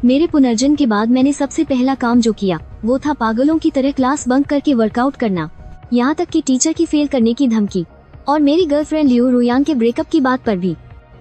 मेरे पुनर्जन्म के बाद मैंने सबसे पहला काम जो किया वो था पागलों की तरह क्लास बंक करके वर्कआउट करना, यहाँ तक कि टीचर की फेल करने की धमकी और मेरी गर्लफ्रेंड लियो रुयांग के ब्रेकअप की बात पर भी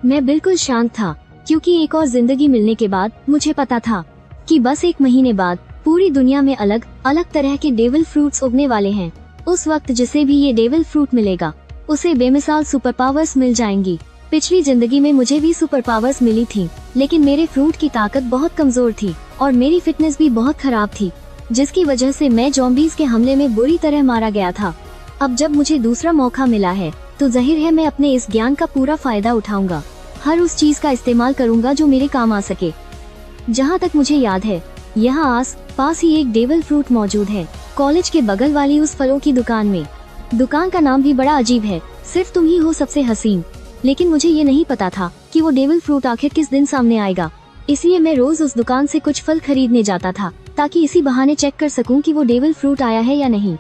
मैं बिल्कुल शांत था, क्योंकि एक और जिंदगी मिलने के बाद मुझे पता था कि बस 1 महीने बाद पूरी दुनिया में अलग अलग तरह के डेविल फ्रूट्स उगने वाले हैं। उस वक्त जिसे भी ये डेविल फ्रूट मिलेगा उसे बेमिसाल सुपर पावर्स मिल जाएंगी। पिछली जिंदगी में मुझे भी सुपर पावर्स मिली थी, लेकिन मेरे फ्रूट की ताकत बहुत कमजोर थी और मेरी फिटनेस भी बहुत खराब थी, जिसकी वजह से मैं ज़ॉम्बीज़ के हमले में बुरी तरह मारा गया था। अब जब मुझे दूसरा मौका मिला है तो जाहिर है मैं अपने इस ज्ञान का पूरा फायदा उठाऊंगा। हर उस चीज का इस्तेमाल करूंगा जो मेरे काम आ सके। जहाँ तक मुझे याद है यहाँ आस पास ही एक डेविल फ्रूट मौजूद है, कॉलेज के बगल वाली उस फलों की दुकान में। दुकान का नाम भी बड़ा अजीब है, सिर्फ तुम ही हो सबसे हसीन। लेकिन मुझे ये नहीं पता था कि वो डेविल फ्रूट आखिर किस दिन सामने आएगा, इसलिए मैं रोज उस दुकान से कुछ फल खरीदने जाता था ताकि इसी बहाने चेक कर सकूं कि वो डेविल फ्रूट आया है या नहीं।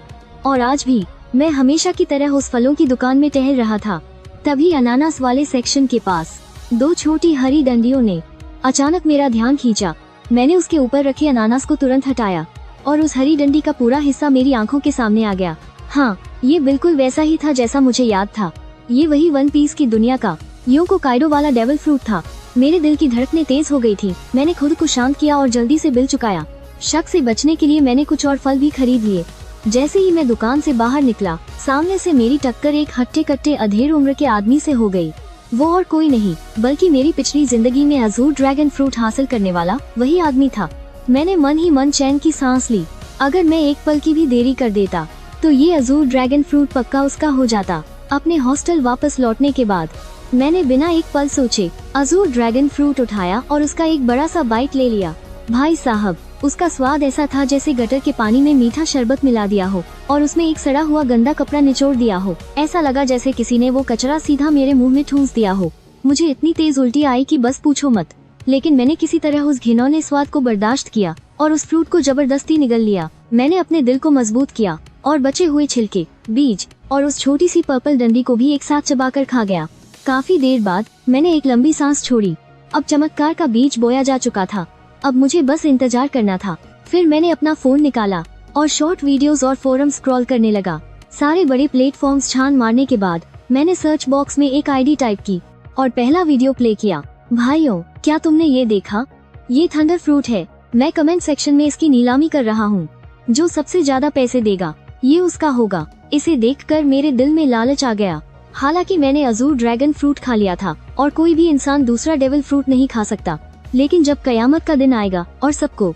और आज भी मैं हमेशा की तरह उस फलों की दुकान में टहल रहा था। तभी अनानास वाले सेक्शन के पास 2 छोटी हरी डंडियों ने अचानक मेरा ध्यान खींचा। मैंने उसके ऊपर रखे अनानास को तुरंत हटाया और उस हरी डंडी का पूरा हिस्सा मेरी आंखों के सामने आ गया। हाँ, ये बिल्कुल वैसा ही था जैसा मुझे याद था। ये वही वन पीस की दुनिया का योको काइडो वाला डेविल फ्रूट था। मेरे दिल की धड़कनें तेज हो गई थी। मैंने खुद को शांत किया और जल्दी से बिल चुकाया। शक से बचने के लिए मैंने कुछ और फल भी खरीद लिए। जैसे ही मैं दुकान से बाहर निकला, सामने से मेरी टक्कर एक हट्टे कट्टे अधेड़ उम्र के आदमी से हो गई। वो और कोई नहीं बल्कि मेरी पिछली जिंदगी में अजूर ड्रैगन फ्रूट हासिल करने वाला वही आदमी था। मैंने मन ही मन चैन की सांस ली। अगर मैं एक पल की भी देरी कर देता तो ये अजूर ड्रैगन फ्रूट पक्का उसका हो जाता। अपने हॉस्टल वापस लौटने के बाद मैंने बिना एक पल सोचे अजूर ड्रैगन फ्रूट उठाया और उसका एक बड़ा सा बाइट ले लिया। भाई साहब, उसका स्वाद ऐसा था जैसे गटर के पानी में मीठा शरबत मिला दिया हो और उसमें एक सड़ा हुआ गंदा कपड़ा निचोड़ दिया हो। ऐसा लगा जैसे किसी ने वो कचरा सीधा मेरे मुंह में ठूंस दिया हो। मुझे इतनी तेज उल्टी आई कि बस पूछो मत, लेकिन मैंने किसी तरह उस घिनौने स्वाद को बर्दाश्त किया और उस फ्रूट को जबरदस्ती निगल लिया। मैंने अपने दिल को मजबूत किया और बचे हुए छिलके, बीज और उस छोटी सी पर्पल डंडी को भी एक साथ चबाकर खा गया। काफी देर बाद मैंने एक लंबी सांस छोड़ी। अब चमत्कार का बीज बोया जा चुका था। अब मुझे बस इंतजार करना था। फिर मैंने अपना फोन निकाला और शॉर्ट वीडियोस और फोरम स्क्रॉल करने लगा। सारे बड़े प्लेटफॉर्म्स छान मारने के बाद मैंने सर्च बॉक्स में एक आईडी टाइप की और पहला वीडियो प्ले किया। भाइयों, क्या तुमने ये देखा? ये थंडर फ्रूट है। मैं कमेंट सेक्शन में इसकी नीलामी कर रहा हूँ। जो सबसे ज्यादा पैसे देगा ये उसका होगा। इसे देखकर मेरे दिल में लालच आ गया। हालांकि मैंने अजूर ड्रैगन फ्रूट खा लिया था और कोई भी इंसान दूसरा डेविल फ्रूट नहीं खा सकता, लेकिन जब कयामत का दिन आएगा और सबको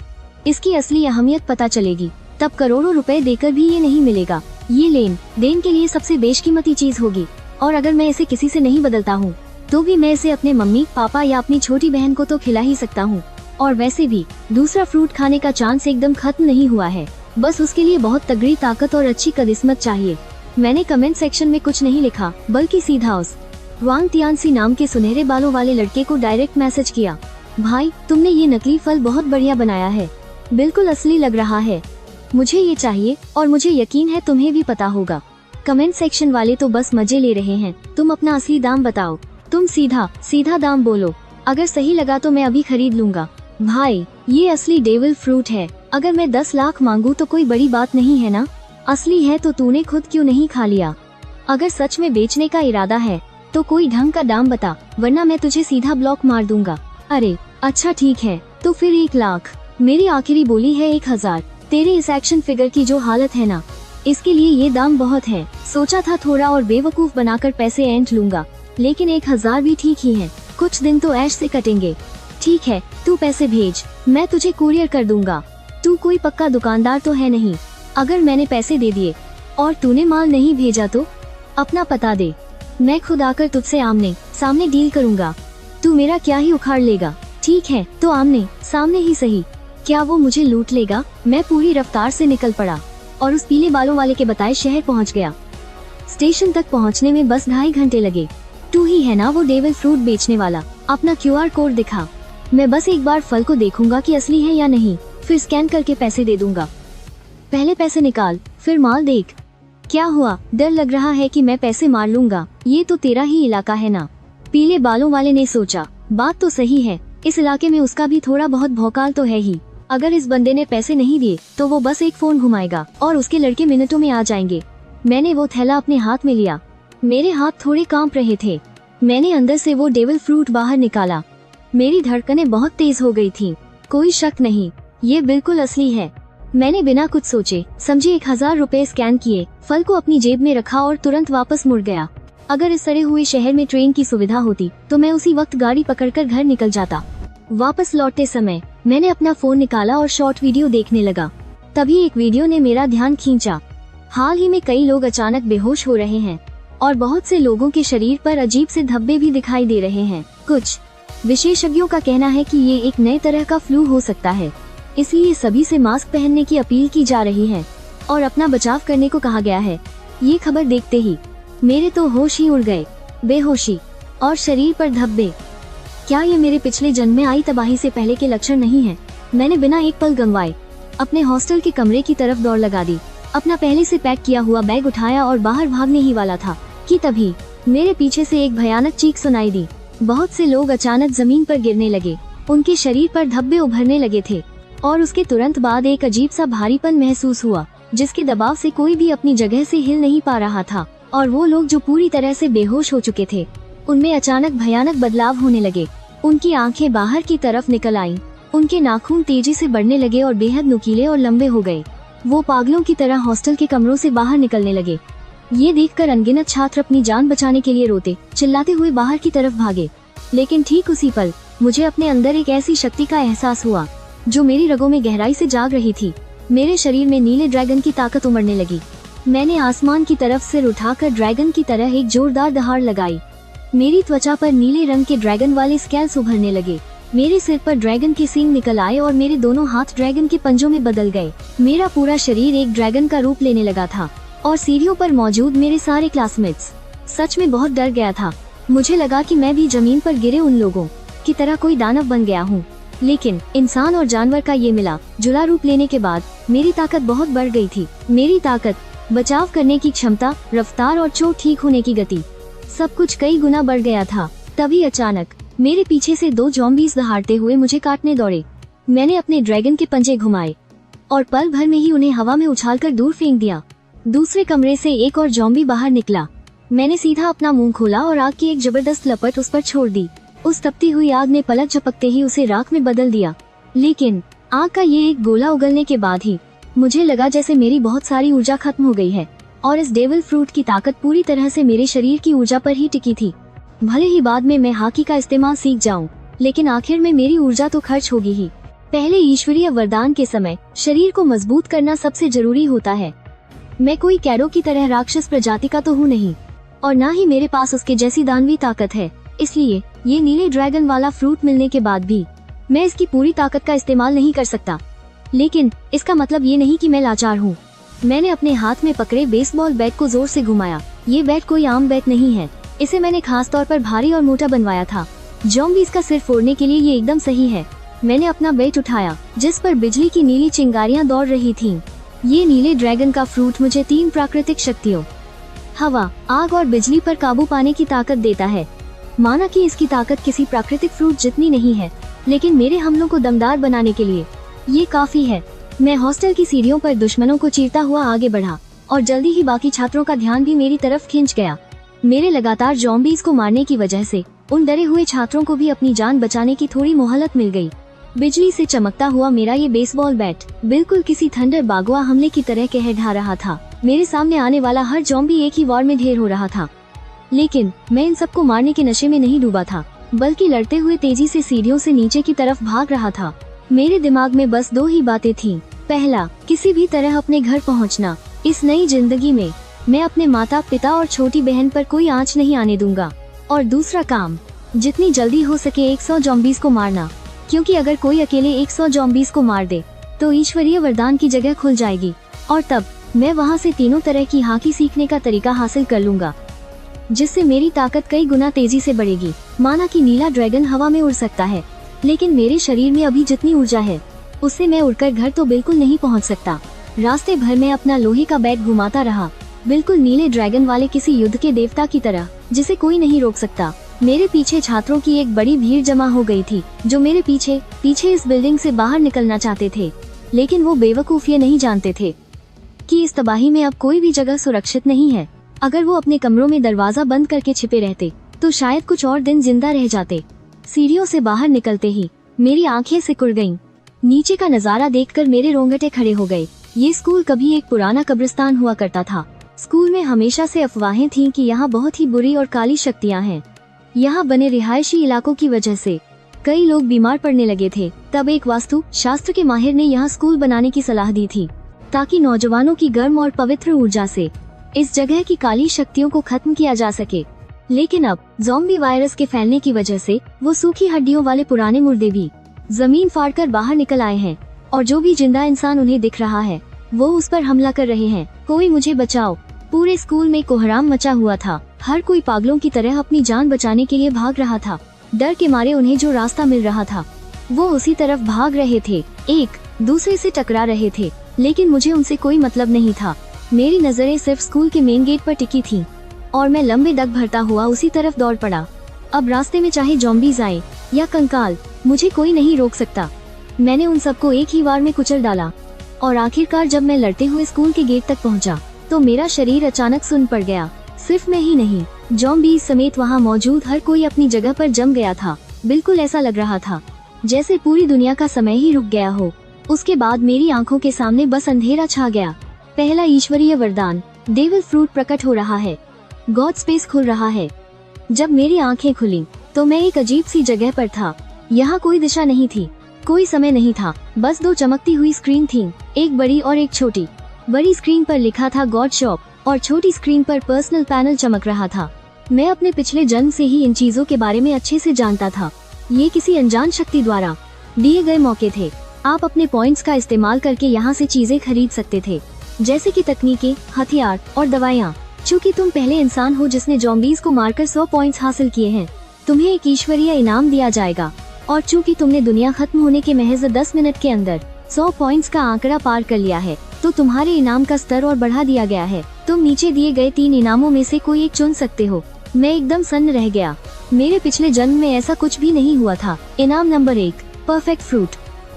इसकी असली अहमियत पता चलेगी, तब करोड़ों रुपए देकर भी ये नहीं मिलेगा। ये लेन देन के लिए सबसे बेशकीमती चीज होगी और अगर मैं इसे किसी से नहीं बदलता हूँ तो भी मैं इसे अपने मम्मी पापा या अपनी छोटी बहन को तो खिला ही सकता हूँ। और वैसे भी दूसरा फ्रूट खाने का चांस एकदम खत्म नहीं हुआ है, बस उसके लिए बहुत तगड़ी ताकत और अच्छी किस्मत चाहिए। मैंने कमेंट सेक्शन में कुछ नहीं लिखा, बल्कि सीधा उस वांग तियानसी नाम के सुनहरे बालों वाले लड़के को डायरेक्ट मैसेज किया। भाई, तुमने ये नकली फल बहुत बढ़िया बनाया है, बिल्कुल असली लग रहा है। मुझे ये चाहिए और मुझे यकीन है तुम्हें भी पता होगा। कमेंट सेक्शन वाले तो बस मजे ले रहे हैं, तुम अपना असली दाम बताओ। तुम सीधा दाम बोलो, अगर सही लगा तो मैं अभी खरीद लूंगा। भाई, ये असली डेविल फ्रूट है। अगर मैं 10 लाख मांगू तो कोई बड़ी बात नहीं है ना? असली है तो तूने खुद क्यों नहीं खा लिया? अगर सच में बेचने का इरादा है तो कोई ढंग का दाम बता, वरना मैं तुझे सीधा ब्लॉक मार दूंगा। अरे अच्छा ठीक है, तो फिर 1 लाख। मेरी आखिरी बोली है 1000। तेरे इस एक्शन फिगर की जो हालत है ना, इसके लिए ये दाम बहुत है। सोचा था थोड़ा और बेवकूफ बनाकर पैसे ऐंठ लूंगा, लेकिन 1000 भी ठीक ही है। कुछ दिन तो ऐश से कटेंगे। ठीक है, तू पैसे भेज, मैं तुझे कुरियर कर दूंगा। तू कोई पक्का दुकानदार तो है नहीं? अगर मैंने पैसे दे दिए और तूने माल नहीं भेजा तो अपना पता दे, मैं खुद आकर तुझसे आमने सामने डील करूंगा। तू मेरा क्या ही उखाड़ लेगा। ठीक है, तो आमने सामने ही सही। क्या वो मुझे लूट लेगा? मैं पूरी रफ्तार से निकल पड़ा और उस पीले बालों वाले के बताए शहर पहुंच गया। स्टेशन तक पहुंचने में बस 2.5 घंटे लगे। तू ही है ना वो डेविल फ्रूट बेचने वाला? अपना QR कोड दिखा। मैं बस एक बार फल को देखूंगा कि असली है या नहीं, फिर स्कैन करके पैसे दे दूंगा। पहले पैसे निकाल, फिर माल देख। क्या हुआ, डर लग रहा है कि मैं पैसे मार लूंगा? ये तो तेरा ही इलाका है ना? पीले बालों वाले ने सोचा, बात तो सही है, इस इलाके में उसका भी थोड़ा बहुत भौकाल तो है ही। अगर इस बंदे ने पैसे नहीं दिए तो वो बस एक फोन घुमाएगा और उसके लड़के मिनटों में आ जाएंगे। मैंने वो थैला अपने हाथ में लिया। मेरे हाथ थोड़े कांप रहे थे। मैंने अंदर से वो डेविल फ्रूट बाहर निकाला। मेरी धड़कनें बहुत तेज हो गई थीं। कोई शक नहीं, ये बिल्कुल असली है। मैंने बिना कुछ सोचे समझे 1000 रुपए स्कैन किए, फल को अपनी जेब में रखा और तुरंत वापस मुड़ गया। अगर इस सड़े हुए शहर में ट्रेन की सुविधा होती तो मैं उसी वक्त गाड़ी पकड़कर घर निकल जाता। वापस लौटते समय मैंने अपना फोन निकाला और शॉर्ट वीडियो देखने लगा। तभी एक वीडियो ने मेरा ध्यान खींचा। हाल ही में कई लोग अचानक बेहोश हो रहे हैं और बहुत से लोगों के शरीर पर अजीब से धब्बे भी दिखाई दे रहे हैं। कुछ विशेषज्ञों का कहना है कि ये एक नए तरह का फ्लू हो सकता है, इसलिए सभी से मास्क पहनने की अपील की जा रही है और अपना बचाव करने को कहा गया है। ये खबर देखते ही मेरे तो होश ही उड़ गए। बेहोशी और शरीर पर धब्बे, क्या ये मेरे पिछले जन्म में आई तबाही से पहले के लक्षण नहीं है? मैंने बिना एक पल गंवाए अपने हॉस्टल के कमरे की तरफ दौड़ लगा दी। अपना पहले से पैक किया हुआ बैग उठाया और बाहर भागने ही वाला था कि तभी मेरे पीछे से एक भयानक चीख सुनाई दी। बहुत से लोग अचानक जमीन पर गिरने लगे। उनके शरीर पर धब्बे उभरने लगे थे और उसके तुरंत बाद एक अजीब सा भारीपन महसूस हुआ, जिसके दबाव से कोई भी अपनी जगह से हिल नहीं पा रहा था। और वो लोग जो पूरी तरह से बेहोश हो चुके थे, उनमें अचानक भयानक बदलाव होने लगे। उनकी आंखें बाहर की तरफ निकल आईं, उनके नाखून तेजी से बढ़ने लगे और बेहद नुकीले और लंबे हो गए। वो पागलों की तरह हॉस्टल के कमरों से बाहर निकलने लगे। ये देखकर अनगिनत छात्र अपनी जान बचाने के लिए रोते चिल्लाते हुए बाहर की तरफ भागे। लेकिन ठीक उसी पल मुझे अपने अंदर एक ऐसी शक्ति का एहसास हुआ जो मेरी रगों में गहराई से जाग रही थी। मेरे शरीर में नीले ड्रैगन की ताकत उमड़ने लगी। मैंने आसमान की तरफ सिर उठाकर ड्रैगन की तरह एक जोरदार दहाड़ लगाई। मेरी त्वचा पर नीले रंग के ड्रैगन वाले स्केल्स उभरने लगे। मेरे सिर पर ड्रैगन के सींग निकल आए और मेरे दोनों हाथ ड्रैगन के पंजों में बदल गए। मेरा पूरा शरीर एक ड्रैगन का रूप लेने लगा था और सीढ़ियों पर मौजूद मेरे सारे क्लासमेट्स सच में बहुत डर गया था। मुझे लगा कि मैं भी जमीन पर गिरे उन लोगों की तरह कोई दानव बन गया हूँ। लेकिन इंसान और जानवर का ये मिला जुला रूप लेने के बाद मेरी ताकत बहुत बढ़ गई थी। मेरी ताकत, बचाव करने की क्षमता, रफ्तार और चोट ठीक होने की गति, सब कुछ कई गुना बढ़ गया था। तभी अचानक मेरे पीछे से 2 ज़ॉम्बीज़ दहाड़ते हुए मुझे काटने दौड़े। मैंने अपने ड्रैगन के पंजे घुमाए और पल भर में ही उन्हें हवा में उछालकर दूर फेंक दिया। दूसरे कमरे से एक और ज़ॉम्बी बाहर निकला। मैंने सीधा अपना मुंह खोला और आग की एक जबरदस्त लपट उस पर छोड़ दी। उस तपती हुई आग ने पलक झपकते ही उसे राख में बदल दिया। लेकिन आग का ये एक गोला उगलने के बाद ही मुझे लगा जैसे मेरी बहुत सारी ऊर्जा खत्म हो गई है और इस डेविल फ्रूट की ताकत पूरी तरह से मेरे शरीर की ऊर्जा पर ही टिकी थी। भले ही बाद में मैं हाकी का इस्तेमाल सीख जाऊं, लेकिन आखिर में मेरी ऊर्जा तो खर्च होगी ही। पहले ईश्वरीय वरदान के समय शरीर को मजबूत करना सबसे जरूरी होता है। मैं कोई कैरो की तरह राक्षस प्रजाति का तो हूँ नहीं और ना ही मेरे पास उसके जैसी दानवी ताकत है। इसलिए ये नीले ड्रैगन वाला फ्रूट मिलने के बाद भी मैं इसकी पूरी ताकत का इस्तेमाल नहीं कर सकता। लेकिन इसका मतलब ये नहीं कि मैं लाचार हूँ। मैंने अपने हाथ में पकड़े बेसबॉल बैट को जोर से घुमाया। ये बैट कोई आम बैट नहीं है, इसे मैंने खास तौर पर भारी और मोटा बनवाया था। ज़ॉम्बीज़ का सिर फोड़ने के लिए ये एकदम सही है। मैंने अपना बैट उठाया जिस पर बिजली की नीली चिंगारियां दौड़ रही थीं। ये नीले ड्रैगन का फ्रूट मुझे 3 प्राकृतिक शक्तियों, हवा, आग और बिजली पर काबू पाने की ताकत देता है। माना कि इसकी ताकत किसी प्राकृतिक फ्रूट जितनी नहीं है, लेकिन मेरे हमलों को दमदार बनाने के लिए ये काफी है। मैं हॉस्टल की सीढ़ियों पर दुश्मनों को चीरता हुआ आगे बढ़ा और जल्दी ही बाकी छात्रों का ध्यान भी मेरी तरफ खिंच गया। मेरे लगातार ज़ॉम्बीज़ को मारने की वजह से उन डरे हुए छात्रों को भी अपनी जान बचाने की थोड़ी मोहलत मिल गई। बिजली से चमकता हुआ मेरा ये बेसबॉल बैट बिल्कुल किसी थंडर बागुआ हमले की तरह कह ढा रहा था। मेरे सामने आने वाला हर ज़ॉम्बी एक ही वार में ढेर हो रहा था। लेकिन मैं इन सबको मारने के नशे में नहीं डूबा था, बल्कि लड़ते हुए तेजी से सीढ़ियों से नीचे की तरफ भाग रहा था। मेरे दिमाग में बस 2 ही बातें थीं। पहला, किसी भी तरह अपने घर पहुंचना। इस नई जिंदगी में मैं अपने माता पिता और छोटी बहन पर कोई आंच नहीं आने दूंगा। और दूसरा काम, जितनी जल्दी हो सके 100 ज़ॉम्बीज़ को मारना, क्योंकि अगर कोई अकेले 100 ज़ॉम्बीज़ को मार दे तो ईश्वरीय वरदान की जगह खुल जाएगी और तब मैं वहां से 3 तरह की हाकी सीखने का तरीका हासिल कर लूंगा, जिससे मेरी ताकत कई गुना तेजी से बढ़ेगी। माना कि नीला ड्रैगन हवा में उड़ सकता है, लेकिन मेरे शरीर में अभी जितनी ऊर्जा है उससे मैं उड़कर घर तो बिल्कुल नहीं पहुंच सकता। रास्ते भर में अपना लोहे का बैट घुमाता रहा, बिल्कुल नीले ड्रैगन वाले किसी युद्ध के देवता की तरह, जिसे कोई नहीं रोक सकता। मेरे पीछे छात्रों की एक बड़ी भीड़ जमा हो गई थी, जो मेरे पीछे पीछे इस बिल्डिंग से बाहर निकलना चाहते थे। लेकिन वो बेवकूफ ये नहीं जानते थे कि इस तबाही में अब कोई भी जगह सुरक्षित नहीं है। अगर वो अपने कमरों में दरवाजा बंद करके छिपे रहते तो शायद कुछ और दिन जिंदा रह जाते। सीढ़ियों से बाहर निकलते ही मेरी आंखें सिकुड़ गईं। नीचे का नजारा देखकर मेरे रोंगटे खड़े हो गए। ये स्कूल कभी एक पुराना कब्रिस्तान हुआ करता था। स्कूल में हमेशा से अफवाहें थीं कि यहाँ बहुत ही बुरी और काली शक्तियाँ हैं। यहाँ बने रिहायशी इलाकों की वजह से कई लोग बीमार पड़ने लगे थे। तब एक वास्तु शास्त्र के माहिर ने यहाँ स्कूल बनाने की सलाह दी थी, ताकि नौजवानों की गर्म और पवित्र ऊर्जा से इस जगह की काली शक्तियों को खत्म किया जा सके। लेकिन अब ज़ॉम्बी वायरस के फैलने की वजह से वो सूखी हड्डियों वाले पुराने मुर्दे भी जमीन फाड़कर बाहर निकल आए हैं, और जो भी जिंदा इंसान उन्हें दिख रहा है वो उस पर हमला कर रहे हैं। कोई मुझे बचाओ। पूरे स्कूल में कोहराम मचा हुआ था। हर कोई पागलों की तरह अपनी जान बचाने के लिए भाग रहा था। डर के मारे उन्हें जो रास्ता मिल रहा था वो उसी तरफ भाग रहे थे, एक दूसरे से टकरा रहे थे। लेकिन मुझे उनसे कोई मतलब नहीं था। मेरी नजरें सिर्फ स्कूल के मेन गेट पर टिकी थीं, और मैं लंबे दग भरता हुआ उसी तरफ दौड़ पड़ा। अब रास्ते में चाहे ज़ॉम्बीज़ आए या कंकाल, मुझे कोई नहीं रोक सकता। मैंने उन सबको एक ही बार में कुचल डाला, और आखिरकार जब मैं लड़ते हुए स्कूल के गेट तक पहुंचा तो मेरा शरीर अचानक सुन्न पड़ गया। सिर्फ मैं ही नहीं, ज़ॉम्बीज़ समेत वहाँ मौजूद हर कोई अपनी जगह पर जम गया था। बिल्कुल ऐसा लग रहा था जैसे पूरी दुनिया का समय ही रुक गया हो। उसके बाद मेरी आंखों के सामने बस अंधेरा छा गया। पहला ईश्वरीय वरदान डेविल फ्रूट प्रकट हो रहा है। गॉड स्पेस खुल रहा है। जब मेरी आंखें खुली तो मैं एक अजीब सी जगह पर था। यहाँ कोई दिशा नहीं थी, कोई समय नहीं था, बस दो चमकती हुई स्क्रीन थीं, एक बड़ी और एक छोटी। बड़ी स्क्रीन पर लिखा था गॉड शॉप, और छोटी स्क्रीन पर पर्सनल पैनल चमक रहा था। मैं अपने पिछले जन्म से ही इन चीजों के बारे में अच्छे से जानता था। ये किसी अनजान शक्ति द्वारा दिए गए मौके थे। आप अपने पॉइंट्स का इस्तेमाल करके यहाँ से चीजें खरीद सकते थे, जैसे कि तकनीकें, हथियार और दवाइयाँ। चूँकि तुम पहले इंसान हो जिसने ज़ॉम्बीज़ को मारकर 100 पॉइंट्स हासिल किए हैं, तुम्हें एक ईश्वरीय इनाम दिया जाएगा। और चूँकि तुमने दुनिया खत्म होने के महज 10 मिनट के अंदर 100 पॉइंट्स का आंकड़ा पार कर लिया है, तो तुम्हारे इनाम का स्तर और बढ़ा दिया गया है। तुम नीचे दिए गए 3 इनामों में से कोई एक चुन सकते हो। मैं एकदम सन्न रह गया। मेरे पिछले जन्म में ऐसा कुछ भी नहीं हुआ था। इनाम नंबर 1, परफेक्ट फ्रूट।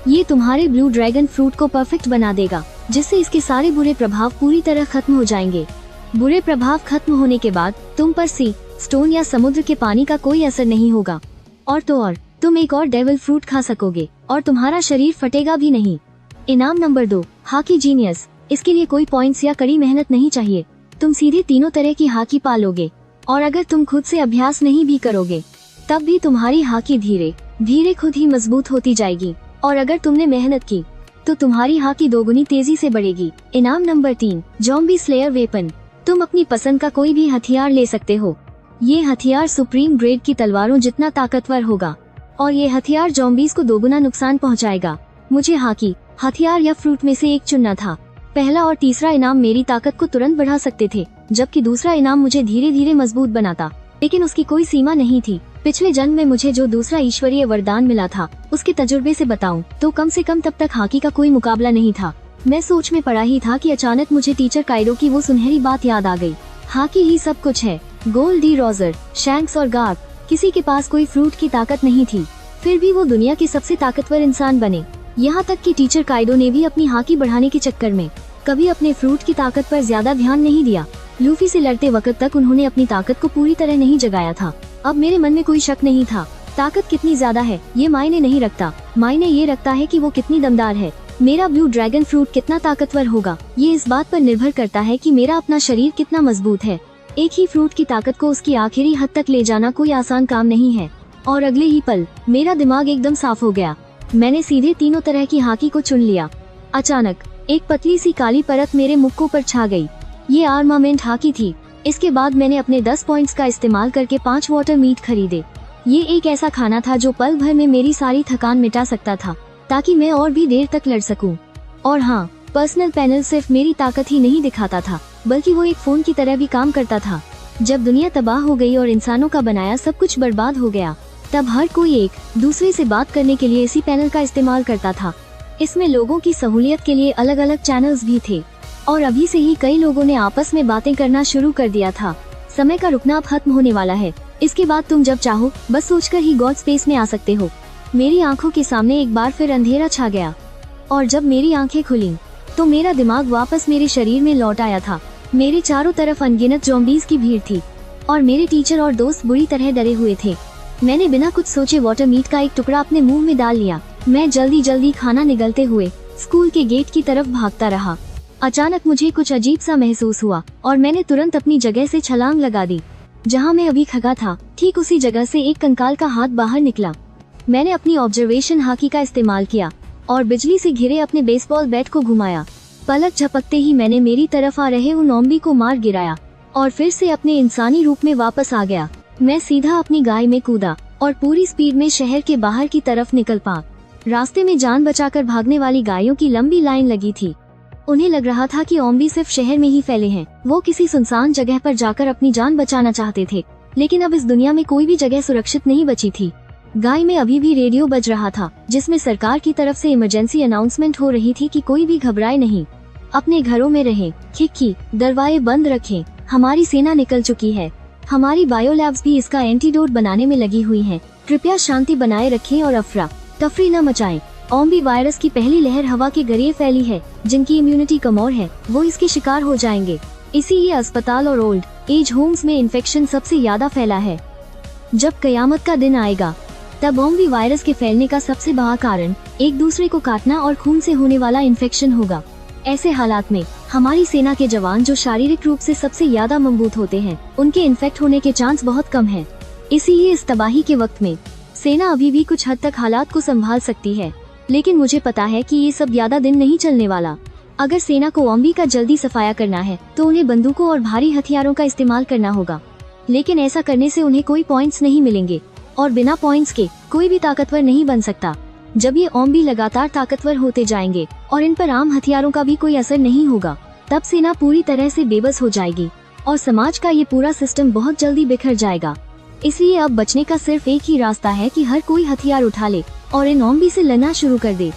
ये तुम्हारे ब्लू ड्रैगन फ्रूट को परफेक्ट बना देगा, जिससे इसके सारे बुरे प्रभाव पूरी तरह खत्म हो जाएंगे। बुरे प्रभाव खत्म होने के बाद तुम पर सी, स्टोन या समुद्र के पानी का कोई असर नहीं होगा। और तो और तुम एक और डेविल फ्रूट खा सकोगे, और तुम्हारा शरीर फटेगा भी नहीं। इनाम नंबर 2, हाकी जीनियस। इसके लिए कोई पॉइंट्स या कड़ी मेहनत नहीं चाहिए। तुम सीधे तीनों तरह की हाकी पालोगे, और अगर तुम खुद से अभ्यास नहीं भी करोगे तब भी तुम्हारी हाकी धीरे धीरे खुद ही मजबूत होती जाएगी। और अगर तुमने मेहनत की तो तुम्हारी हाकी दोगुनी तेजी से बढ़ेगी। इनाम नंबर 3, ज़ॉम्बी स्लेयर वेपन। तुम अपनी पसंद का कोई भी हथियार ले सकते हो। ये हथियार सुप्रीम ग्रेड की तलवारों जितना ताकतवर होगा, और ये हथियार ज़ॉम्बीज़ को दोगुना नुकसान पहुंचाएगा। मुझे हाकी, हथियार या फ्रूट में से एक चुनना था। पहला और तीसरा इनाम मेरी ताकत को तुरंत बढ़ा सकते थे, जबकि दूसरा इनाम मुझे धीरे धीरे मजबूत बनाता। लेकिन उसकी कोई सीमा नहीं थी। पिछले जन्म में मुझे जो दूसरा ईश्वरीय वरदान मिला था, उसके तजुर्बे से बताऊं तो कम से कम तब तक हाकी का कोई मुकाबला नहीं था। मैं सोच में पड़ा ही था कि अचानक मुझे टीचर काइडो की वो सुनहरी बात याद आ गई। हाकी ही सब कुछ है। गोल्ड डी रोजर, शैंक्स और गार्प, किसी के पास कोई फ्रूट की ताकत नहीं थी, फिर भी वो दुनिया के सबसे ताकतवर इंसान बने। यहाँ तक कि टीचर काइडो ने भी अपनी हाकी बढ़ाने के चक्कर में कभी अपने फ्रूट की ताकत पर ज्यादा ध्यान नहीं दिया। लूफी से लड़ते वक्त तक उन्होंने अपनी ताकत को पूरी तरह नहीं जगाया था। अब मेरे मन में कोई शक नहीं था। ताकत कितनी ज्यादा है ये मायने नहीं रखता, मायने ये रखता है कि वो कितनी दमदार है। मेरा ब्लू ड्रैगन फ्रूट कितना ताकतवर होगा, ये इस बात पर निर्भर करता है कि मेरा अपना शरीर कितना मजबूत है। एक ही फ्रूट की ताकत को उसकी आखिरी हद तक ले जाना कोई आसान काम नहीं है। और अगले ही पल मेरा दिमाग एकदम साफ हो गया। मैंने सीधे तीनों तरह की हाकी को चुन लिया। अचानक एक पतली सी काली परत मेरे मुक्कों पर छा गई। ये आर्मामेंट हाकी थी। इसके बाद मैंने अपने 10 पॉइंट्स का इस्तेमाल करके 5 वाटर मीट खरीदे। ये एक ऐसा खाना था जो पल भर में मेरी सारी थकान मिटा सकता था, ताकि मैं और भी देर तक लड़ सकूं। और हाँ, पर्सनल पैनल सिर्फ मेरी ताकत ही नहीं दिखाता था, बल्कि वो एक फोन की तरह भी काम करता था। जब दुनिया तबाह हो गई और इंसानों का बनाया सब कुछ बर्बाद हो गया, तब हर कोई एक दूसरे से बात करने के लिए इसी पैनल का इस्तेमाल करता था। इसमें लोगों की सहूलियत के लिए अलग अलग चैनल्स भी थे, और अभी से ही कई लोगों ने आपस में बातें करना शुरू कर दिया था। समय का रुकना अब खत्म होने वाला है। इसके बाद तुम जब चाहो बस सोचकर ही गॉड स्पेस में आ सकते हो। मेरी आंखों के सामने एक बार फिर अंधेरा छा गया और जब मेरी आंखें खुलीं तो मेरा दिमाग वापस मेरे शरीर में लौट आया था। मेरे चारों तरफ अनगिनत ज़ॉम्बीज़ की भीड़ थी और मेरे टीचर और दोस्त बुरी तरह डरे हुए थे। मैंने बिना कुछ सोचे वाटर मीट का एक टुकड़ा अपने मुंह में डाल लिया। मैं जल्दी जल्दी खाना निगलते हुए स्कूल के गेट की तरफ भागता रहा। अचानक मुझे कुछ अजीब सा महसूस हुआ और मैंने तुरंत अपनी जगह से छलांग लगा दी। जहाँ मैं अभी खड़ा था ठीक उसी जगह से एक कंकाल का हाथ बाहर निकला। मैंने अपनी ऑब्जर्वेशन हाकी का इस्तेमाल किया और बिजली से घिरे अपने बेसबॉल बैट को घुमाया। पलक झपकते ही मैंने मेरी तरफ आ रहे उन ज़ॉम्बी को मार गिराया और फिर से अपने इंसानी रूप में वापस आ गया। मैं सीधा अपनी गाय में कूदा और पूरी स्पीड में शहर के बाहर की तरफ निकल पा। रास्ते में जान बचाकर भागने वाली गायों की लंबी लाइन लगी थी। उन्हें लग रहा था कि ज़ॉम्बी सिर्फ शहर में ही फैले हैं। वो किसी सुनसान जगह पर जाकर अपनी जान बचाना चाहते थे, लेकिन अब इस दुनिया में कोई भी जगह सुरक्षित नहीं बची थी। गाय में अभी भी रेडियो बज रहा था जिसमें सरकार की तरफ से इमरजेंसी अनाउंसमेंट हो रही थी कि कोई भी घबराए नहीं, अपने घरों में रहें, खिड़की दरवाजे बंद रखें, हमारी सेना निकल चुकी है, हमारी बायो लैब्स भी इसका एंटीडोट बनाने में लगी हुई हैं, कृपया शांति बनाए रखें और अफरा तफरी न मचाएं। ज़ॉम्बी वायरस की पहली लहर हवा के जरिए फैली है। जिनकी इम्यूनिटी कमजोर है वो इसके शिकार हो जाएंगे। इसीलिए अस्पताल और ओल्ड एज होम्स में इन्फेक्शन सबसे ज्यादा फैला है। जब कयामत का दिन आएगा तब ज़ॉम्बी वायरस के फैलने का सबसे बड़ा कारण एक दूसरे को काटना और खून से होने वाला इन्फेक्शन होगा। ऐसे हालात में हमारी सेना के जवान जो शारीरिक रूप से सबसे ज्यादा मजबूत होते हैं उनके इन्फेक्ट होने के चांस बहुत कम हैं। इसीलिए इस तबाही के वक्त में सेना अभी भी कुछ हद तक हालात को संभाल सकती है, लेकिन मुझे पता है कि ये सब ज्यादा दिन नहीं चलने वाला। अगर सेना को ज़ॉम्बी का जल्दी सफाया करना है तो उन्हें बंदूकों और भारी हथियारों का इस्तेमाल करना होगा, लेकिन ऐसा करने से उन्हें कोई पॉइंट्स नहीं मिलेंगे और बिना पॉइंट्स के कोई भी ताकतवर नहीं बन सकता। जब ये ज़ॉम्बी लगातार ताकतवर होते जाएंगे और इन पर आम हथियारों का भी कोई असर नहीं होगा, तब सेना पूरी तरह से बेबस हो जाएगी और समाज का ये पूरा सिस्टम बहुत जल्दी बिखर जाएगा। इसलिए अब बचने का सिर्फ एक ही रास्ता है कि हर कोई हथियार उठा ले और इन ज़ॉम्बी से लड़ना शुरू कर दे।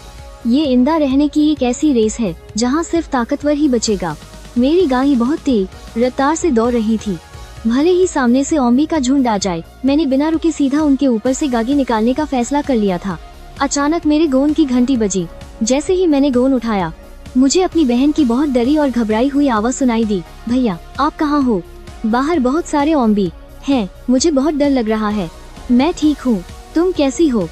ये जिंदा रहने की एक ऐसी रेस है जहाँ सिर्फ ताकतवर ही बचेगा। मेरी गाय बहुत तेज रफ्तार से दौड़ रही थी। भले ही सामने से ज़ॉम्बी का झुंड आ जाए, मैंने बिना रुके सीधा उनके ऊपर से गागी निकालने का फैसला कर लिया था। अचानक मेरे गोंद की घंटी बजी। जैसे ही मैंने गोंद उठाया मुझे अपनी बहन की बहुत डरी और घबराई हुई आवाज सुनाई दी। भैया आप कहाँ हो? बाहर बहुत सारे ज़ॉम्बी हैं, मुझे बहुत डर लग रहा है। मैं ठीक हूँ, तुम कैसी हो?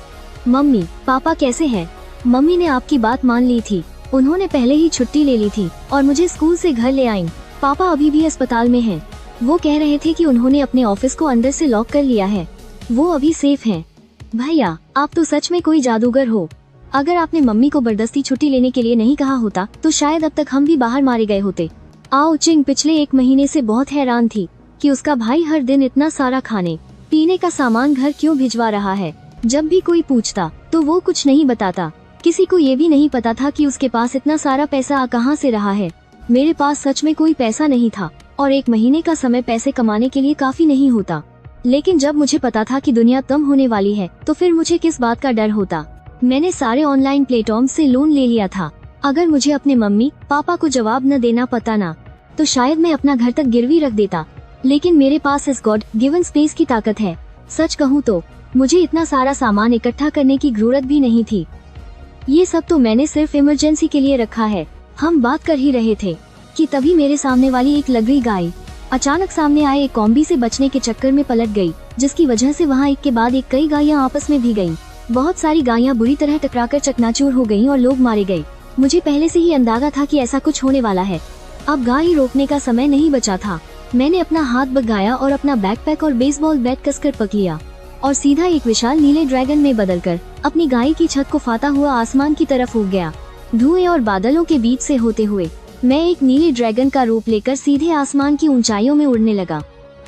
मम्मी पापा कैसे हैं? मम्मी ने आपकी बात मान ली थी, उन्होंने पहले ही छुट्टी ले ली थी और मुझे स्कूल से घर ले आईं। पापा अभी भी अस्पताल में हैं। वो कह रहे थे कि उन्होंने अपने ऑफिस को अंदर से लॉक कर लिया है, वो अभी सेफ हैं। भैया आप तो सच में कोई जादूगर हो। अगर आपने मम्मी को जबरदस्ती छुट्टी लेने के लिए नहीं कहा होता तो शायद अब तक हम भी बाहर मारे गए होते। आओ चिंग पिछले 1 महीने से बहुत हैरान थी कि उसका भाई हर दिन इतना सारा खाने पीने का सामान घर क्यों भिजवा रहा है। जब भी कोई पूछता तो वो कुछ नहीं बताता। किसी को ये भी नहीं पता था कि उसके पास इतना सारा पैसा आ कहाँ से रहा है। मेरे पास सच में कोई पैसा नहीं था और 1 महीने का समय पैसे कमाने के लिए काफी नहीं होता। लेकिन जब मुझे पता था कि दुनिया कम होने वाली है तो फिर मुझे किस बात का डर होता। मैंने सारे ऑनलाइन प्लेटफॉर्म से लोन ले लिया था। अगर मुझे अपने मम्मी पापा को जवाब न देना पता ना तो शायद मैं अपना घर तक गिरवी रख देता, लेकिन मेरे पास इस गॉड गिवन स्पेस की ताकत है। सच कहूँ तो मुझे इतना सारा सामान इकट्ठा करने की जरूरत भी नहीं थी। ये सब तो मैंने सिर्फ इमरजेंसी के लिए रखा है। हम बात कर ही रहे थे कि तभी मेरे सामने वाली एक लगरी गाय अचानक सामने आए एक ज़ॉम्बी से बचने के चक्कर में पलट गई, जिसकी वजह से वहाँ एक के बाद एक कई गायें आपस में भी गईं। बहुत सारी गायें बुरी तरह टकराकर चकनाचूर हो गईं और लोग मारे गए। मुझे पहले से ही अंदाजा था कि ऐसा कुछ होने वाला है। अब गाय रोकने का समय नहीं बचा था। मैंने अपना हाथ बगाया और अपना बैकपैक और बेसबॉल बैट कसकर पक लिया और सीधा एक विशाल नीले ड्रैगन में बदलकर अपनी गाय की छत को फाता हुआ आसमान की तरफ उड़ गया। धुएं और बादलों के बीच से होते हुए मैं एक नीले ड्रैगन का रूप लेकर सीधे आसमान की ऊंचाइयों में उड़ने लगा।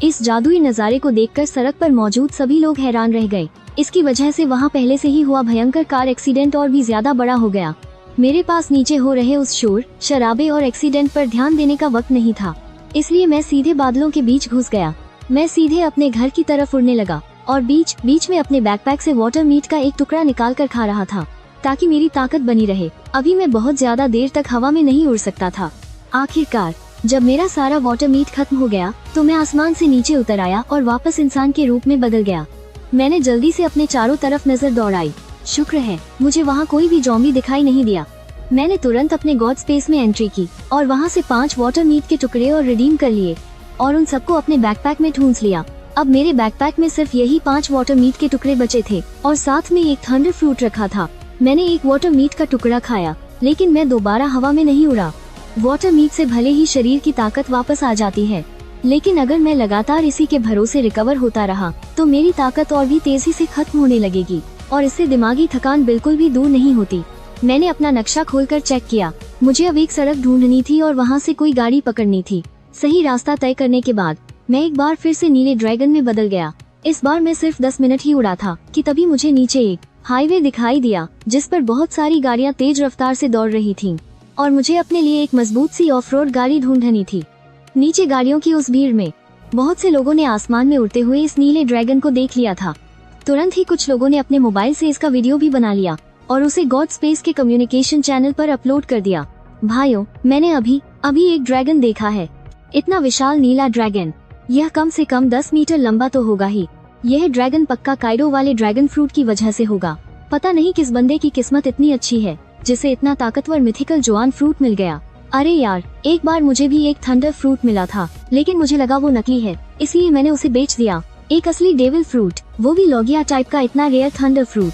इस जादुई नजारे को देखकर सड़क पर मौजूद सभी लोग हैरान रह गए। इसकी वजह से वहाँ पहले से ही हुआ भयंकर कार एक्सीडेंट और भी ज्यादा बड़ा हो गया। मेरे पास नीचे हो रहे उस शोर शराबे और एक्सीडेंट पर ध्यान देने का वक्त नहीं था, इसलिए मैं सीधे बादलों के बीच घुस गया। मैं सीधे अपने घर की तरफ उड़ने लगा और बीच बीच में अपने बैकपैक से वाटर मीट का एक टुकड़ा निकाल कर खा रहा था ताकि मेरी ताकत बनी रहे। अभी मैं बहुत ज्यादा देर तक हवा में नहीं उड़ सकता था। आखिरकार जब मेरा सारा वाटर मीट खत्म हो गया तो मैं आसमान से नीचे उतर आया और वापस इंसान के रूप में बदल गया। मैंने जल्दी से अपने चारों तरफ नजर दौड़ाई। शुक्र है मुझे वहाँ कोई भी ज़ॉम्बी दिखाई नहीं दिया। मैंने तुरंत अपने गॉड स्पेस में एंट्री की और वहाँ से 5 वाटर मीट के टुकड़े और रिडीम कर लिए और उन सबको अपने बैकपैक में ठूंस लिया। अब मेरे बैकपैक में सिर्फ यही 5 वाटर मीट के टुकड़े बचे थे और साथ में एक थंडर फ्रूट रखा था। मैंने एक वाटर मीट का टुकड़ा खाया, लेकिन मैं दोबारा हवा में नहीं उड़ा। वाटर मीट से भले ही शरीर की ताकत वापस आ जाती है, लेकिन अगर मैं लगातार इसी के भरोसे रिकवर होता रहा तो मेरी ताकत और भी तेजी से खत्म होने लगेगी और इससे दिमागी थकान बिल्कुल भी दूर नहीं होती। मैंने अपना नक्शा खोलकर चेक किया। मुझे अब एक सड़क ढूंढनी थी और वहाँ से कोई गाड़ी पकड़नी थी। सही रास्ता तय करने के बाद मैं एक बार फिर से नीले ड्रैगन में बदल गया। इस बार मैं सिर्फ 10 मिनट ही उड़ा था कि तभी मुझे नीचे एक हाईवे दिखाई दिया जिस पर बहुत सारी गाड़ियाँ तेज रफ्तार से दौड़ रही थीं और मुझे अपने लिए एक मजबूत सी ऑफ रोड गाड़ी ढूंढनी थी। नीचे गाड़ियों की उस भीड़ में बहुत से लोगों ने आसमान में उड़ते हुए इस नीले ड्रैगन को देख लिया था। तुरंत ही कुछ लोगों ने अपने मोबाइल से इसका वीडियो भी बना लिया और उसे गॉड स्पेस के कम्युनिकेशन चैनल पर अपलोड कर दिया। भाइयों, मैंने अभी एक ड्रैगन देखा है। इतना विशाल नीला ड्रैगन, यह कम से कम 10 मीटर लंबा तो होगा ही। यह ड्रैगन पक्का काइडो वाले ड्रैगन फ्रूट की वजह से होगा। पता नहीं किस बंदे की किस्मत इतनी अच्छी है जिसे इतना ताकतवर मिथिकल जोआन फ्रूट मिल गया। अरे यार, एक बार मुझे भी एक थंडर फ्रूट मिला था, लेकिन मुझे लगा वो नकली है, इसलिए मैंने उसे बेच दिया। एक असली डेविल फ्रूट, वो भी लॉगिया टाइप का इतना रेयर थंडर फ्रूट,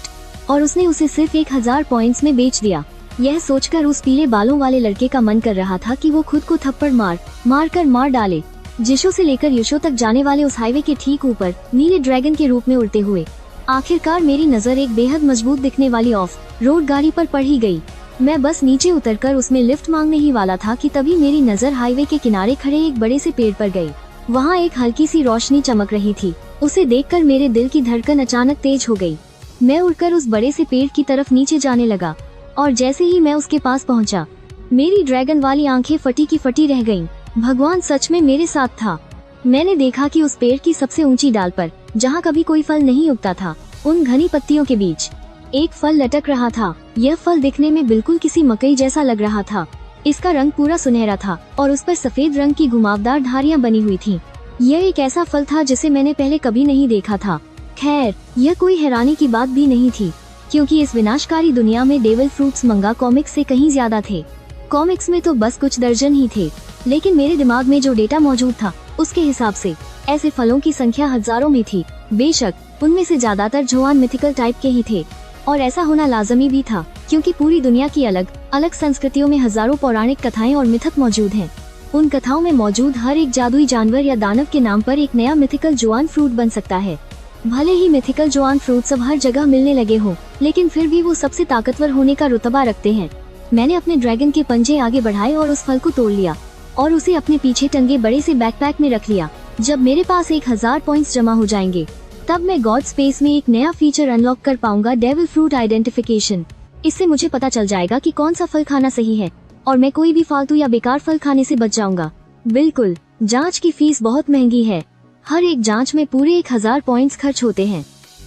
और उसने उसे सिर्फ 1000 पॉइंट्स में बेच दिया। यह सोचकर उस पीले बालों वाले लड़के का मन कर रहा था कि वो खुद को थप्पड़ मार डाले। जिशो से लेकर युशो तक जाने वाले उस हाईवे के ठीक ऊपर नीले ड्रैगन के रूप में उड़ते हुए आखिरकार मेरी नजर एक बेहद मजबूत दिखने वाली ऑफ रोड गाड़ी पर पड़ ही गई। मैं बस नीचे उतरकर उसमें लिफ्ट मांगने ही वाला था कि तभी मेरी नजर हाईवे के किनारे खड़े एक बड़े से पेड़ पर गई। वहाँ एक हल्की सी रोशनी चमक रही थी। उसे देखकर मेरे दिल की धड़कन अचानक तेज हो गई। मैं उड़कर उस बड़े से पेड़ की तरफ नीचे जाने लगा और जैसे ही मैं उसके पास पहुंचा, मेरी ड्रैगन वाली आंखें फटी की फटी रह गईं। भगवान सच में मेरे साथ था। मैंने देखा कि उस पेड़ की सबसे ऊंची डाल पर, जहाँ कभी कोई फल नहीं उगता था, उन घनी पत्तियों के बीच एक फल लटक रहा था। यह फल दिखने में बिल्कुल किसी मकई जैसा लग रहा था। इसका रंग पूरा सुनहरा था और उस पर सफेद रंग की घुमावदार धारियां बनी हुई थीं। यह एक ऐसा फल था जिसे मैंने पहले कभी नहीं देखा था। खैर, यह कोई हैरानी की बात भी नहीं थी, क्योंकि इस विनाशकारी दुनिया में डेविल फ्रूट्स मंगा कॉमिक्स से कहीं ज्यादा थे। कॉमिक्स में तो बस कुछ दर्जन ही थे, लेकिन मेरे दिमाग में जो डेटा मौजूद था उसके हिसाब से ऐसे फलों की संख्या हजारों में थी। बेशक उनमें से ज्यादातर जोआन मिथिकल टाइप के ही थे, और ऐसा होना लाजमी भी था, क्योंकि पूरी दुनिया की अलग अलग संस्कृतियों में हजारों पौराणिक कथाएं और मिथक मौजूद हैं। उन कथाओं में मौजूद हर एक जादुई जानवर या दानव के नाम पर एक नया मिथिकल जोआन फ्रूट बन सकता है। भले ही मिथिकल जोआन फ्रूट सब हर जगह मिलने लगे हो, लेकिन फिर भी वो सबसे ताकतवर होने का रुतबा रखते हैं। मैंने अपने ड्रैगन के पंजे आगे बढ़ाए और उस फल को तोड़ लिया और उसे अपने पीछे टंगे बड़े से बैकपैक में रख लिया। जब मेरे पास 1000 पॉइंट्स जमा हो जाएंगे, तब मैं गॉड स्पेस में एक नया फीचर अनलॉक कर पाऊंगा, डेविल फ्रूट आइडेंटिफिकेशन। इससे मुझे पता चल जाएगा कि कौन सा फल खाना सही है और मैं कोई भी फालतू या बेकार फल खाने से बच जाऊंगा। बिल्कुल, जांच की फीस बहुत महंगी है। हर एक जांच में पूरे 1000 पॉइंट्स खर्च होते हैं।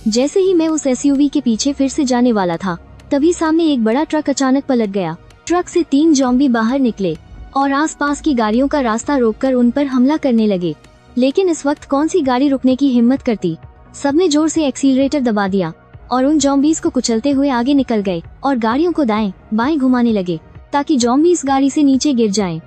जैसे ही मैं उस एसयूवी के पीछे फिर से जाने वाला था, तभी सामने एक बड़ा ट्रक अचानक पलट गया। ट्रक से 3 ज़ॉम्बी बाहर निकले और आसपास की गाड़ियों का रास्ता रोककर उन पर हमला करने लगे। लेकिन इस वक्त कौन सी गाड़ी रुकने की हिम्मत करती। सबने जोर से एक्सीलरेटर दबा दिया और उन ज़ॉम्बीज़ को कुचलते हुए आगे निकल गए और गाड़ियों को दाएं बाएं घुमाने लगे ताकि ज़ॉम्बीज़ गाड़ी से नीचे गिर जाएं।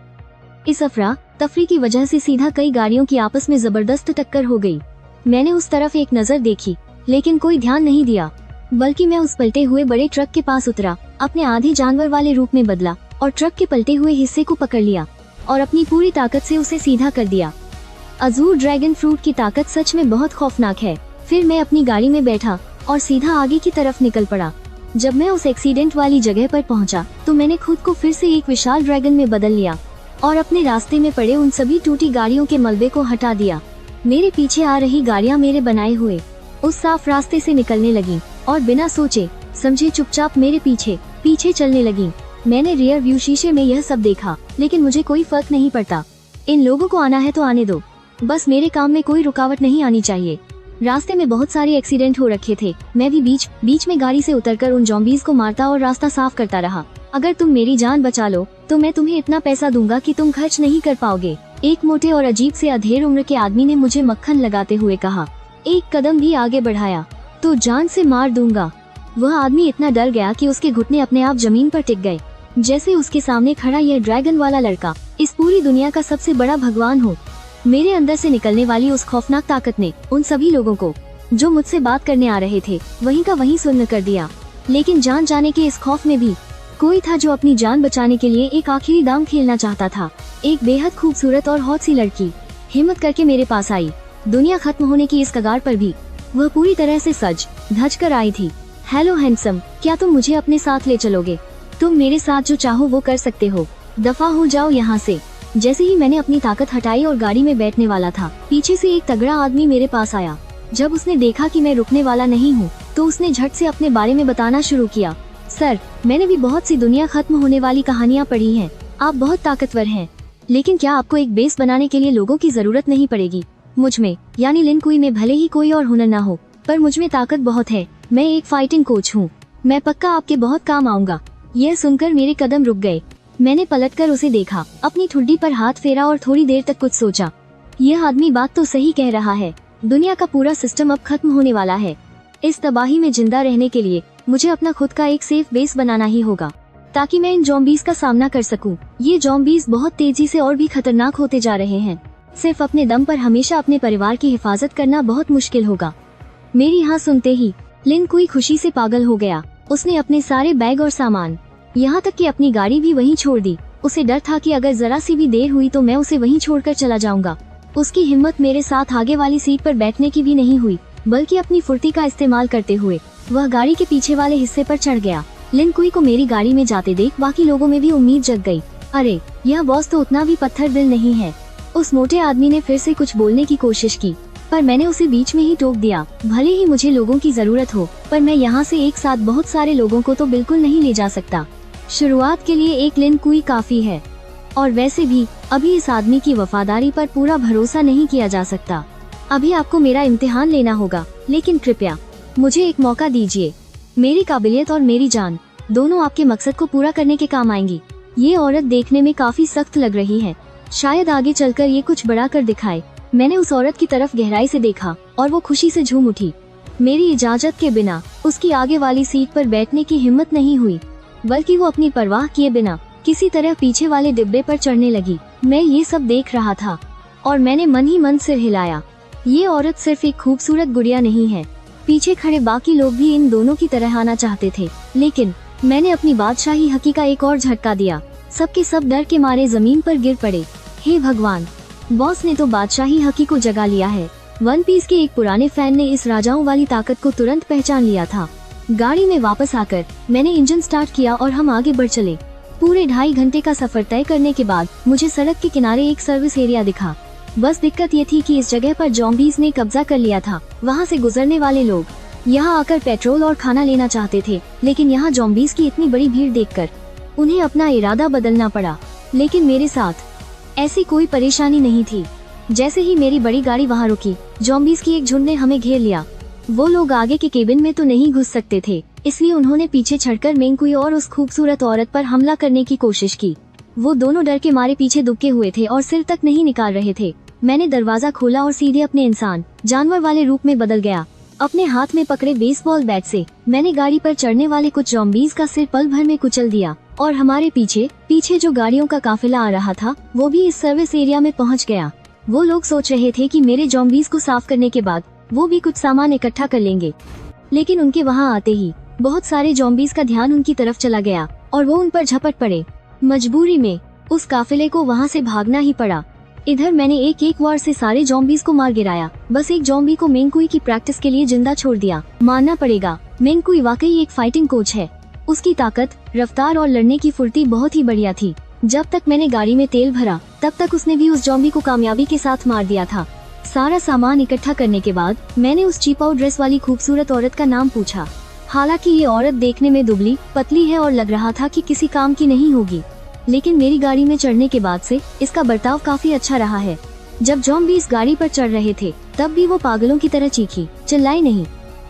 इस अफरा तफरी की वजह से सीधा कई गाड़ियों की आपस में जबरदस्त टक्कर हो गई। मैंने उस तरफ एक नजर देखी, लेकिन कोई ध्यान नहीं दिया, बल्कि मैं उस पलटे हुए बड़े ट्रक के पास उतरा, अपने आधे जानवर वाले रूप में बदला और ट्रक के पलटे हुए हिस्से को पकड़ लिया और अपनी पूरी ताकत से उसे सीधा कर दिया। अजूर ड्रैगन फ्रूट की ताकत सच में बहुत खौफनाक है। फिर मैं अपनी गाड़ी में बैठा और सीधा आगे की तरफ निकल पड़ा। जब मैं उस एक्सीडेंट वाली जगह पर पहुंचा, तो मैंने खुद को फिर से एक विशाल ड्रैगन में बदल लिया और अपने रास्ते में पड़े उन सभी टूटी गाड़ियों के मलबे को हटा दिया। मेरे पीछे आ रही गाड़ियां मेरे बनाए हुए उस साफ रास्ते से निकलने लगी और बिना सोचे समझे चुपचाप मेरे पीछे चलने लगी। मैंने रियर व्यू शीशे में यह सब देखा, लेकिन मुझे कोई फर्क नहीं पड़ता। इन लोगों को आना है तो आने दो, बस मेरे काम में कोई रुकावट नहीं आनी चाहिए। रास्ते में बहुत सारे एक्सीडेंट हो रखे थे। मैं भी बीच में गाड़ी से उतरकर उन ज़ॉम्बीज़ को मारता और रास्ता साफ करता रहा। अगर तुम मेरी जान बचा लो तो मैं तुम्हें इतना पैसा दूंगा कि तुम खर्च नहीं कर पाओगे। एक मोटे और अजीब से अधेड़ उम्र के आदमी ने मुझे मक्खन लगाते हुए कहा। एक कदम भी आगे बढ़ाया तो जान से मार दूंगा। वह आदमी इतना डर गया कि उसके घुटने अपने आप जमीन पर टिक गए, जैसे उसके सामने खड़ा यह ड्रैगन वाला लड़का इस पूरी दुनिया का सबसे बड़ा भगवान हो। मेरे अंदर से निकलने वाली उस खौफनाक ताकत ने उन सभी लोगों को जो मुझसे बात करने आ रहे थे वहीं का वहीं सुन्न कर दिया। लेकिन जान जाने के इस खौफ में भी कोई था जो अपनी जान बचाने के लिए एक आखिरी दांव खेलना चाहता था। एक बेहद खूबसूरत और हॉट सी लड़की हिम्मत करके मेरे पास आई। दुनिया खत्म होने की इस कगार पर भी वह पूरी तरह से सज धज कर आई थी। हेलो हैंडसम, क्या तुम मुझे अपने साथ ले चलोगे? तुम मेरे साथ जो चाहो वो कर सकते हो, दफा हो जाओ यहाँ से। जैसे ही मैंने अपनी ताकत हटाई और गाड़ी में बैठने वाला था, पीछे से एक तगड़ा आदमी मेरे पास आया। जब उसने देखा कि मैं रुकने वाला नहीं हूँ तो उसने झट से अपने बारे में बताना शुरू किया। सर, मैंने भी बहुत सी दुनिया खत्म होने वाली कहानियाँ पढ़ी हैं। आप बहुत ताकतवर हैं, लेकिन क्या आपको एक बेस बनाने के लिए लोगों की जरूरत नहीं पड़ेगी? मुझ में यानी लिन कुई में भले ही कोई और हुनर ना हो, पर मुझ में ताकत बहुत है। मैं एक फाइटिंग कोच हूँ, मैं पक्का आपके बहुत काम आऊंगा। यह सुनकर मेरे कदम रुक गए। मैंने पलटकर उसे देखा, अपनी ठुड्डी पर हाथ फेरा और थोड़ी देर तक कुछ सोचा। यह आदमी बात तो सही कह रहा है, दुनिया का पूरा सिस्टम अब खत्म होने वाला है। इस तबाही में जिंदा रहने के लिए मुझे अपना खुद का एक सेफ बेस बनाना ही होगा, ताकि मैं इन ज़ॉम्बीज़ का सामना कर सकूं। ये ज़ॉम्बीज़ बहुत तेजी से और भी खतरनाक होते जा रहे हैं। सिर्फ अपने दम पर हमेशा अपने परिवार की हिफाजत करना बहुत मुश्किल होगा। मेरी हाँ सुनते ही लिन कुई खुशी से पागल हो गया। उसने अपने सारे बैग और सामान, यहाँ तक कि अपनी गाड़ी भी वहीं छोड़ दी। उसे डर था कि अगर जरा सी भी देर हुई तो मैं उसे वहीं छोड़कर चला जाऊंगा। उसकी हिम्मत मेरे साथ आगे वाली सीट पर बैठने की भी नहीं हुई, बल्कि अपनी फुर्ती का इस्तेमाल करते हुए वह गाड़ी के पीछे वाले हिस्से पर चढ़ गया। लिन कुई को मेरी गाड़ी में जाते देख बाकी लोगों में भी उम्मीद जग गई। अरे, यह बॉस तो उतना भी पत्थर दिल नहीं है। उस मोटे आदमी ने फिर से कुछ बोलने की कोशिश की, पर मैंने उसे बीच में ही टोक दिया। भले ही मुझे लोगों की जरूरत हो, पर मैं यहाँ से एक साथ बहुत सारे लोगों को तो बिल्कुल नहीं ले जा सकता। शुरुआत के लिए एक लिन कुई काफी है, और वैसे भी अभी इस आदमी की वफादारी पर पूरा भरोसा नहीं किया जा सकता। अभी आपको मेरा इम्तिहान लेना होगा, लेकिन कृपया मुझे एक मौका दीजिए। मेरी काबिलियत और मेरी जान दोनों आपके मकसद को पूरा करने के काम आएंगी। ये औरत देखने में काफी सख्त लग रही है, शायद आगे चलकर ये कुछ बड़ा कर दिखाए। मैंने उस औरत की तरफ गहराई से देखा और वो खुशी से झूम उठी। मेरी इजाजत के बिना उसकी आगे वाली सीट पर बैठने की हिम्मत नहीं हुई, बल्कि वो अपनी परवाह किए बिना किसी तरह पीछे वाले डिब्बे पर चढ़ने लगी। मैं ये सब देख रहा था और मैंने मन ही मन सिर हिलाया। ये औरत सिर्फ एक खूबसूरत गुड़िया नहीं है। पीछे खड़े बाकी लोग भी इन दोनों की तरह आना चाहते थे, लेकिन मैंने अपनी बादशाही हकी का एक और झटका दिया। सबके सब डर के मारे जमीन पर गिर पड़े। हे भगवान, बॉस ने तो बादशाही हकी को जगा लिया है। वन पीस के एक पुराने फैन ने इस राजाओं वाली ताकत को तुरंत पहचान लिया था। गाड़ी में वापस आकर मैंने इंजन स्टार्ट किया और हम आगे बढ़ चले। पूरे 2.5 घंटे का सफर तय करने के बाद मुझे सड़क के किनारे एक सर्विस एरिया दिखा। बस दिक्कत ये थी कि इस जगह पर ज़ॉम्बीज़ ने कब्जा कर लिया था। वहाँ से गुजरने वाले लोग यहाँ आकर पेट्रोल और खाना लेना चाहते थे, लेकिन यहाँ ज़ॉम्बीज़ की इतनी बड़ी भीड़ देखकर उन्हें अपना इरादा बदलना पड़ा। लेकिन मेरे साथ ऐसी कोई परेशानी नहीं थी। जैसे ही मेरी बड़ी गाड़ी वहाँ रुकी, ज़ॉम्बीज़ की एक झुंड ने हमें घेर लिया। वो लोग आगे के केबिन में तो नहीं घुस सकते थे, इसलिए उन्होंने पीछे चढ़कर मेंकुई और उस खूबसूरत औरत पर हमला करने की कोशिश की। वो दोनों डर के मारे पीछे दुबके हुए थे और सिर तक नहीं निकाल रहे थे। मैंने दरवाजा खोला और सीधे अपने इंसान जानवर वाले रूप में बदल गया। अपने हाथ में पकड़े बेसबॉल बैट से मैंने गाड़ी पर चढ़ने वाले कुछ ज़ॉम्बीज़ का सिर पल भर में कुचल दिया, और हमारे पीछे जो गाड़ियों का काफिला आ रहा था वो भी इस सर्विस एरिया में पहुंच गया। वो लोग सोच रहे थे कि मेरे ज़ॉम्बीज़ को साफ करने के बाद वो भी कुछ सामान इकट्ठा कर लेंगे, लेकिन उनके वहाँ आते ही बहुत सारे ज़ॉम्बीज़ का ध्यान उनकी तरफ चला गया और वो उन पर झपट पड़े। मजबूरी में उस काफिले को वहाँ से भागना ही पड़ा। इधर मैंने एक वार से सारे ज़ॉम्बीज़ को मार गिराया। बस एक ज़ॉम्बी को मेंकुई की प्रैक्टिस के लिए जिंदा छोड़ दिया। मानना पड़ेगा, मेंकुई वाकई एक फाइटिंग कोच है। उसकी ताकत, रफ्तार और लड़ने की फुर्ती बहुत ही बढ़िया थी। जब तक मैंने गाड़ी में तेल भरा तब तक उसने भी उस ज़ॉम्बी को कामयाबी के साथ मार दिया था। सारा सामान इकट्ठा करने के बाद मैंने उस चीपाउ ड्रेस वाली खूबसूरत औरत का नाम पूछा। हालांकि ये औरत देखने में दुबली पतली है और लग रहा था कि किसी काम की नहीं होगी, लेकिन मेरी गाड़ी में चढ़ने के बाद से इसका बर्ताव काफी अच्छा रहा है। जब ज़ॉम्बीज़ गाड़ी पर चढ़ रहे थे तब भी वो पागलों की तरह चीखी, चिल्लाई नहीं।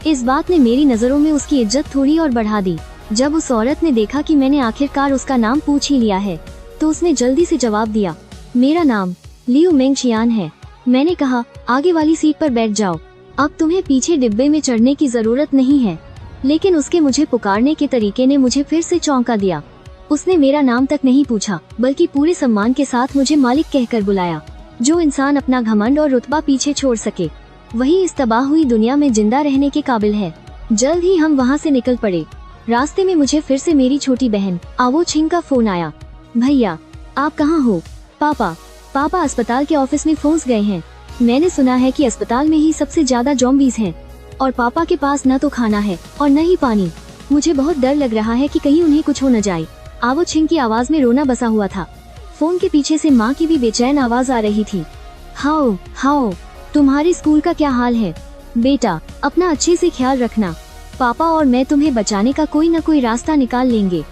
इस बात ने मेरी नजरों में उसकी इज्जत थोड़ी और बढ़ा दी। जब उस औरत ने देखा कि मैंने आखिरकार उसका नाम पूछ ही लिया है तो उसने जल्दी से जवाब दिया, मेरा नाम लियू मेंगशियान है। मैंने कहा, आगे वाली सीट पर बैठ जाओ, अब तुम्हें पीछे डिब्बे में चढ़ने की जरूरत नहीं है। लेकिन उसके मुझे पुकारने के तरीके ने मुझे फिर से चौंका दिया। उसने मेरा नाम तक नहीं पूछा बल्कि पूरे सम्मान के साथ मुझे मालिक कहकर बुलाया। जो इंसान अपना घमंड और रुतबा पीछे छोड़ सके वही इस तबाह हुई दुनिया में जिंदा रहने के काबिल है। जल्द ही हम वहाँ से निकल पड़े। रास्ते में मुझे फिर से मेरी छोटी बहन आवो छिंग का फोन आया। भैया आप कहाँ हो? पापा अस्पताल के ऑफिस में फंस गए हैं। मैंने सुना है कि अस्पताल में ही सबसे ज्यादा ज़ॉम्बीज हैं और पापा के पास न तो खाना है और न ही पानी। मुझे बहुत डर लग रहा है कि कहीं उन्हें कुछ हो न जाए। आवो छिंग की आवाज में रोना बसा हुआ था। फोन के पीछे से माँ की भी बेचैन आवाज आ रही थी। हाओ तुम्हारे स्कूल का क्या हाल है? बेटा अपना अच्छे से ख्याल रखना, पापा और मैं तुम्हें बचाने का कोई न कोई रास्ता निकाल लेंगे।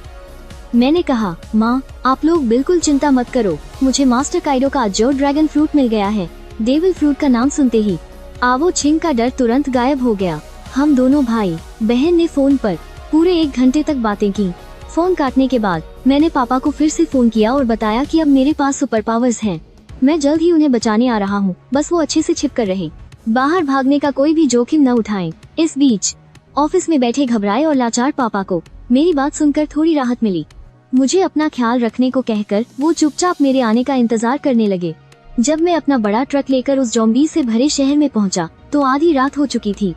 मैंने कहा, माँ आप लोग बिल्कुल चिंता मत करो, मुझे मास्टर काइडो का जो ड्रैगन फ्रूट मिल गया है। डेविल फ्रूट का नाम सुनते ही आवो छिंग का डर तुरंत गायब हो गया। हम दोनों भाई बहन ने फोन पर पूरे 1 घंटे तक बातें की। फोन काटने के बाद मैंने पापा को फिर से फोन किया और बताया कि अब मेरे पास सुपर पावर्स हैं। मैं जल्द ही उन्हें बचाने आ रहा हूँ, बस वो अच्छे से छिप कर रहे, बाहर भागने का कोई भी जोखिम न उठाएं। इस बीच ऑफिस में बैठे घबराए और लाचार पापा को मेरी बात सुनकर थोड़ी राहत मिली। मुझे अपना ख्याल रखने को कहकर वो चुपचाप मेरे आने का इंतजार करने लगे। जब मैं अपना बड़ा ट्रक लेकर उस ज़ॉम्बी से भरे शहर में पहुंचा तो आधी रात हो चुकी थी।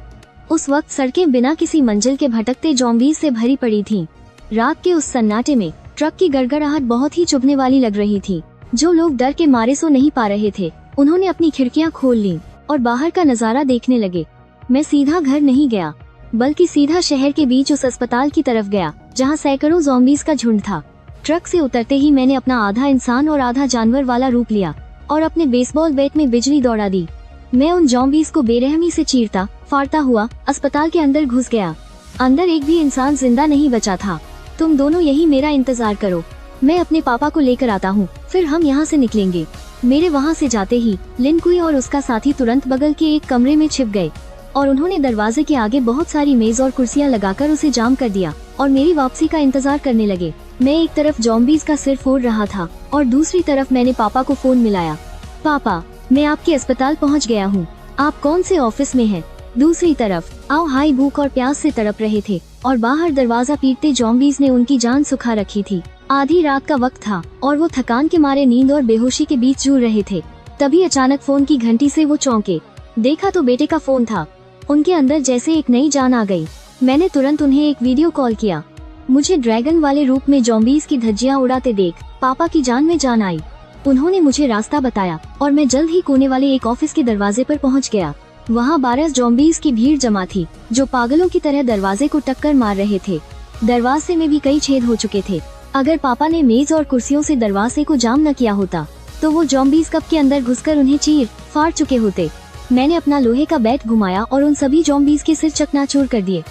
उस वक्त सड़कें बिना किसी मंजिल के भटकते ज़ॉम्बी से भरी पड़ी थीं। रात के उस सन्नाटे में ट्रक की गड़गड़ाहट बहुत ही चुभने वाली लग रही थी। जो लोग डर के मारे सो नहीं पा रहे थे उन्होंने अपनी खिड़कियां खोल लीं और बाहर का नजारा देखने लगे। मैं सीधा घर नहीं गया बल्कि सीधा शहर के बीच उस अस्पताल की तरफ गया जहां सैकड़ों ज़ॉम्बीज का झुंड था। ट्रक से उतरते ही मैंने अपना आधा इंसान और आधा जानवर वाला रूप लिया और अपने बेसबॉल बैट में बिजली दौड़ा दी। मैं उन ज़ॉम्बीज को बेरहमी से चीरता फाड़ता हुआ अस्पताल के अंदर घुस गया। अंदर एक भी इंसान जिंदा नहीं बचा था। तुम दोनों यही मेरा इंतजार करो, मैं अपने पापा को लेकर आता हूँ, फिर हम यहाँ से निकलेंगे। मेरे वहाँ से जाते ही लिन कुई और उसका साथी तुरंत बगल के एक कमरे में छिप गए और उन्होंने दरवाजे के आगे बहुत सारी मेज और कुर्सियाँ लगाकर उसे जाम कर दिया और मेरी वापसी का इंतजार करने लगे। मैं एक तरफ ज़ॉम्बीज का सिर फोड़ रहा था और दूसरी तरफ मैंने पापा को फोन मिलाया। पापा मैं आपके अस्पताल पहुँच गया हूँ, आप कौन से ऑफिस में हैं? दूसरी तरफ आओ हाई भूख और प्यास से तड़प रहे थे और बाहर दरवाजा पीटते ज़ॉम्बीज ने उनकी जान सुखा रखी थी। आधी रात का वक्त था और वो थकान के मारे नींद और बेहोशी के बीच जूझ रहे थे। तभी अचानक फोन की घंटी से वो चौंके। देखा तो बेटे का फोन था। उनके अंदर जैसे एक नई जान आ गई। मैंने तुरंत उन्हें एक वीडियो कॉल किया। मुझे ड्रैगन वाले रूप में ज़ॉम्बीज की धज्जियां उड़ाते देख पापा की जान में जान आई। उन्होंने मुझे रास्ता बताया और मैं जल्द ही कोने वाले एक ऑफिस के दरवाजे पर पहुंच गया। वहां 12 ज़ॉम्बीज की भीड़ जमा थी जो पागलों की तरह दरवाजे को टक्कर मार रहे थे। दरवाजे में भी कई छेद हो चुके थे। अगर पापा ने मेज और कुर्सियों से दरवाजे को जाम न किया होता तो वो ज़ॉम्बीज कब के अंदर घुसकर उन्हें चीर फाड़ चुके होते। मैंने अपना लोहे का बैट घुमाया और उन सभी ज़ॉम्बीज के सिर चकनाचूर कर दिए।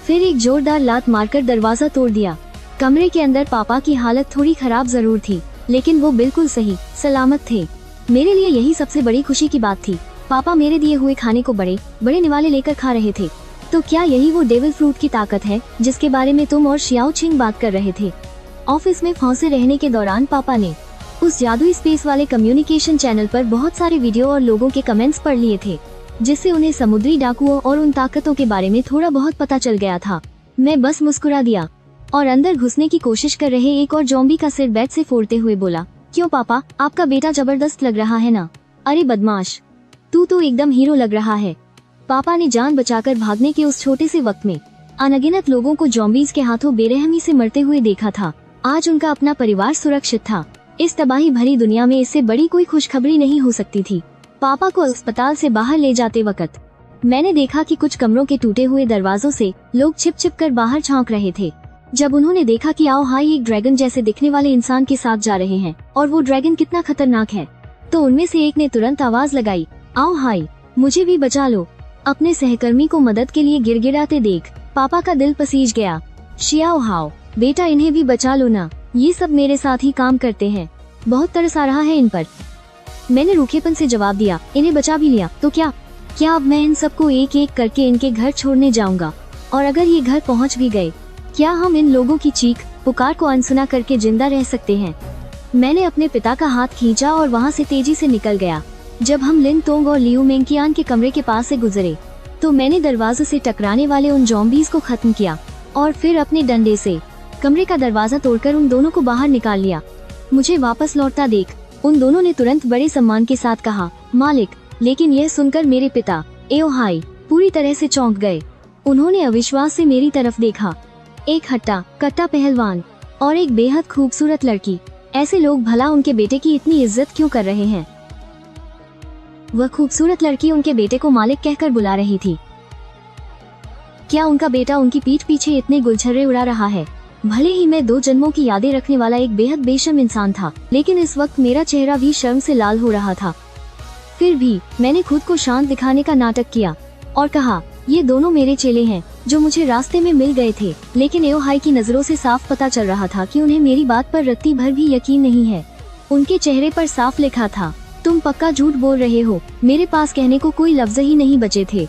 फिर एक जोरदार लात मारकर दरवाजा तोड़ दिया। कमरे के अंदर पापा की हालत थोड़ी खराब जरूर थी लेकिन वो बिल्कुल सही सलामत थे। मेरे लिए यही सबसे बड़ी खुशी की बात थी। पापा मेरे दिए हुए खाने को बड़े बड़े निवाले लेकर खा रहे थे। तो क्या यही वो डेविल फ्रूट की ताकत है जिसके बारे में तुम और शियाओ छिंग बात कर रहे थे? ऑफिस में फंसे रहने के दौरान पापा ने उस जादुई स्पेस वाले कम्युनिकेशन चैनल पर बहुत सारे वीडियो और लोगों के कमेंट्स पढ़ लिए थे जिससे उन्हें समुद्री डाकुओं और उन ताकतों के बारे में थोड़ा बहुत पता चल गया था। मैं बस मुस्कुरा दिया और अंदर घुसने की कोशिश कर रहे एक और ज़ॉम्बी का सिर बैट से फोड़ते हुए बोला, क्यों पापा आपका बेटा जबरदस्त लग रहा है ना? अरे बदमाश, तू तो एकदम हीरो लग रहा है। पापा ने जान बचाकर भागने के उस छोटे से वक्त में अनगिनत लोगों को ज़ॉम्बीज के हाथों बेरहमी से मरते हुए देखा था। आज उनका अपना परिवार सुरक्षित था। इस तबाही भरी दुनिया में इससे बड़ी कोई खुशखबरी नहीं हो सकती थी। पापा को अस्पताल से बाहर ले जाते वक्त मैंने देखा कि कुछ कमरों के टूटे हुए दरवाजों से लोग छिप छिप कर बाहर झांक रहे थे। जब उन्होंने देखा कि आओ हाई एक ड्रैगन जैसे दिखने वाले इंसान के साथ जा रहे हैं और वो ड्रैगन कितना खतरनाक है, तो उनमें से एक ने तुरंत आवाज लगाई, आओ हाई मुझे भी बचा लो। अपने सहकर्मी को मदद के लिए गिड़गिड़ाते देख पापा का दिल पसीज गया। शियाओ हाओ बेटा इन्हें भी बचा लो ना, ये सब मेरे साथ ही काम करते हैं, बहुत तरस आ रहा है इन पर। मैंने रूखेपन से जवाब दिया, इन्हें बचा भी लिया तो क्या अब मैं इन सबको एक एक करके इनके घर छोड़ने जाऊंगा और अगर ये घर पहुंच भी गए क्या हम इन लोगों की चीख पुकार को अनसुना करके जिंदा रह सकते हैं? मैंने अपने पिता का हाथ खींचा और वहाँ से तेजी से निकल गया। जब हम लिन तोंग और लियू मेंकियान के कमरे के पास से गुजरे तो मैंने दरवाजे से टकराने वाले उन ज़ॉम्बीज़ को खत्म किया और फिर अपने डंडे से कमरे का दरवाजा तोड़कर उन दोनों को बाहर निकाल लिया। मुझे वापस लौटता देख उन दोनों ने तुरंत बड़े सम्मान के साथ कहा, मालिक। लेकिन यह सुनकर मेरे पिता एओहाई पूरी तरह से चौंक गए। उन्होंने अविश्वास से मेरी तरफ देखा। एक हट्टा कट्टा पहलवान और एक बेहद खूबसूरत लड़की, ऐसे लोग भला उनके बेटे की इतनी इज्जत क्यों कर रहे हैं? वह खूबसूरत लड़की उनके बेटे को मालिक कहकर बुला रही थी। क्या उनका बेटा उनकी पीठ पीछे इतने गुलछर्रे उड़ा रहा है? भले ही मैं 2 जन्मों की यादें रखने वाला एक बेहद बेशर्म इंसान था, लेकिन इस वक्त मेरा चेहरा भी शर्म से लाल हो रहा था। फिर भी मैंने खुद को शांत दिखाने का नाटक किया और कहा, ये दोनों मेरे चेले हैं जो मुझे रास्ते में मिल गए थे। लेकिन एओहाई की नजरों से साफ पता चल रहा था कि उन्हें मेरी बात पर रत्ती भर भी यकीन नहीं है। उनके चेहरे पर साफ लिखा था, तुम पक्का झूठ बोल रहे हो। मेरे पास कहने को कोई लफ्ज ही नहीं बचे थे,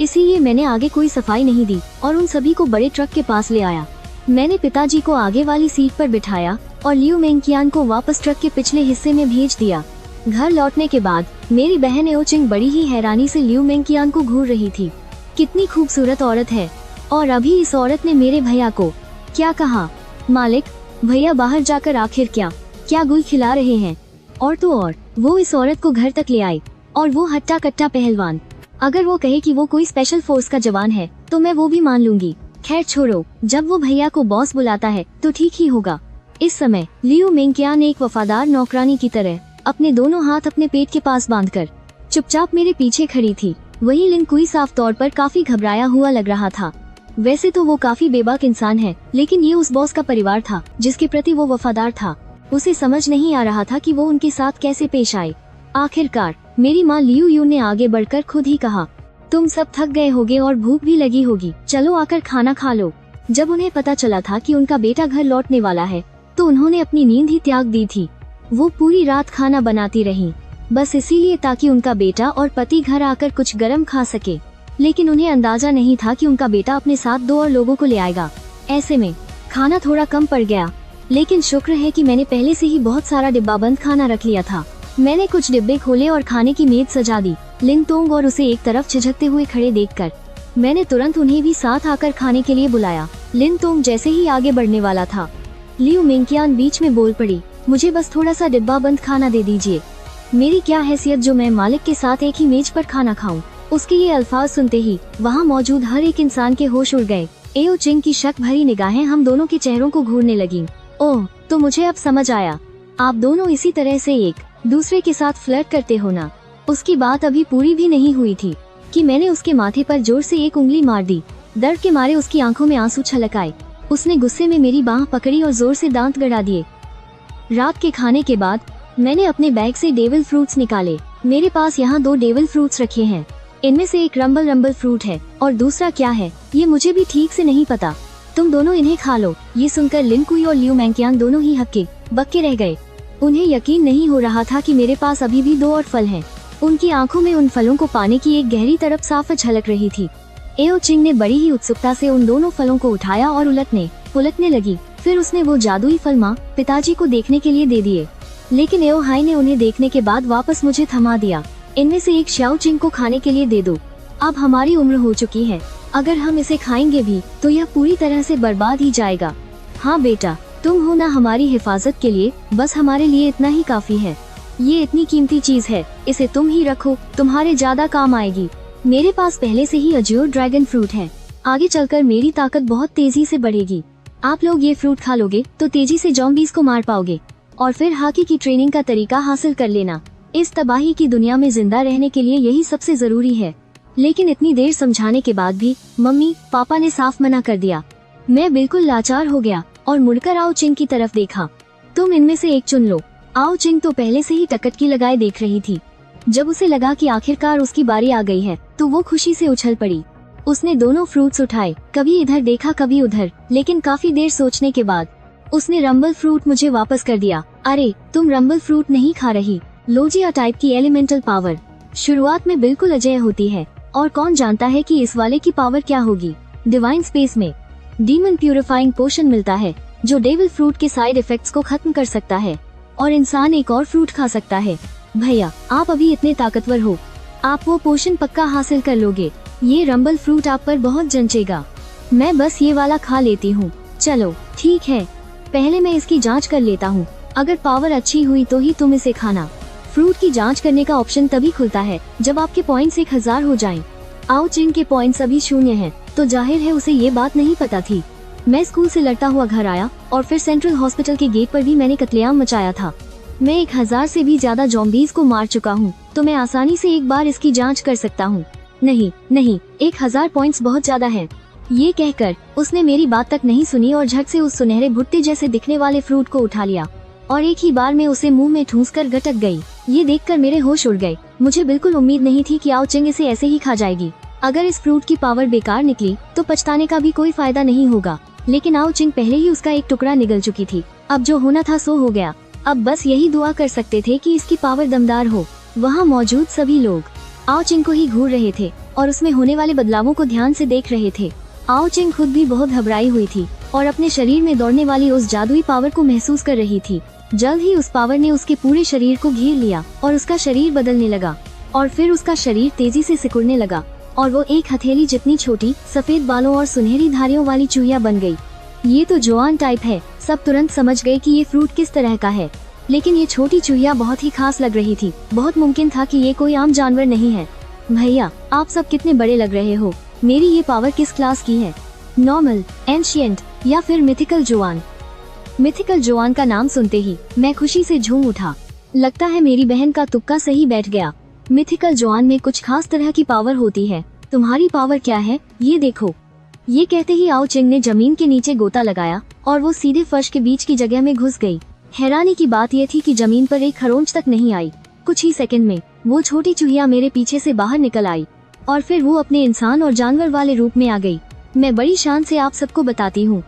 इसीलिए मैंने आगे कोई सफाई नहीं दी और उन सभी को बड़े ट्रक के पास ले आया। मैंने पिताजी को आगे वाली सीट पर बिठाया और लियू मेंकियान को वापस ट्रक के पिछले हिस्से में भेज दिया। घर लौटने के बाद मेरी बहन एओचिंग बड़ी ही हैरानी से लियू मेंकियान को घूर रही थी। कितनी खूबसूरत औरत है। और अभी इस औरत ने मेरे भैया को क्या कहा? मालिक, भैया बाहर जाकर आखिर क्या गुल खिला रहे हैं। और तो और वो इस औरत को घर तक ले आई, और वो हट्टा कट्टा पहलवान। अगर वो कहे कि वो कोई स्पेशल फोर्स का जवान है तो मैं वो भी मान लूंगी। खैर छोड़ो, जब वो भैया को बॉस बुलाता है तो ठीक ही होगा। इस समय लियू मेंकियान एक वफादार नौकरानी की तरह अपने दोनों हाथ अपने पेट के पास बांधकर चुपचाप मेरे पीछे खड़ी थी। वही लिन कुई साफ तौर पर काफी घबराया हुआ लग रहा था। वैसे तो वो काफी बेबाक इंसान है, लेकिन ये उस बॉस का परिवार था जिसके प्रति वो वफादार था। उसे समझ नहीं आ रहा था कि वो उनके साथ कैसे पेश आए। आखिरकार मेरी माँ लियू यू ने आगे बढ़कर खुद ही कहा, तुम सब थक गए होगे और भूख भी लगी होगी, चलो आकर खाना खा लो। जब उन्हें पता चला था कि उनका बेटा घर लौटने वाला है तो उन्होंने अपनी नींद ही त्याग दी थी। वो पूरी रात खाना बनाती रहीं, बस इसीलिए ताकि उनका बेटा और पति घर आकर कुछ गरम खा सके। लेकिन उन्हें अंदाजा नहीं था कि उनका बेटा अपने साथ 2 और लोगों को ले आएगा। ऐसे में खाना थोड़ा कम पड़ गया, लेकिन शुक्र है कि मैंने पहले से ही बहुत सारा डिब्बाबंद खाना रख लिया था। मैंने कुछ डिब्बे खोले और खाने की मेज सजा दी। लिन तोंग और उसे एक तरफ झिझकते हुए खड़े देखकर मैंने तुरंत उन्हें भी साथ आकर खाने के लिए बुलाया। लिन तोंग जैसे ही आगे बढ़ने वाला था, लियू मेंकियान बीच में बोल पड़ी, मुझे बस थोड़ा सा डिब्बाबंद खाना दे दीजिए। मेरी क्या हैसियत जो मैं मालिक के साथ एक ही मेज पर खाना खाऊं। उसके ये अल्फाज सुनते ही वहाँ मौजूद हर एक इंसान के होश उड़ गए। एओचिंग की शक भरी निगाहें हम दोनों के चेहरों को घूरने लगीं। ओह, तो मुझे अब समझ आया, आप दोनों इसी तरह से एक दूसरे के साथ फ्लर्ट करते हो ना। उसकी बात अभी पूरी भी नहीं हुई थी कि मैंने उसके माथे पर जोर से एक उंगली मार दी। दर्द के मारे उसकी आंखों में आंसू छलक आए। उसने गुस्से में मेरी बांह पकड़ी और जोर से दांत गड़ा दिए। रात के खाने के बाद मैंने अपने बैग से डेविल फ्रूट्स निकाले। मेरे पास यहाँ 2 डेविल फ्रूट्स रखे हैं। इनमें से एक रंबल फ्रूट है और दूसरा क्या है ये मुझे भी ठीक से नहीं पता। तुम दोनों इन्हें खा लो। ये सुनकर लिन कुई और लियू मेंकियान दोनों ही हक्के बक्के रह गए। उन्हें यकीन नहीं हो रहा था कि मेरे पास अभी भी 2 और फल हैं। उनकी आंखों में उन फलों को पाने की एक गहरी तरफ साफ झलक रही थी। एओचिंग ने बड़ी ही उत्सुकता से उन दोनों फलों को उठाया और उलटने लगी। फिर उसने वो जादुई फल माँ पिताजी को देखने के लिए दे दिए, लेकिन एओहाई ने उन्हें देखने के बाद वापस मुझे थमा दिया। इनमें से एक शाओचिंग को खाने के लिए दे दो। अब हमारी उम्र हो चुकी है, अगर हम इसे खाएंगे भी तो यह पूरी तरह से बर्बाद ही जाएगा। हाँ बेटा, तुम हो ना हमारी हिफाजत के लिए, बस हमारे लिए इतना ही काफी है। ये इतनी कीमती चीज है, इसे तुम ही रखो, तुम्हारे ज्यादा काम आएगी। मेरे पास पहले से ही अज्योर ड्रैगन फ्रूट है, आगे चलकर मेरी ताकत बहुत तेजी से बढ़ेगी। आप लोग ये फ्रूट खा लोगे तो तेजी से ज़ॉम्बीज़ को मार पाओगे और फिर हाकी की ट्रेनिंग का तरीका हासिल कर लेना। इस तबाही की दुनिया में जिंदा रहने के लिए यही सबसे जरूरी है। लेकिन इतनी देर समझाने के बाद भी मम्मी पापा ने साफ मना कर दिया। मैं बिल्कुल लाचार हो गया और मुड़कर आओ चिंग की तरफ देखा। तुम इनमें से एक चुन लो। आओ चिंग तो पहले से ही टकटकी लगाए देख रही थी। जब उसे लगा कि आखिरकार उसकी बारी आ गई है तो वो खुशी से उछल पड़ी। उसने दोनों फ्रूट्स उठाए, कभी इधर देखा कभी उधर, लेकिन काफी देर सोचने के बाद उसने रंबल फ्रूट मुझे वापस कर दिया। अरे तुम रंबल फ्रूट नहीं खा रही, लोजिया टाइप की एलिमेंटल पावर शुरुआत में बिल्कुल अजेय होती है और कौन जानता है कि इस वाले की पावर क्या होगी डिवाइन स्पेस में। डीमन प्यूरिफाइंग पोशन मिलता है जो डेविल फ्रूट के साइड इफेक्ट्स को खत्म कर सकता है और इंसान एक और फ्रूट खा सकता है। भैया आप अभी इतने ताकतवर हो, आप वो पोशन पक्का हासिल कर लोगे। ये रंबल फ्रूट आप पर बहुत जंचेगा। मैं बस ये वाला खा लेती हूँ। चलो ठीक है, पहले मैं इसकी जांच कर लेता हूँ। अगर पावर अच्छी हुई तो ही तुम इसे खाना। फ्रूट की जांच करने का ऑप्शन तभी खुलता है जब आपके पॉइंट्स 1000 हो जाएं। आओ चिंग के पॉइंट्स अभी 0 हैं, तो जाहिर है उसे ये बात नहीं पता थी। मैं स्कूल से लड़ता हुआ घर आया और फिर सेंट्रल हॉस्पिटल के गेट पर भी मैंने कत्लेआम मचाया था। मैं 1000 से भी ज्यादा ज़ॉम्बीज़ को मार चुका हूँ, तो मैं आसानी से एक बार इसकी जांच कर सकता हूँ। नहीं नहीं, 1000 पॉइंट्स बहुत ज्यादा है। ये कहकर उसने मेरी बात तक नहीं सुनी और झट से उस सुनहरे भुट्टे जैसे दिखने वाले फ्रूट को उठा लिया और एक ही बार में उसे मुंह में ठूंस कर गटक गई। ये देखकर मेरे होश उड़ गए। मुझे बिल्कुल उम्मीद नहीं थी कि आओ चिंग इसे ऐसे ही खा जाएगी। अगर इस फ्रूट की पावर बेकार निकली तो पछताने का भी कोई फायदा नहीं होगा, लेकिन आओ चिंग पहले ही उसका एक टुकड़ा निगल चुकी थी। अब जो होना था सो हो गया। अब बस यही दुआ कर सकते थे कि इसकी पावर दमदार हो। वहाँ मौजूद सभी लोग आओ चिंग को ही घूर रहे थे और उसमें होने वाले बदलावों को ध्यान से देख रहे थे। आओ चिंग खुद भी बहुत घबराई हुई थी और अपने शरीर में दौड़ने वाली उस जादुई पावर को महसूस कर रही थी। जल्द ही उस पावर ने उसके पूरे शरीर को घेर लिया और उसका शरीर बदलने लगा और फिर उसका शरीर तेजी से सिकुड़ने लगा और वो एक हथेली जितनी छोटी सफेद बालों और सुनहरी धारियों वाली चूहिया बन गई। ये तो जोआन टाइप है। सब तुरंत समझ गए कि ये फ्रूट किस तरह का है, लेकिन ये छोटी चूहिया बहुत ही खास लग रही थी। बहुत मुमकिन था कि ये कोई आम जानवर नहीं है। भैया आप सब कितने बड़े लग रहे हो। मेरी ये पावर किस क्लास की है? नॉर्मल, एंशिएंट या फिर मिथिकल जोआन? मिथिकल जोआन का नाम सुनते ही मैं खुशी से झूम उठा। लगता है मेरी बहन का तुक्का सही बैठ गया। मिथिकल जोआन में कुछ खास तरह की पावर होती है। तुम्हारी पावर क्या है ये देखो। ये कहते ही आओ चिंग ने जमीन के नीचे गोता लगाया और वो सीधे फर्श के बीच की जगह में घुस गई। हैरानी की बात यह थी कि जमीन पर एक खरोंच तक नहीं आई। कुछ ही सेकंड में वो छोटी चूहिया मेरे पीछे से बाहर निकल आई और फिर वो अपने इंसान और जानवर वाले रूप में आ गई। मैं बड़ी शान से आप सबको बताती हूँ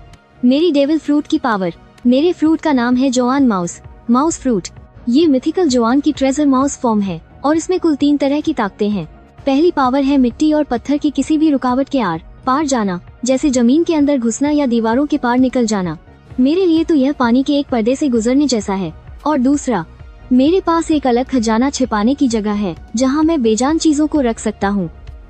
मेरी डेविल फ्रूट की पावर। मेरे फ्रूट का नाम है जोआन माउस फ्रूट। ये मिथिकल जोआन की ट्रेजर माउस फॉर्म है और इसमें कुल 3 तरह की ताकतें हैं। पहली पावर है मिट्टी और पत्थर की किसी भी रुकावट के आर पार जाना, जैसे जमीन के अंदर घुसना या दीवारों के पार निकल जाना। मेरे लिए तो यह पानी के एक पर्दे से गुजरने जैसा है। और दूसरा, मेरे पास एक अलग खजाना छिपाने की जगह है जहाँ मैं बेजान चीजों को रख सकता हूँ।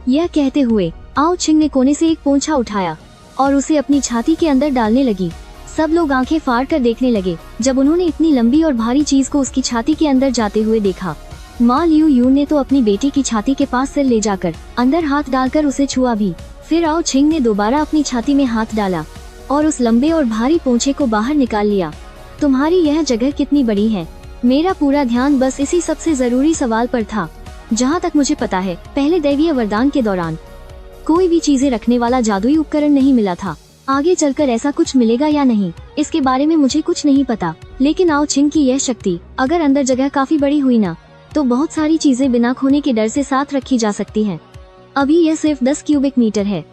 यह कहते हुए आओ चिंग ने कोने से एक पोंछा उठाया और उसे अपनी छाती के अंदर डालने लगी। सब लोग आंखें फाड़ कर देखने लगे जब उन्होंने इतनी लंबी और भारी चीज को उसकी छाती के अंदर जाते हुए देखा। माँ लियू यू ने तो अपनी बेटी की छाती के पास सिर ले जाकर अंदर हाथ डालकर उसे छुआ भी। फिर आओ चिंग ने दोबारा अपनी छाती में हाथ डाला और उस लंबे और भारी पोंछे को बाहर निकाल लिया। तुम्हारी यह जगह कितनी बड़ी है? मेरा पूरा ध्यान बस इसी सबसे जरूरी सवाल पर था। जहाँ तक मुझे पता है पहले दैवीय वरदान के दौरान कोई भी चीजें रखने वाला जादुई उपकरण नहीं मिला था। आगे चलकर ऐसा कुछ मिलेगा या नहीं इसके बारे में मुझे कुछ नहीं पता, लेकिन आओ चिंग की यह शक्ति अगर अंदर जगह काफी बड़ी हुई ना तो बहुत सारी चीजें बिना खोने के डर से साथ रखी जा सकती हैं। अभी यह सिर्फ 10 क्यूबिक मीटर है,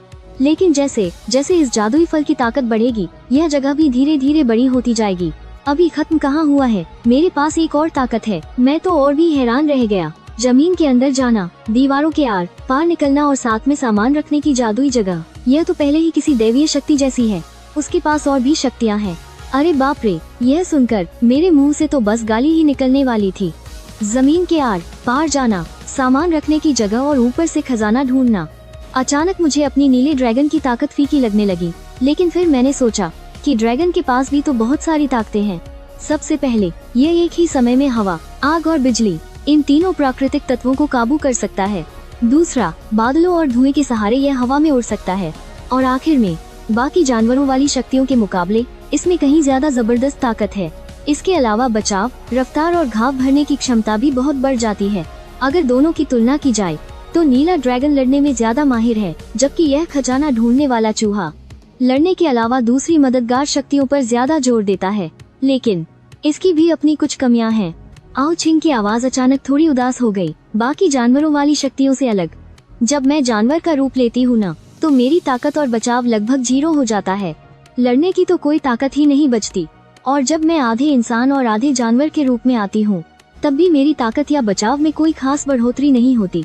लेकिन जैसे जैसे इस जादुई फल की ताकत बढ़ेगी यह जगह भी धीरे धीरे बड़ी होती जाएगी। अभी खत्म कहाँ हुआ है, मेरे पास एक और ताकत है। मैं तो और भी हैरान रह गया। जमीन के अंदर जाना, दीवारों के आर पार निकलना और साथ में सामान रखने की जादुई जगह। यह तो पहले ही किसी दैवीय शक्ति जैसी है। उसके पास और भी शक्तियाँ हैं। अरे बाप रे, यह सुनकर मेरे मुंह से तो बस गाली ही निकलने वाली थी। जमीन के आर पार जाना, सामान रखने की जगह और ऊपर से खजाना ढूंढना। अचानक मुझे अपनी नीले ड्रैगन की ताकत फीकी लगने लगी, लेकिन फिर मैंने सोचा कि ड्रैगन के पास भी तो बहुत सारी ताकतें हैं। सबसे पहले यह एक ही समय में हवा, आग और बिजली, इन तीनों प्राकृतिक तत्वों को काबू कर सकता है। दूसरा, बादलों और धुएं के सहारे यह हवा में उड़ सकता है। और आखिर में बाकी जानवरों वाली शक्तियों के मुकाबले इसमें कहीं ज्यादा जबरदस्त ताकत है। इसके अलावा बचाव, रफ्तार और घाव भरने की क्षमता भी बहुत बढ़ जाती है। अगर दोनों की तुलना की जाए तो नीला ड्रैगन लड़ने में ज्यादा माहिर है, जबकि यह खजाना ढूंढने वाला चूहा लड़ने के अलावा दूसरी मददगार शक्तियों पर ज्यादा जोर देता है। लेकिन इसकी भी अपनी कुछ कमियां हैं। आओ चिंग की आवाज अचानक थोड़ी उदास हो गई। बाकी जानवरों वाली शक्तियों से अलग, जब मैं जानवर का रूप लेती हूँ ना तो मेरी ताकत और बचाव लगभग 0 हो जाता है। लड़ने की तो कोई ताकत ही नहीं बचती। और जब मैं आधे इंसान और आधे जानवर के रूप में आती हूँ तब भी मेरी ताकत या बचाव में कोई खास बढ़ोतरी नहीं होती।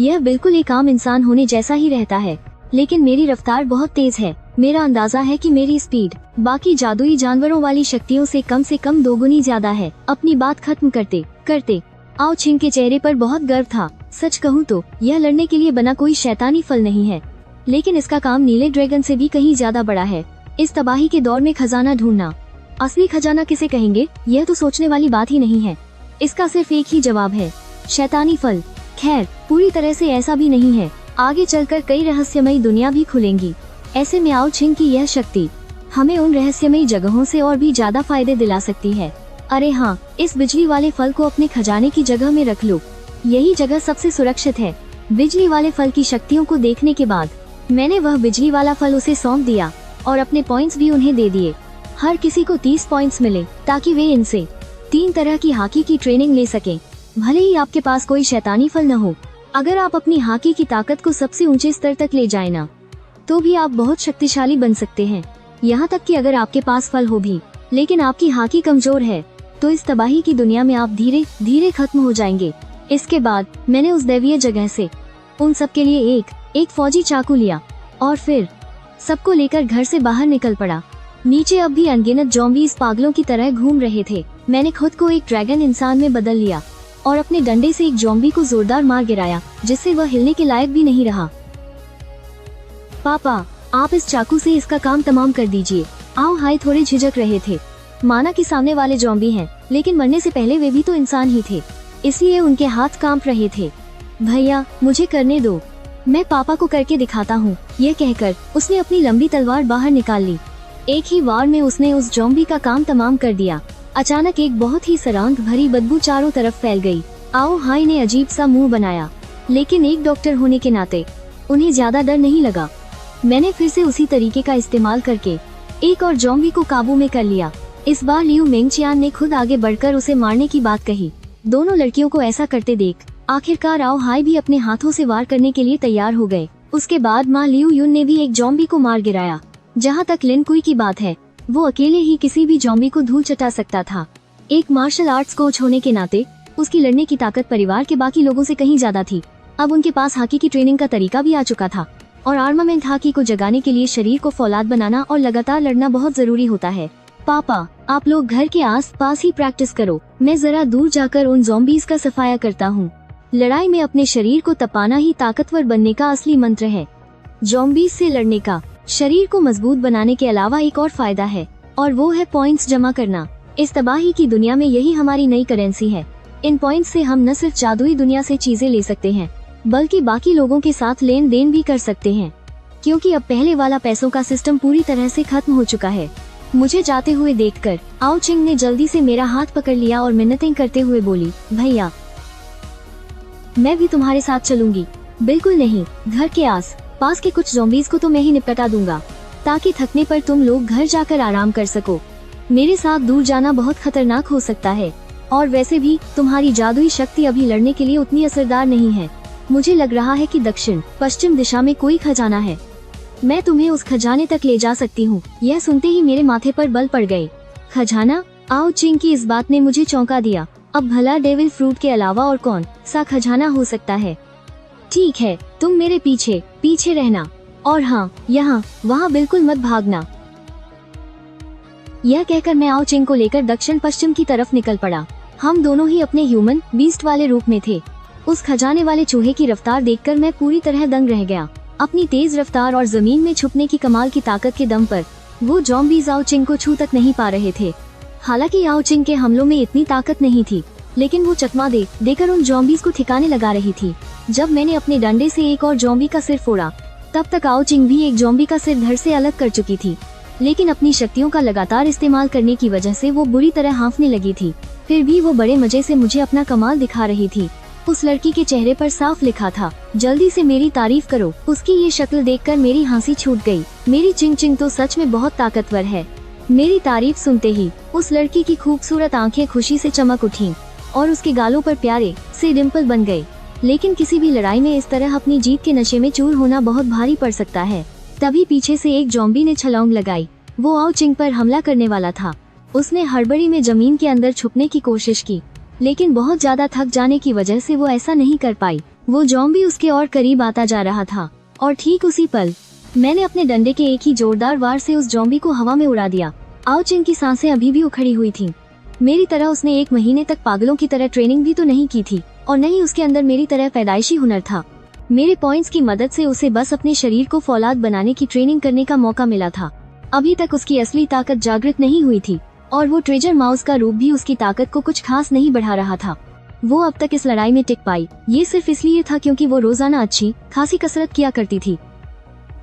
यह बिल्कुल एक आम इंसान होने जैसा ही रहता है, लेकिन मेरी रफ्तार बहुत तेज है मेरा अंदाजा है कि मेरी स्पीड बाकी जादुई जानवरों वाली शक्तियों से कम 2 गुनी ज्यादा है। अपनी बात खत्म करते करते आओ छिंग के चेहरे पर बहुत गर्व था। सच कहूँ तो यह लड़ने के लिए बना कोई शैतानी फल नहीं है, लेकिन इसका काम नीले ड्रैगन से भी कहीं ज्यादा बड़ा है। इस तबाही के दौर में खजाना ढूंढना, असली खजाना किसे कहेंगे, यह तो सोचने वाली बात ही नहीं है। इसका सिर्फ एक ही जवाब है, शैतानी फल। खैर, पूरी तरह से ऐसा भी नहीं है, आगे चलकर कई रहस्यमयी दुनिया भी खुलेंगी। ऐसे में आओ छिंग की यह शक्ति हमें उन रहस्यमयी जगहों से और भी ज्यादा फायदे दिला सकती है। अरे हाँ, इस बिजली वाले फल को अपने खजाने की जगह में रख लो, यही जगह सबसे सुरक्षित है। बिजली वाले फल की शक्तियों को देखने के बाद मैंने वह बिजली वाला फल उसे सौंप दिया और अपने पॉइंट्स भी उन्हें दे दिए। हर किसी को 30 पॉइंट्स मिले ताकि वे इनसे 3 तरह की हाकी की ट्रेनिंग ले सकें। भले ही आपके पास कोई शैतानी फल न हो, अगर आप अपनी हाकी की ताकत को सबसे ऊंचे स्तर तक ले जाए ना, तो भी आप बहुत शक्तिशाली बन सकते हैं। यहाँ तक कि अगर आपके पास फल हो भी लेकिन आपकी हाकी कमजोर है, तो इस तबाही की दुनिया में आप धीरे धीरे खत्म हो जाएंगे। इसके बाद मैंने उस दैवीय जगह से उन सबके लिए एक फौजी चाकू लिया और फिर सबको लेकर घर से बाहर निकल पड़ा। नीचे अब भी अनगिनत ज़ॉम्बीज़ पागलों की तरह घूम रहे थे। मैंने खुद को एक ड्रैगन इंसान में बदल लिया और अपने डंडे से एक ज़ॉम्बी को जोरदार मार गिराया, जिससे वह हिलने के लायक भी नहीं रहा। पापा, आप इस चाकू से इसका काम तमाम कर दीजिए। आओ हाय थोड़े झिझक रहे थे, माना कि सामने वाले ज़ॉम्बी हैं, लेकिन मरने से पहले वे भी तो इंसान ही थे, इसलिए उनके हाथ कांप रहे थे। भैया मुझे करने दो, मैं पापा को करके दिखाता हूँ। यह कहकर उसने अपनी लंबी तलवार बाहर निकाल ली। एक ही वार में उसने उस ज़ॉम्बी का काम तमाम कर दिया। अचानक एक बहुत ही सरांक भरी बदबू चारों तरफ फैल गई। आओ हाय ने अजीब सा मुंह बनाया, लेकिन एक डॉक्टर होने के नाते उन्हें ज्यादा डर नहीं लगा। मैंने फिर से उसी तरीके का इस्तेमाल करके एक और ज़ॉम्बी को काबू में कर लिया। इस बार लियू मेंगचियान ने खुद आगे बढ़कर उसे मारने की बात कही। दोनों लड़कियों को ऐसा करते देख आखिरकार आओ हाय भी अपने हाथों से वार करने के लिए तैयार हो गए। उसके बाद माँ लियू युन ने भी एक ज़ॉम्बी को मार गिराया। जहाँ तक लिन कुई की बात है, वो अकेले ही किसी भी ज़ॉम्बी को धूल चटा सकता था। एक मार्शल आर्ट्स कोच होने के नाते उसकी लड़ने की ताकत परिवार के बाकी लोगों से कहीं ज्यादा थी। अब उनके पास हाकी की ट्रेनिंग का तरीका भी आ चुका था और आर्मामेंट हाकी को जगाने के लिए शरीर को फौलाद बनाना और लगातार लड़ना बहुत जरूरी होता है। पापा, आप लोग घर के आस पास ही प्रैक्टिस करो, मैं जरा दूर जाकर उन ज़ॉम्बीज़ का सफाया करता हूँ। लड़ाई में अपने शरीर को तपाना ही ताकतवर बनने का असली मंत्र है। ज़ॉम्बीज़ से लड़ने का शरीर को मजबूत बनाने के अलावा एक और फायदा है, और वो है पॉइंट्स जमा करना। इस तबाही की दुनिया में यही हमारी नई करेंसी है। इन पॉइंट्स से हम न सिर्फ जादुई दुनिया से चीजें ले सकते हैं, बल्कि बाकी लोगों के साथ लेन देन भी कर सकते हैं, क्योंकि अब पहले वाला पैसों का सिस्टम पूरी तरह से खत्म हो चुका है। मुझे जाते हुए देखकर आओ चिंग ने जल्दी से मेरा हाथ पकड़ लिया और मिन्नतें करते हुए बोली, भैया मैं भी तुम्हारे साथ चलूंगी। बिल्कुल नहीं, घर के आस पास के कुछ ज़ॉम्बीज़ को तो मैं ही निपटा दूंगा, ताकि थकने पर तुम लोग घर जाकर आराम कर सको। मेरे साथ दूर जाना बहुत खतरनाक हो सकता है, और वैसे भी तुम्हारी जादुई शक्ति अभी लड़ने के लिए उतनी असरदार नहीं है। मुझे लग रहा है कि दक्षिण पश्चिम दिशा में कोई खजाना है, मैं तुम्हें उस खजाने तक ले जा सकती हूँ। यह सुनते ही मेरे माथे पर बल पड़ गए। खजाना? आओ चिंग की इस बात ने मुझे चौंका दिया। अब भला डेविल फ्रूट के अलावा और कौन सा खजाना हो सकता है? ठीक है, तुम मेरे पीछे पीछे रहना, और हाँ, यहाँ वहाँ बिल्कुल मत भागना। यह कहकर मैं आओ चिंग को लेकर दक्षिण पश्चिम की तरफ निकल पड़ा। हम दोनों ही अपने ह्यूमन बीस्ट वाले रूप में थे। उस खजाने वाले चूहे की रफ्तार देखकर मैं पूरी तरह दंग रह गया। अपनी तेज रफ्तार और जमीन में छुपने की कमाल की ताकत के दम पर वो ज़ॉम्बीज़ आओ चिंग को छू तक नहीं पा रहे थे। हालांकि आओ चिंग के हमलों में इतनी ताकत नहीं थी, लेकिन वो चकमा देकर उन ज़ॉम्बीज़ को ठिकाने लगा रही थी। जब मैंने अपने डंडे से एक और ज़ॉम्बी का सिर फोड़ा, तब तक आओ चिंग भी एक ज़ॉम्बी का सिर धड़ से अलग कर चुकी थी। लेकिन अपनी शक्तियों का लगातार इस्तेमाल करने की वजह से वो बुरी तरह हाँफने लगी थी। फिर भी वो बड़े मजे से मुझे अपना कमाल दिखा रही थी। उस लड़की के चेहरे पर साफ लिखा था, जल्दी से मेरी तारीफ करो। उसकी ये शक्ल देखकर मेरी हंसी छूट गई। मेरी चिंग चिंग तो सच में बहुत ताकतवर है। मेरी तारीफ सुनते ही उस लड़की की खूबसूरत आंखें खुशी से चमक उठीं और उसके गालों पर प्यारे से डिम्पल बन गए। लेकिन किसी भी लड़ाई में इस तरह अपनी जीत के नशे में चूर होना बहुत भारी पड़ सकता है। तभी पीछे से एक ज़ॉम्बी ने छलांग लगाई। वो आओ चिंग पर हमला करने वाला था। उसने हड़बड़ी में जमीन के अंदर छुपने की कोशिश की, लेकिन बहुत ज्यादा थक जाने की वजह से वो ऐसा नहीं कर पाई। वो ज़ॉम्बी उसके और करीब आता जा रहा था और ठीक उसी पल मैंने अपने डंडे के एक ही जोरदार वार से उस ज़ॉम्बी को हवा में उड़ा दिया। आओ चिंग की सांसें अभी भी उखड़ी हुई थीं। मेरी तरह उसने 1 महीने तक पागलों की तरह ट्रेनिंग भी तो नहीं की थी और न ही उसके अंदर मेरी तरह पैदाइशी हुनर था। मेरे पॉइंट्स की मदद से उसे बस अपने शरीर को फौलाद बनाने की ट्रेनिंग करने का मौका मिला था। अभी तक उसकी असली ताकत जागृत नहीं हुई थी और वो ट्रेजर माउस का रूप भी उसकी ताकत को कुछ खास नहीं बढ़ा रहा था। वो अब तक इस लड़ाई में टिक पाई, ये सिर्फ इसलिए था क्योंकि वो रोजाना अच्छी खासी कसरत किया करती थी।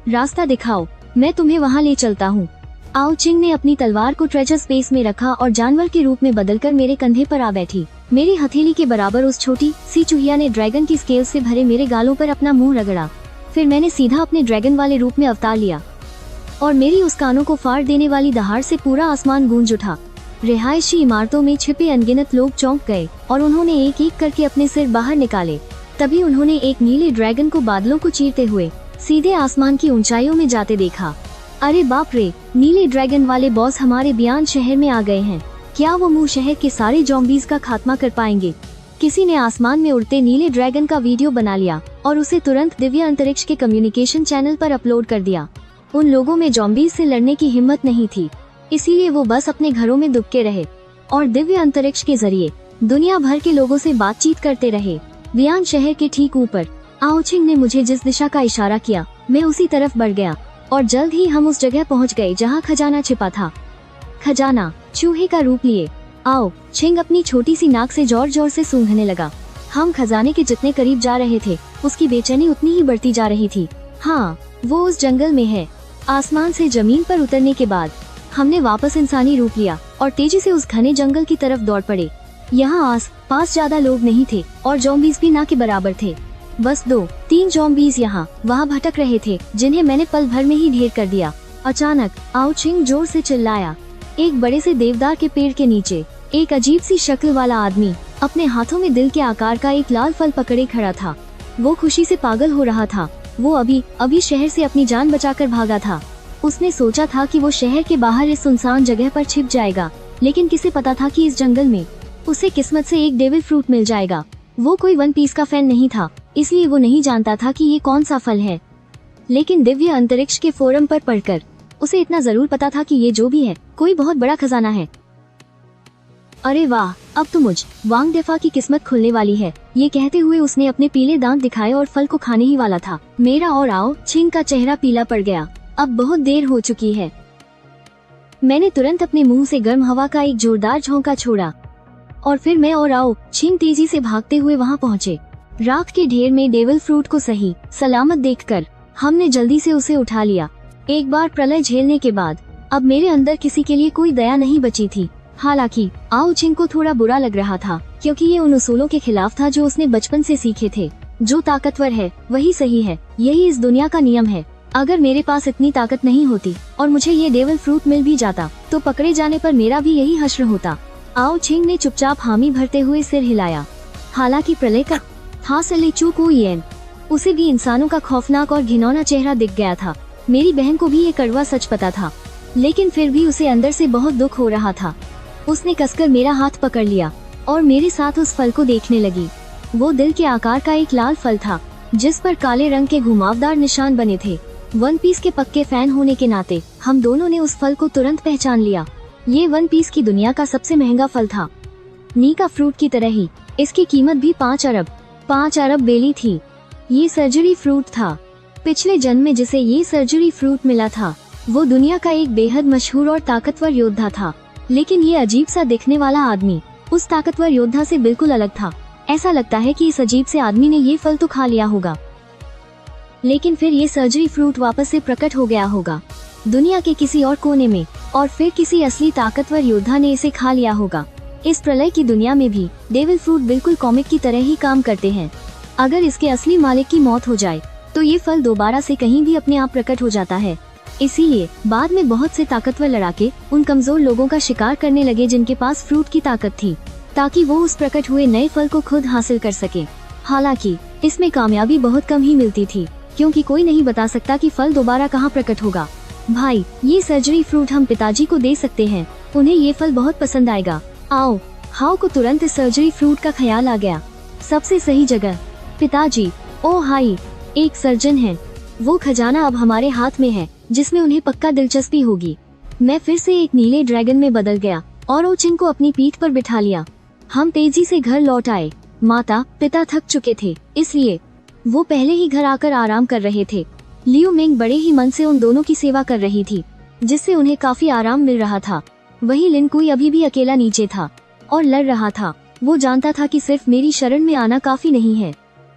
रास्ता दिखाओ, मैं तुम्हें वहाँ ले चलता हूँ। आओ चिंग ने अपनी तलवार को ट्रेजर स्पेस में रखा और जानवर के रूप में बदलकर मेरे कंधे पर आ बैठी। मेरी हथेली के बराबर उस छोटी सी चूहिया ने ड्रैगन की स्केल से भरे मेरे गालों पर अपना मुंह रगड़ा। फिर मैंने सीधा अपने ड्रैगन वाले रूप में अवतार लिया और मेरी उस कानों को फाड़ देने वाली दहाड़ से पूरा आसमान गूंज उठा। रिहायशी इमारतों में छिपे अनगिनत लोग चौंक गए और उन्होंने एक एक करके अपने सिर बाहर निकाले। तभी उन्होंने एक नीले ड्रैगन को बादलों को चीरते हुए सीधे आसमान की ऊंचाइयों में जाते देखा। अरे बाप रे, नीले ड्रैगन वाले बॉस हमारे बियान शहर में आ गए हैं। क्या वो मुंह शहर के सारे ज़ॉम्बीज़ का खात्मा कर पाएंगे? किसी ने आसमान में उड़ते नीले ड्रैगन का वीडियो बना लिया और उसे तुरंत दिव्य अंतरिक्ष के कम्युनिकेशन चैनल पर अपलोड कर दिया। उन लोगों में ज़ॉम्बीज़ से लड़ने की हिम्मत नहीं थी, इसीलिए वो बस अपने घरों में दुबके रहे और दिव्य अंतरिक्ष के जरिए दुनिया भर के लोगों से बातचीत करते रहे। बियान शहर के ठीक ऊपर आओ चिंग ने मुझे जिस दिशा का इशारा किया, मैं उसी तरफ बढ़ गया और जल्द ही हम उस जगह पहुंच गए जहां खजाना छिपा था। खजाना चूहे का रूप लिए आओ चिंग अपनी छोटी सी नाक से जोर जोर से सूंघने लगा। हम खजाने के जितने करीब जा रहे थे, उसकी बेचैनी उतनी ही बढ़ती जा रही थी। हाँ, वो उस जंगल में है। आसमान से जमीन पर उतरने के बाद हमने वापस इंसानी रूप लिया और तेजी से उस घने जंगल की तरफ दौड़ पड़े। यहाँ आस पास ज्यादा लोग नहीं थे और ज़ॉम्बीज़ भी ना के बराबर थे। बस 2-3 ज़ॉम्बीज़ यहाँ वहाँ भटक रहे थे, जिन्हें मैंने पल भर में ही ढेर कर दिया। अचानक आओ चिंग जोर से चिल्लाया। एक बड़े से देवदार के पेड़ के नीचे एक अजीब सी शक्ल वाला आदमी अपने हाथों में दिल के आकार का एक लाल फल पकड़े खड़ा था। वो खुशी से पागल हो रहा था। वो अभी शहर से अपनी जान बचाकर भागा था। उसने सोचा था कि वो शहर के बाहर इस सुनसान जगह पर छिप जाएगा, लेकिन किसे पता था कि इस जंगल में उसे किस्मत से एक डेविल फ्रूट मिल जाएगा। वो कोई वन पीस का फैन नहीं था, इसलिए वो नहीं जानता था कि ये कौन सा फल है, लेकिन दिव्य अंतरिक्ष के फोरम पर पढ़कर उसे इतना जरूर पता था कि ये जो भी है कोई बहुत बड़ा खजाना है। अरे वाह, अब तो मुझ वांग डेफा की किस्मत खुलने वाली है। ये कहते हुए उसने अपने पीले दांत दिखाए और फल को खाने ही वाला था। मेरा और आओ चिंग का चेहरा पीला पड़ गया। अब बहुत देर हो चुकी है। मैंने तुरंत अपने मुंह से गर्म हवा का एक जोरदार झोंका छोड़ा और फिर मैं और आओ चिंग तेजी से भागते हुए वहां पहुंचे। राख के ढेर में डेविल फ्रूट को सही सलामत देखकर हमने जल्दी से उसे उठा लिया। एक बार प्रलय झेलने के बाद अब मेरे अंदर किसी के लिए कोई दया नहीं बची थी। हालांकि आओ चिंग को थोड़ा बुरा लग रहा था, क्योंकि ये उन उसूलों के खिलाफ था जो उसने बचपन से सीखे थे। जो ताकतवर है वही सही है, यही इस दुनिया का नियम है। अगर मेरे पास इतनी ताकत नहीं होती और मुझे ये डेविल फ्रूट मिल भी जाता, तो पकड़े जाने पर मेरा भी यही हश्र होता। आओ चिंग ने चुपचाप हामी भरते हुए सिर हिलाया। हालांकि प्रलय का हासिल चूकुयेन उसे भी इंसानों का खौफनाक और घिनौना चेहरा दिख गया था। मेरी बहन को भी ये कड़वा सच पता था, लेकिन फिर भी उसे अंदर से बहुत दुख हो रहा था। उसने कसकर मेरा हाथ पकड़ लिया और मेरे साथ उस फल को देखने लगी। वो दिल के आकार का एक लाल फल था, जिस पर काले रंग के घुमावदार निशान बने थे। वन पीस के पक्के फैन होने के नाते हम दोनों ने उस फल को तुरंत पहचान लिया। ये वन पीस की दुनिया का सबसे महंगा फल था। नीका फ्रूट की तरह ही इसकी कीमत भी 5 अरब बेली थी। ये सर्जरी फ्रूट था। पिछले जन्म में जिसे ये सर्जरी फ्रूट मिला था, वो दुनिया का एक बेहद मशहूर और ताकतवर योद्धा था। लेकिन ये अजीब सा दिखने वाला आदमी उस ताकतवर योद्धा से बिल्कुल अलग था। ऐसा लगता है कि इस अजीब से आदमी ने ये फल तो खा लिया होगा, लेकिन फिर ये सर्जरी फ्रूट वापस से प्रकट हो गया होगा दुनिया के किसी और कोने में, और फिर किसी असली ताकतवर योद्धा ने इसे खा लिया होगा। इस प्रलय की दुनिया में भी डेविल फ्रूट बिल्कुल कॉमिक की तरह ही काम करते हैं। अगर इसके असली मालिक की मौत हो जाए तो ये फल दोबारा से कहीं भी अपने आप प्रकट हो जाता है। इसीलिए बाद में बहुत से ताकतवर लड़ाके उन कमजोर लोगों का शिकार करने लगे जिनके पास फ्रूट की ताकत थी, ताकि वो उस प्रकट हुए नए फल को खुद हासिल कर सके। हालांकि इसमें कामयाबी बहुत कम ही मिलती थी, क्योंकि कोई नहीं बता सकता कि फल दोबारा कहाँ प्रकट होगा। भाई, ये सर्जरी फ्रूट हम पिताजी को दे सकते हैं, उन्हें ये फल बहुत पसंद आएगा। आओ। हाउ को तुरंत इस सर्जरी फ्रूट का ख्याल आ गया। सबसे सही जगह। पिताजी, ओ हाई, एक सर्जन है। वो खजाना अब हमारे हाथ में है जिसमें उन्हें पक्का दिलचस्पी होगी। मैं फिर से एक नीले ड्रैगन में बदल गया और ओचिन को अपनी पीठ पर बिठा लिया। हम तेजी से घर लौट आए। माता पिता थक चुके थे, इसलिए वो पहले ही घर आकर आराम कर रहे थे। लियू मिंग बड़े ही मन से उन दोनों की सेवा कर रही थी, जिससे उन्हें काफी आराम मिल रहा था। वहीं लिन कुई अभी भी अकेला नीचे था और लड़ रहा था। वो जानता था कि सिर्फ मेरी शरण में आना काफी नहीं है।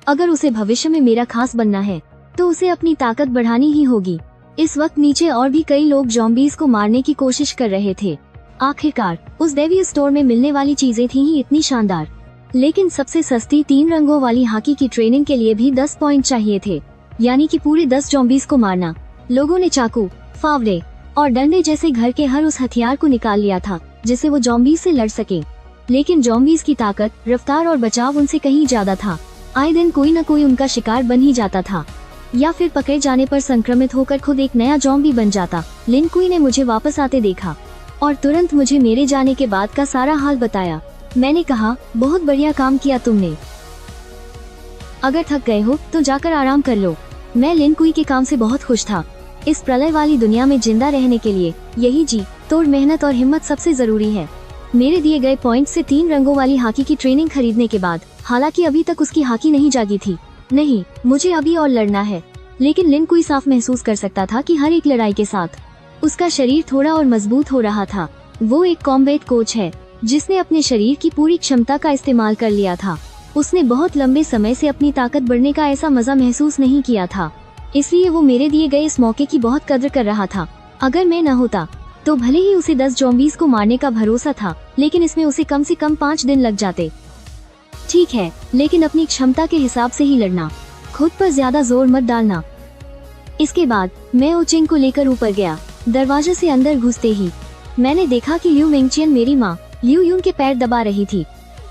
अगर उसे भविष्य में मेरा खास बनना है तो उसे अपनी ताकत बढ़ानी ही होगी। इस वक्त नीचे और भी कई लोग ज़ॉम्बीज़ को मारने की कोशिश कर रहे थे। आखिरकार उस देवी स्टोर में मिलने वाली चीजें थी ही इतनी शानदार, लेकिन सबसे सस्ती 3 रंगों वाली हॉकी की ट्रेनिंग के लिए भी 10 पॉइंट चाहिए थे, यानी कि पूरे 10 ज़ॉम्बीज़ को मारना। लोगों ने चाकू, फावड़े और डंडे जैसे घर के हर उस हथियार को निकाल लिया था जिससे वो ज़ॉम्बीज़ से लड़ सके, लेकिन ज़ॉम्बीज़ की ताकत, रफ्तार और बचाव उनसे कहीं ज्यादा था। आए दिन कोई न कोई उनका शिकार बन ही जाता था, या फिर पकड़े जाने पर संक्रमित होकर खुद एक नया ज़ॉम्बी बन जाता। लिन कुई ने मुझे वापस आते देखा और तुरंत मुझे मेरे जाने के बाद का सारा हाल बताया। मैंने कहा, बहुत बढ़िया काम किया तुमने। अगर थक गए हो तो जाकर आराम कर लो। मैं लिन कुई के काम से बहुत खुश था। इस प्रलय वाली दुनिया में जिंदा रहने के लिए यही जी तोड़ मेहनत और हिम्मत सबसे जरूरी है। मेरे दिए गए पॉइंट से 3 रंगों वाली हॉकी की ट्रेनिंग खरीदने के बाद, हालांकि अभी तक उसकी हॉकी नहीं जागी थी। नहीं, मुझे अभी और लड़ना है। लेकिन लिन कुई साफ महसूस कर सकता था कि हर एक लड़ाई के साथ उसका शरीर थोड़ा और मजबूत हो रहा था। वो एक कॉम्बैट कोच है जिसने अपने शरीर की पूरी क्षमता का इस्तेमाल कर लिया था। उसने बहुत लंबे समय से अपनी ताकत बढ़ने का ऐसा मजा महसूस नहीं किया था, इसलिए वो मेरे दिए गए इस मौके की बहुत कदर कर रहा था। अगर मैं न होता तो भले ही उसे 10 ज़ॉम्बीज़ को मारने का भरोसा था, लेकिन इसमें उसे कम से कम 5 दिन लग जाते। ठीक है, लेकिन अपनी क्षमता के हिसाब से ही लड़ना, खुद पर ज्यादा जोर मत डालना। इसके बाद मैं ओचिंग को लेकर ऊपर गया। दरवाजे से अंदर घुसते ही मैंने देखा कि लियू मिंगचियन मेरी माँ लियू यून के पैर दबा रही थी।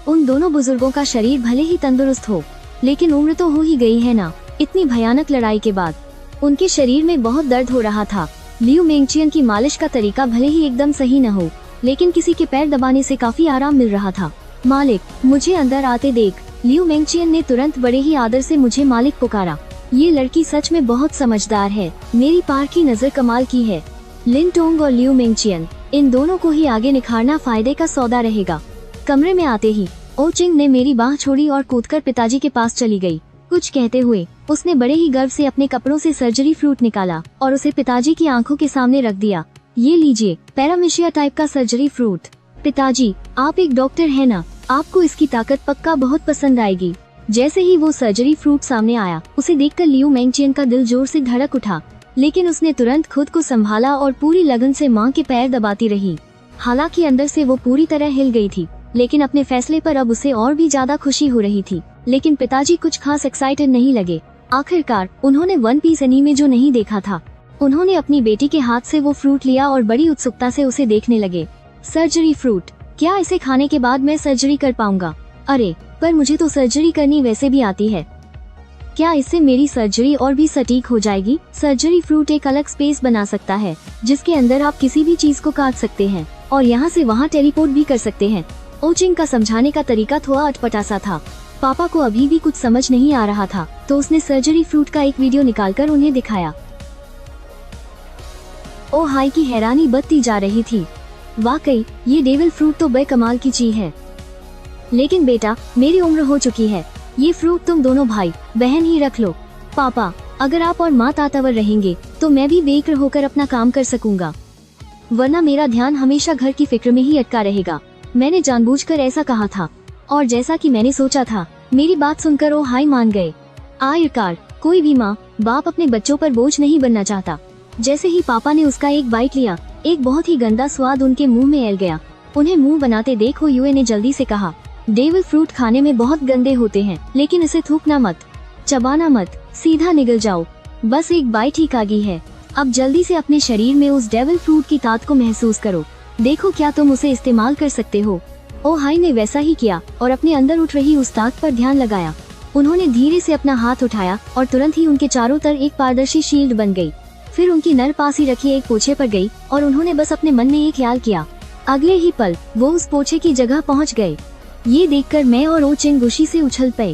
उन दोनों बुजुर्गों का शरीर भले ही तंदुरुस्त हो, लेकिन उम्र तो हो ही गई है ना। इतनी भयानक लड़ाई के बाद उनके शरीर में बहुत दर्द हो रहा था। लियू मिंगचियन की मालिश का तरीका भले ही एकदम सही न हो, लेकिन किसी के पैर दबाने से काफी आराम मिल रहा था। मालिक, मुझे अंदर आते देख। लियू मिंगचियन ने तुरंत बड़े ही आदर से मुझे मालिक पुकारा। ये लड़की सच में बहुत समझदार है। मेरी पार की नजर कमाल की है। लिन टोंग और लियू मिंगचियन, इन दोनों को ही आगे निखारना फायदे का सौदा रहेगा। कमरे में आते ही ओचिंग ने मेरी बाह छोड़ी और कूदकर पिताजी के पास चली गई। कुछ कहते हुए उसने बड़े ही गर्व से अपने कपड़ों से सर्जरी फ्रूट निकाला और उसे पिताजी की आंखों के सामने रख दिया। ये लीजिए, पैरामिशिया टाइप का सर्जरी फ्रूट। पिताजी, आप एक डॉक्टर है ना, आपको इसकी ताकत पक्का बहुत पसंद आएगी। जैसे ही वो सर्जरी फ्रूट सामने आया, उसे देखकर लियू मिंगचियन का दिल जोर से धड़क उठा, लेकिन उसने तुरंत खुद को संभाला और पूरी लगन से माँ के पैर दबाती रही। हालांकि अंदर से वो पूरी तरह हिल गई थी, लेकिन अपने फैसले पर अब उसे और भी ज्यादा खुशी हो रही थी। लेकिन पिताजी कुछ खास एक्साइटेड नहीं लगे। आखिरकार उन्होंने वन पीस एनीमे जो नहीं देखा था, उन्होंने अपनी बेटी के हाथ से वो फ्रूट लिया और बड़ी उत्सुकता से उसे देखने लगे। सर्जरी फ्रूट, क्या इसे खाने के बाद मैं सर्जरी कर पाऊंगा? अरे, पर मुझे तो सर्जरी करनी वैसे भी आती है। क्या इससे मेरी सर्जरी और भी सटीक हो जाएगी? सर्जरी फ्रूट एक अलग स्पेस बना सकता है जिसके अंदर आप किसी भी चीज को काट सकते हैं और यहाँ से वहाँ टेलीपोर्ट भी कर सकते हैं। ओचिंग का समझाने का तरीका थोड़ा अटपटा सा था। पापा को अभी भी कुछ समझ नहीं आ रहा था, तो उसने सर्जरी फ्रूट का एक वीडियो निकालकर उन्हें दिखाया। ओ हाय की हैरानी बढ़ती जा रही थी। वाकई ये डेविल फ्रूट तो बेकमाल की चीज है। लेकिन बेटा, मेरी उम्र हो चुकी है, ये फ्रूट तुम दोनों भाई बहन ही रख लो। पापा, अगर आप और माँ तातावर रहेंगे तो मैं भी बेकर होकर अपना काम कर सकूंगा, वरना मेरा ध्यान हमेशा घर की फिक्र में ही अटका रहेगा। मैंने जानबूझकर ऐसा कहा था, और जैसा कि मैंने सोचा था, मेरी बात सुनकर ओ हाय मान गए। आखिरकार कोई भी माँ बाप अपने बच्चों पर बोझ नहीं बनना चाहता। जैसे ही पापा ने उसका एक बाइट लिया, एक बहुत ही गंदा स्वाद उनके मुंह में ऐल गया। उन्हें मुंह बनाते देख हो यूए ने जल्दी से कहा, डेविल फ्रूट खाने में बहुत गंदे होते हैं, लेकिन इसे थूकना मत, चबाना मत, सीधा निगल जाओ। बस एक बाइट ही कागी है। अब जल्दी से अपने शरीर में उस डेविल फ्रूट की ताकत को महसूस करो। देखो क्या तुम उसे इस्तेमाल कर सकते हो। ओ हाय ने वैसा ही किया और अपने अंदर उठ रही उस ताकत पर ध्यान लगाया। उन्होंने धीरे से अपना हाथ उठाया और तुरंत ही उनके चारों तरफ एक पारदर्शी शील्ड बन गई। फिर उनकी नर पास ही रखी एक पोछे पर गई और उन्होंने बस अपने मन में एक ख्याल किया। अगले ही पल वो उस पोछे की जगह पहुंच गए। ये देखकर मैं और ओचिंग खुशी से उछल पे।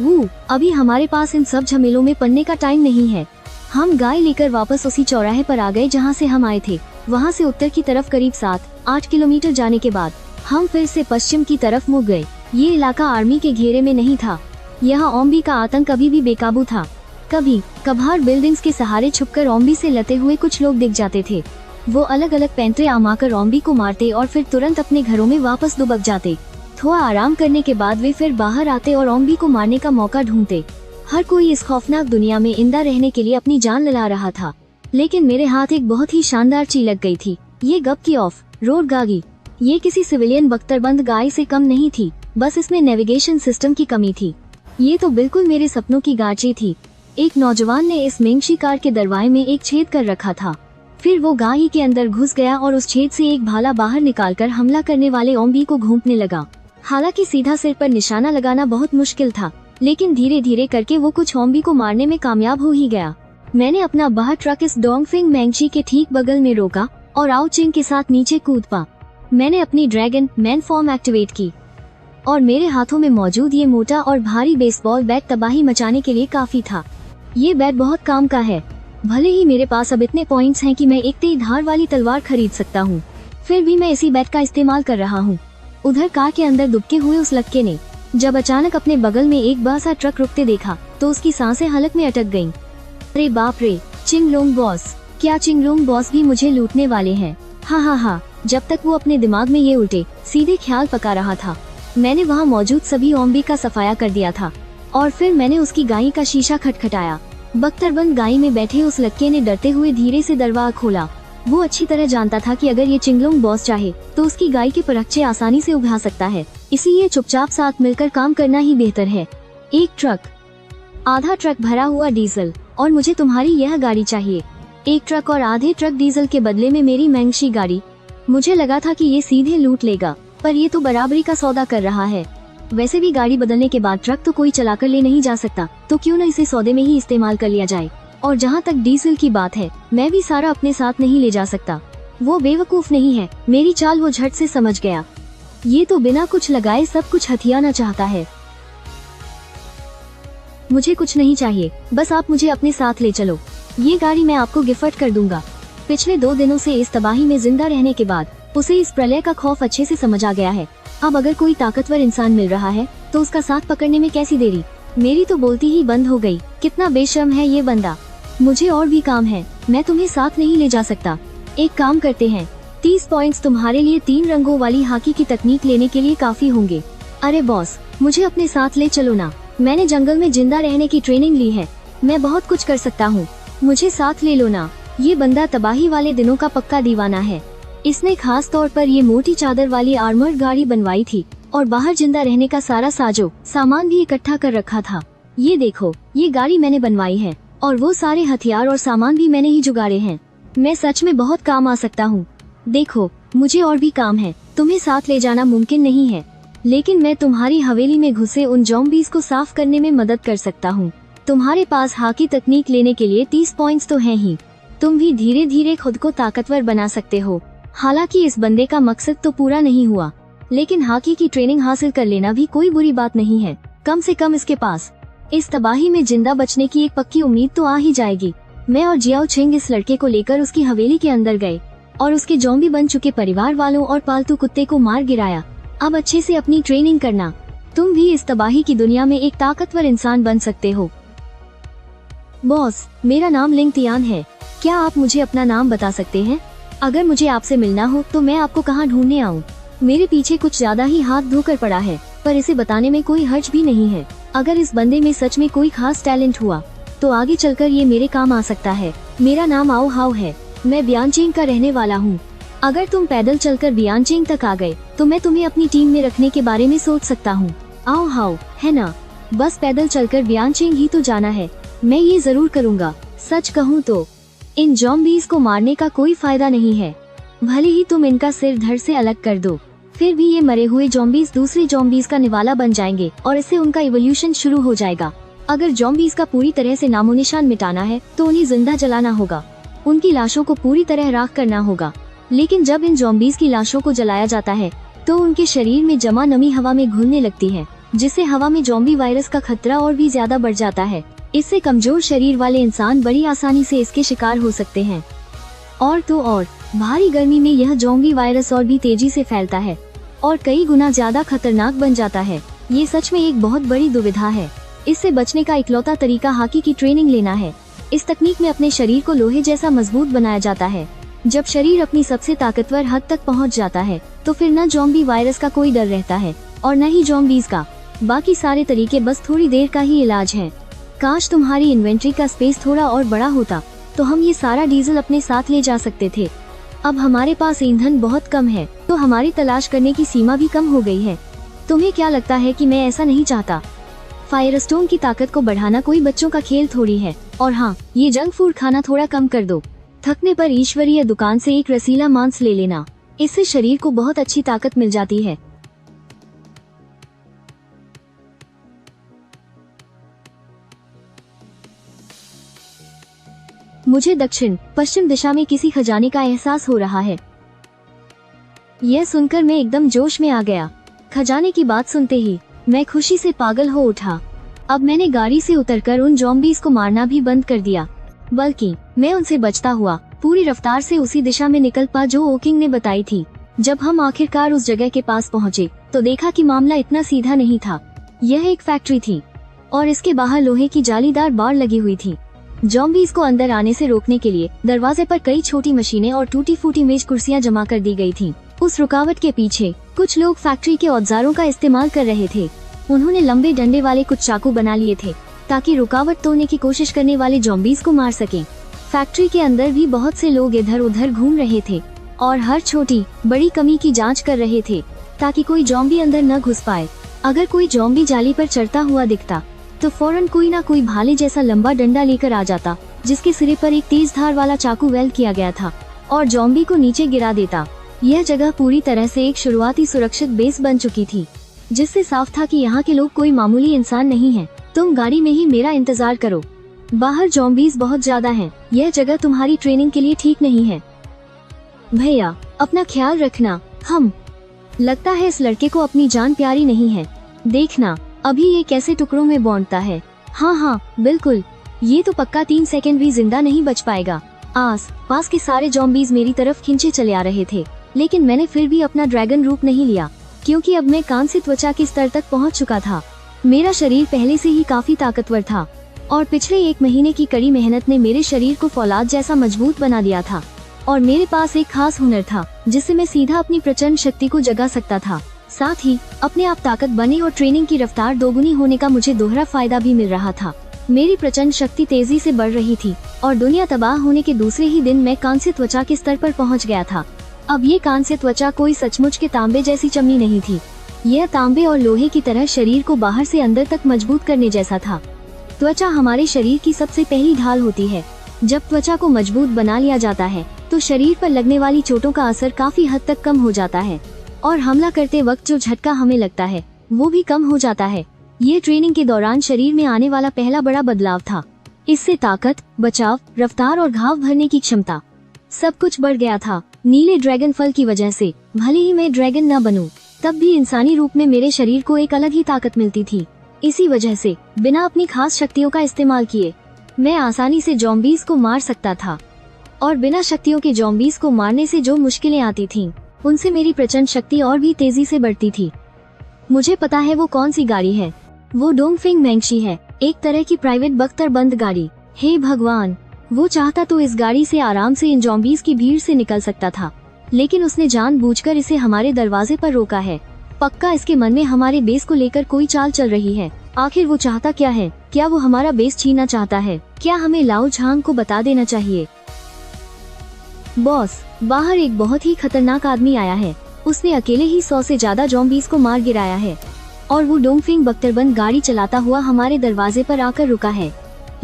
अभी हमारे पास इन सब झमेलों में पड़ने का टाइम नहीं है। हम गाय लेकर वापस उसी चौराहे पर आ गए जहाँ से हम आए थे। वहाँ से उत्तर की तरफ करीब 7-8 किलोमीटर जाने के बाद हम फिर से पश्चिम की तरफ मुड़ गए। ये इलाका आर्मी के घेरे में नहीं था। यहाँ ओम्बी का आतंक अभी भी बेकाबू था। कभी कभार बिल्डिंग्स के सहारे छुपकर ओम्बी से लते हुए कुछ लोग दिख जाते थे। वो अलग अलग पैंतरे आमाकर ओम्बी को मारते और फिर तुरंत अपने घरों में वापस दुबक जाते। थोड़ा आराम करने के बाद वे फिर बाहर आते और ओम्बी को मारने का मौका ढूंढते। हर कोई इस खौफनाक दुनिया में इंदा रहने के लिए अपनी जान लगा रहा था, लेकिन मेरे हाथ एक बहुत ही शानदार चीज लग गई थी। ये गप की ऑफ रोड गाड़ी। ये किसी सिविलियन बख्तरबंद गाड़ी से कम नहीं थी, बस इसमें नेविगेशन सिस्टम की कमी थी। ये तो बिल्कुल मेरे सपनों की गाड़ी थी। एक नौजवान ने इस मेंगशी कार के दरवाजे में एक छेद कर रखा था। फिर वो गाड़ी के अंदर घुस गया और उस छेद से एक भाला बाहर निकालकर हमला करने वाले ओम्बी को घूंपने लगा। हालांकि सीधा सिर पर निशाना लगाना बहुत मुश्किल था, लेकिन धीरे धीरे करके वो कुछ ओम्बी को मारने में कामयाब हो ही गया। मैंने अपना बाहर ट्रक इस डोंगफिंग मेंगशी के ठीक बगल में रोका और आउचिंग के साथ नीचे कूद पा। मैंने अपनी ड्रैगन मैन फॉर्म एक्टिवेट की और मेरे हाथों में मौजूद ये मोटा और भारी बेसबॉल बैट तबाही मचाने के लिए काफी था। ये बैट बहुत काम का है। भले ही मेरे पास अब इतने पॉइंट्स हैं कि मैं एक तेज धार वाली तलवार खरीद सकता हूँ, फिर भी मैं इसी बैट का इस्तेमाल कर रहा हूँ। उधर कार के अंदर दुबके हुए उस लड़के ने जब अचानक अपने बगल में एक बड़ा सा ट्रक रुकते देखा तो उसकी सांसें हलक में अटक गईं। अरे बाप रे, चिंगलोंग बॉस! क्या चिंगलोंग बॉस भी मुझे लूटने वाले हैं? हाँ। जब तक वो अपने दिमाग में ये उल्टे सीधे ख्याल पका रहा था, मैंने वहाँ मौजूद सभी ओम्बी का सफाया कर दिया था और फिर मैंने उसकी गाड़ी का शीशा खटखटाया। बख्तरबंद गाड़ी में बैठे उस लड़के ने डरते हुए धीरे से दरवाजा खोला। वो अच्छी तरह जानता था कि अगर ये चिंगलोंग बॉस चाहे तो उसकी गाड़ी के परखचे आसानी से उभा सकता है, इसलिए चुपचाप साथ मिलकर काम करना ही बेहतर है। एक ट्रक, आधा ट्रक भरा हुआ डीजल, और मुझे तुम्हारी यह गाड़ी चाहिए। एक ट्रक और आधे ट्रक डीजल के बदले में मेरी मेंगशी गाड़ी। मुझे लगा था कि ये सीधे लूट लेगा, पर ये तो बराबरी का सौदा कर रहा है। वैसे भी गाड़ी बदलने के बाद ट्रक तो कोई चलाकर ले नहीं जा सकता, तो क्यों न इसे सौदे में ही इस्तेमाल कर लिया जाए। और जहाँ तक डीजल की बात है, मैं भी सारा अपने साथ नहीं ले जा सकता। वो बेवकूफ नहीं है, मेरी चाल वो झट से समझ गया। ये तो बिना कुछ लगाए सब कुछ हथियाना चाहता है। मुझे कुछ नहीं चाहिए, बस आप मुझे अपने साथ ले चलो। ये गाड़ी मैं आपको गिफ्ट कर दूंगा। पिछले 2 दिनों से इस तबाही में जिंदा रहने के बाद उसे इस प्रलय का खौफ अच्छे से समझ आ गया है। अब अगर कोई ताकतवर इंसान मिल रहा है तो उसका साथ पकड़ने में कैसी देरी। मेरी तो बोलती ही बंद हो गई। कितना बेशर्म है ये बंदा। मुझे और भी काम है, मैं तुम्हें साथ नहीं ले जा सकता। एक काम करते हैं, 30 पॉइंट्स तुम्हारे लिए 3 रंगों वाली हॉकी की तकनीक लेने के लिए काफी होंगे। अरे बॉस, मुझे अपने साथ ले चलो ना। मैंने जंगल में जिंदा रहने की ट्रेनिंग ली है, मैं बहुत कुछ कर सकता हूँ। मुझे साथ ले लो ना। ये बंदा तबाही वाले दिनों का पक्का दीवाना है। इसने खास तौर पर ये मोटी चादर वाली आर्मर्ड गाड़ी बनवाई थी और बाहर जिंदा रहने का सारा साजो सामान भी इकट्ठा कर रखा था। ये देखो, ये गाड़ी मैंने बनवाई है और वो सारे हथियार और सामान भी मैंने ही जुगाड़े हैं। मैं सच में बहुत काम आ सकता हूँ। देखो, मुझे और भी काम है, तुम्हें साथ ले जाना मुमकिन नहीं है, लेकिन मैं तुम्हारी हवेली में घुसे उन ज़ॉम्बीज़ को साफ करने में मदद कर सकता हूँ। तुम्हारे पास हॉकी तकनीक लेने के लिए 30 पॉइंट्स तो हैं ही। तुम भी धीरे धीरे खुद को ताकतवर बना सकते हो। हालांकि इस बंदे का मकसद तो पूरा नहीं हुआ, लेकिन हॉकी की ट्रेनिंग हासिल कर लेना भी कोई बुरी बात नहीं है। कम से कम इसके पास इस तबाही में जिंदा बचने की एक पक्की उम्मीद तो आ ही जाएगी। मैं और जियाओ छिंग इस लड़के को लेकर उसकी हवेली के अंदर गए और उसके ज़ॉम्बी बन चुके परिवार वालों और पालतू कुत्ते को मार गिराया। अब अच्छे से अपनी ट्रेनिंग करना, तुम भी इस तबाही की दुनिया में एक ताकतवर इंसान बन सकते हो। बॉस, मेरा नाम लिंग तियान है। क्या आप मुझे अपना नाम बता सकते हैं? अगर मुझे आपसे मिलना हो तो मैं आपको कहाँ ढूंढने आऊँ? मेरे पीछे कुछ ज्यादा ही हाथ धोकर पड़ा है, पर इसे बताने में कोई हर्ज भी नहीं है। अगर इस बंदे में सच में कोई खास टैलेंट हुआ तो आगे चलकर ये मेरे काम आ सकता है। मेरा नाम आओ हाउ है, मैं बियानचेंग का रहने वाला हूँ। अगर तुम पैदल चलकर बियानचेंग तक आ गए तो मैं तुम्हें अपनी टीम में रखने के बारे में सोच सकता हूँ। आओ हाउ, है ना? बस पैदल चलकर बियानचेंग ही तो जाना है। मैं ये जरूर करूँगा। सच कहूँ तो इन ज़ॉम्बीज़ को मारने का कोई फायदा नहीं है। भले ही तुम इनका सिर धड़ से अलग कर दो, फिर भी ये मरे हुए ज़ॉम्बीज़ दूसरे ज़ॉम्बीज़ का निवाला बन जाएंगे और इससे उनका इवोल्यूशन शुरू हो जाएगा। अगर ज़ॉम्बीज़ का पूरी तरह से नामोनिशान मिटाना है तो उन्हें जिंदा जलाना होगा, उनकी लाशों को पूरी तरह राख करना होगा। लेकिन जब इन ज़ॉम्बीज़ की लाशों को जलाया जाता है तो उनके शरीर में जमा नमी हवा में घुलने लगती है जिससे हवा में ज़ॉम्बी वायरस का खतरा और भी ज्यादा बढ़ जाता है। इससे कमजोर शरीर वाले इंसान बड़ी आसानी से इसके शिकार हो सकते हैं। और तो और भारी गर्मी में यह ज़ॉम्बी वायरस और भी तेजी से फैलता है और कई गुना ज्यादा खतरनाक बन जाता है। ये सच में एक बहुत बड़ी दुविधा है। इससे बचने का इकलौता तरीका हॉकी की ट्रेनिंग लेना है। इस तकनीक में अपने शरीर को लोहे जैसा मजबूत बनाया जाता है। जब शरीर अपनी सबसे ताकतवर हद तक पहुंच जाता है तो फिर न ज़ॉम्बी वायरस का कोई डर रहता है और न ही ज़ॉम्बीज का। बाकी सारे तरीके बस थोड़ी देर का ही इलाज है। काश तुम्हारी इन्वेंट्री का स्पेस थोड़ा और बड़ा होता तो हम ये सारा डीजल अपने साथ ले जा सकते थे। अब हमारे पास ईंधन बहुत कम है तो हमारी तलाश करने की सीमा भी कम हो गई है। तुम्हें क्या लगता है कि मैं ऐसा नहीं चाहता? फायरस्टोन की ताकत को बढ़ाना कोई बच्चों का खेल थोड़ी है। और हाँ, ये जंक फूड खाना थोड़ा कम कर दो। थकने पर ईश्वरीय दुकान से एक रसीला मांस ले लेना, इससे शरीर को बहुत अच्छी ताकत मिल जाती है। मुझे दक्षिण पश्चिम दिशा में किसी खजाने का एहसास हो रहा है। यह सुनकर मैं एकदम जोश में आ गया। खजाने की बात सुनते ही मैं खुशी से पागल हो उठा। अब मैंने गाड़ी से उतरकर उन ज़ॉम्बीज को मारना भी बंद कर दिया, बल्कि मैं उनसे बचता हुआ पूरी रफ्तार से उसी दिशा में निकल पा जो ओकिंग ने बताई थी। जब हम आखिरकार उस जगह के पास पहुँचे तो देखा कि मामला इतना सीधा नहीं था। यह एक फैक्ट्री थी और इसके बाहर लोहे की जालीदार बाड़ लगी हुई थी। ज़ॉम्बीज को अंदर आने से रोकने के लिए दरवाजे पर कई छोटी मशीनें और टूटी फूटी मेज कुर्सियां जमा कर दी गई थीं। उस रुकावट के पीछे कुछ लोग फैक्ट्री के औजारों का इस्तेमाल कर रहे थे। उन्होंने लंबे डंडे वाले कुछ चाकू बना लिए थे ताकि रुकावट तोड़ने की कोशिश करने वाले ज़ॉम्बीज को मार सकें। फैक्ट्री के अंदर भी बहुत से लोग इधर उधर घूम रहे थे और हर छोटी बड़ी कमी की जांच कर रहे थे ताकि कोई ज़ॉम्बी अंदर न घुस पाए। अगर कोई ज़ॉम्बी जाली पर चढ़ता हुआ दिखता तो फौरन कोई ना कोई भाले जैसा लंबा डंडा लेकर आ जाता, जिसके सिरे पर एक तेज धार वाला चाकू वेल्ड किया गया था और ज़ॉम्बी को नीचे गिरा देता। यह जगह पूरी तरह से एक शुरुआती सुरक्षित बेस बन चुकी थी, जिससे साफ था कि यहाँ के लोग कोई मामूली इंसान नहीं हैं। तुम गाड़ी में ही मेरा इंतजार करो, बाहर ज़ॉम्बीज बहुत ज्यादा हैं। यह जगह तुम्हारी ट्रेनिंग के लिए ठीक नहीं है। भैया, अपना ख्याल रखना। हम लगता है इस लड़के को अपनी जान प्यारी नहीं है। देखना अभी ये कैसे टुकड़ों में बांटता है। हाँ, बिल्कुल, ये तो पक्का 3 सेकंड भी जिंदा नहीं बच पाएगा। आस पास के सारे ज़ॉम्बीज मेरी तरफ खिंचे चले आ रहे थे, लेकिन मैंने फिर भी अपना ड्रैगन रूप नहीं लिया, क्योंकि अब मैं कांस्य त्वचा के स्तर तक पहुंच चुका था। मेरा शरीर पहले से ही काफी ताकतवर था और पिछले 1 महीने की कड़ी मेहनत ने मेरे शरीर को फौलाद जैसा मजबूत बना दिया था। और मेरे पास एक खास हुनर था जिससे मैं सीधा अपनी प्रचंड शक्ति को जगा सकता था। साथ ही अपने आप ताकत बने और ट्रेनिंग की रफ्तार दोगुनी होने का मुझे दोहरा फायदा भी मिल रहा था। मेरी प्रचंड शक्ति तेजी से बढ़ रही थी और दुनिया तबाह होने के दूसरे ही दिन मैं कांस्य त्वचा के स्तर पर पहुंच गया था। अब ये कांस्य त्वचा कोई सचमुच के तांबे जैसी चमड़ी नहीं थी। यह तांबे और लोहे की तरह शरीर को बाहर से अंदर तक मजबूत करने जैसा था। त्वचा हमारे शरीर की सबसे पहली ढाल होती है। जब त्वचा को मजबूत बना लिया जाता है तो शरीर पर लगने वाली चोटों का असर काफी हद तक कम हो जाता है और हमला करते वक्त जो झटका हमें लगता है वो भी कम हो जाता है। ये ट्रेनिंग के दौरान शरीर में आने वाला पहला बड़ा बदलाव था। इससे ताकत, बचाव, रफ्तार और घाव भरने की क्षमता सब कुछ बढ़ गया था। नीले ड्रैगन फल की वजह से भले ही मैं ड्रैगन न बनूं, तब भी इंसानी रूप में मेरे शरीर को एक अलग ही ताकत मिलती थी। इसी वजह से बिना अपनी खास शक्तियों का इस्तेमाल किए मैं आसानी से ज़ॉम्बीज को मार सकता था और बिना शक्तियों के ज़ॉम्बीज को मारने से जो मुश्किलें आती थीं, उनसे मेरी प्रचंड शक्ति और भी तेजी से बढ़ती थी। मुझे पता है वो कौन सी गाड़ी है। वो डोंगफिंग मैंगशी है, एक तरह की प्राइवेट बख्तरबंद गाड़ी। हे भगवान, वो चाहता तो इस गाड़ी से आराम से इन ज़ॉम्बीज की भीड़ से निकल सकता था, लेकिन उसने जानबूझकर इसे हमारे दरवाजे पर रोका है। पक्का इसके मन में हमारे बेस को लेकर कोई चाल चल रही है। आखिर वो चाहता क्या है? क्या वो हमारा बेस छीनना चाहता है? क्या हमें लाओ झांग को बता देना चाहिए? बॉस, बाहर एक बहुत ही खतरनाक आदमी आया है। उसने अकेले ही 100 से ज्यादा ज़ॉम्बीज को मार गिराया है और वो डोंगफिंग बख्तरबंद गाड़ी चलाता हुआ हमारे दरवाजे पर आकर रुका है।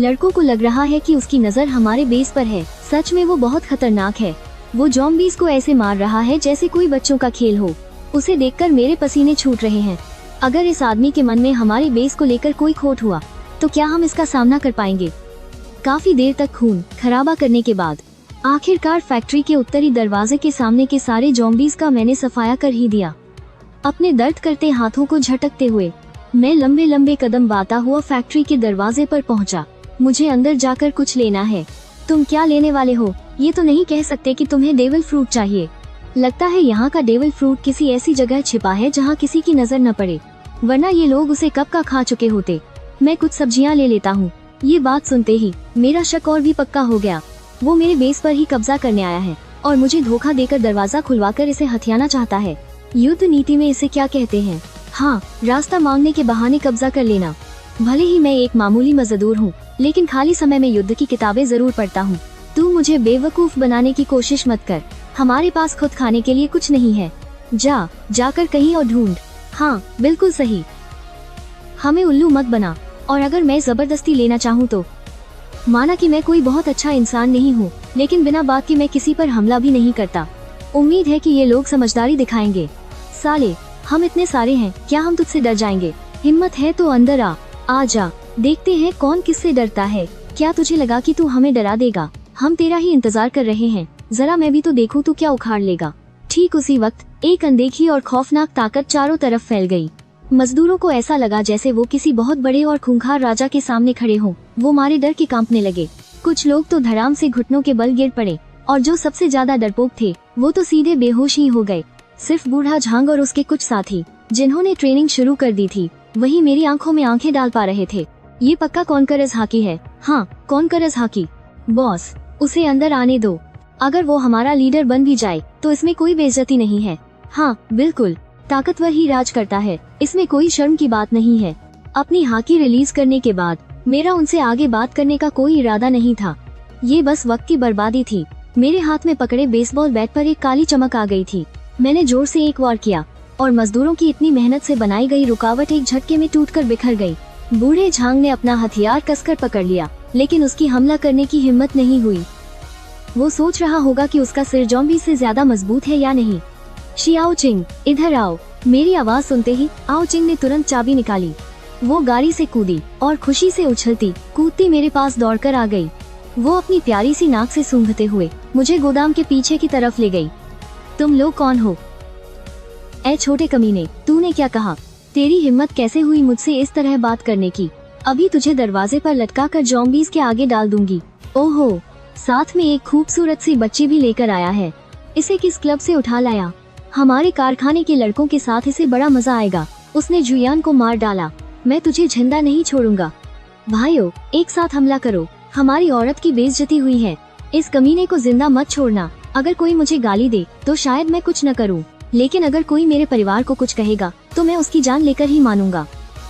लड़कों को लग रहा है कि उसकी नजर हमारे बेस पर है। सच में वो बहुत खतरनाक है। वो ज़ॉम्बीज को ऐसे मार रहा है जैसे कोई बच्चों का खेल हो। उसे देखकर मेरे पसीने छूट रहे हैं। अगर इस आदमी के मन में हमारे बेस को लेकर कोई खोट हुआ तो क्या हम इसका सामना कर पाएंगे? काफी देर तक खून खराबा करने के बाद आखिरकार फैक्ट्री के उत्तरी दरवाजे के सामने के सारे ज़ॉम्बीज का मैंने सफाया कर ही दिया। अपने दर्द करते हाथों को झटकते हुए मैं लंबे लंबे कदम बाता हुआ फैक्ट्री के दरवाजे पर पहुंचा। मुझे अंदर जाकर कुछ लेना है। तुम क्या लेने वाले हो? ये तो नहीं कह सकते कि तुम्हें डेविल फ्रूट चाहिए। लगता है यहाँ का डेविल फ्रूट किसी ऐसी जगह छिपा है जहाँ किसी की नजर न पड़े, वरना ये लोग उसे कब का खा चुके होते। मैं कुछ सब्जियाँ ले लेता हूँ। ये बात सुनते ही मेरा शक और भी पक्का हो गया। वो मेरे बेस पर ही कब्जा करने आया है और मुझे धोखा देकर दरवाजा खुलवाकर इसे हथियाना चाहता है। युद्ध नीति में इसे क्या कहते हैं? हाँ, रास्ता मांगने के बहाने कब्जा कर लेना। भले ही मैं एक मामूली मजदूर हूँ, लेकिन खाली समय में युद्ध की किताबें जरूर पढ़ता हूँ। तू मुझे बेवकूफ बनाने की कोशिश मत कर। हमारे पास खुद खाने के लिए कुछ नहीं है। जाकर कहीं और ढूंढ। हाँ, बिल्कुल सही। हमें उल्लू मत बना। और अगर मैं जबरदस्ती लेना चाहूँ तो? माना कि मैं कोई बहुत अच्छा इंसान नहीं हूँ, लेकिन बिना बात के मैं किसी पर हमला भी नहीं करता। उम्मीद है कि ये लोग समझदारी दिखाएंगे। साले, हम इतने सारे हैं, क्या हम तुझसे डर जाएंगे? हिम्मत है तो अंदर आ जा। देखते हैं कौन किससे डरता है। क्या तुझे लगा कि तू हमें डरा देगा? हम तेरा ही इंतजार कर रहे हैं। जरा मैं भी तो देखूं तू क्या उखाड़ लेगा। ठीक उसी वक्त एक अनदेखी और खौफनाक ताकत चारों तरफ फैल गई। मजदूरों को ऐसा लगा जैसे वो किसी बहुत बड़े और खूंखार राजा के सामने खड़े हों। वो मारे डर के कांपने लगे। कुछ लोग तो धड़ाम से घुटनों के बल गिर पड़े और जो सबसे ज्यादा डरपोक थे वो तो सीधे बेहोश ही हो गए। सिर्फ बूढ़ा झांग और उसके कुछ साथी, जिन्होंने ट्रेनिंग शुरू कर दी थी, वही मेरी आंखों में आंखें डाल पा रहे थे। ये पक्का कॉन्करस हाकी है। हाँ, कॉन्करस हाकी। बॉस, उसे अंदर आने दो। अगर वो हमारा लीडर बन भी जाए तो इसमें कोई बेइज्जती नहीं है। हाँ बिल्कुल, ताकतवर ही राज करता है, इसमें कोई शर्म की बात नहीं है। अपनी हाकी रिलीज करने के बाद मेरा उनसे आगे बात करने का कोई इरादा नहीं था। ये बस वक्त की बर्बादी थी। मेरे हाथ में पकड़े बेसबॉल बैट पर एक काली चमक आ गई थी। मैंने जोर से एक वार किया और मजदूरों की इतनी मेहनत से बनाई गई रुकावट एक झटके में टूटकर बिखर गई। बूढ़े झांग ने अपना हथियार कसकर पकड़ लिया, लेकिन उसकी हमला करने की हिम्मत नहीं हुई। वो सोच रहा होगा कि उसका सिर जॉम्बी से ज्यादा मजबूत है या नहीं। शियाओ चिंग, इधर आओ। मेरी आवाज सुनते ही आओ चिंग ने तुरंत चाबी निकाली। वो गाड़ी से कूदी और खुशी से उछलती कूदती मेरे पास दौड़कर आ गई। वो अपनी प्यारी सी नाक से सूंघते हुए मुझे गोदाम के पीछे की तरफ ले गई। तुम लोग कौन हो? ए छोटे कमीने, तूने क्या कहा? तेरी हिम्मत कैसे हुई मुझसे इस तरह बात करने की? अभी तुझे दरवाजे पर लटका कर जॉम्बीज के आगे डाल दूंगी। ओहो, साथ में एक खूबसूरत सी बच्ची भी लेकर आया है। इसे किस क्लब से उठा लाया? हमारे कारखाने के लड़कों के साथ इसे बड़ा मजा आएगा। उसने जुयान को मार डाला। मैं तुझे जिंदा नहीं छोड़ूंगा। भाइयों, एक साथ हमला करो। हमारी औरत की बेइज्जती हुई है। इस कमीने को जिंदा मत छोड़ना। अगर कोई मुझे गाली दे तो शायद मैं कुछ न करूं, लेकिन अगर कोई मेरे परिवार को कुछ कहेगा तो मैं उसकी जान लेकर ही मानूंगा।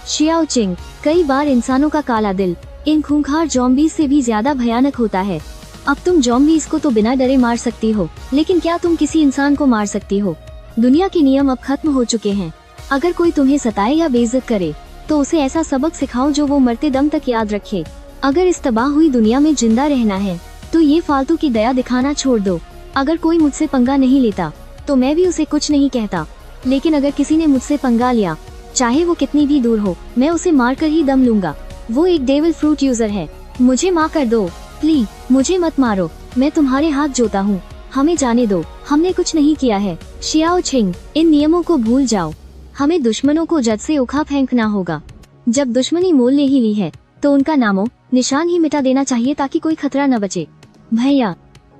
शियाओ चिंग, कई बार इंसानों का काला दिल इन खूंखार जॉम्बीज से भी ज्यादा भयानक होता है। अब तुम जॉम्बीज को तो बिना डरे मार सकती हो, लेकिन क्या तुम किसी इंसान को मार सकती हो? दुनिया के नियम अब खत्म हो चुके हैं। अगर कोई तुम्हें सताए या बेइज्जत करे तो उसे ऐसा सबक सिखाओ जो वो मरते दम तक याद रखे। अगर इस तबाह हुई दुनिया में जिंदा रहना है तो ये फालतू की दया दिखाना छोड़ दो। अगर कोई मुझसे पंगा नहीं लेता तो मैं भी उसे कुछ नहीं कहता, लेकिन अगर किसी ने मुझसे पंगा लिया, चाहे वो कितनी भी दूर हो, मैं उसे मार कर ही दम लूंगा। वो एक डेविल फ्रूट यूजर है। मुझे माफ कर दो प्लीज, मुझे मत मारो। मैं तुम्हारे हाथ जोता हूँ। हमें जाने दो, हमने कुछ नहीं किया है। शियाओ चिंग, इन नियमों को भूल जाओ। हमें दुश्मनों को जद से उखा फेंकना होगा। जब दुश्मनी मोल ले ही ली है तो उनका नामो निशान ही मिटा देना चाहिए ताकि कोई खतरा न बचे। भैया,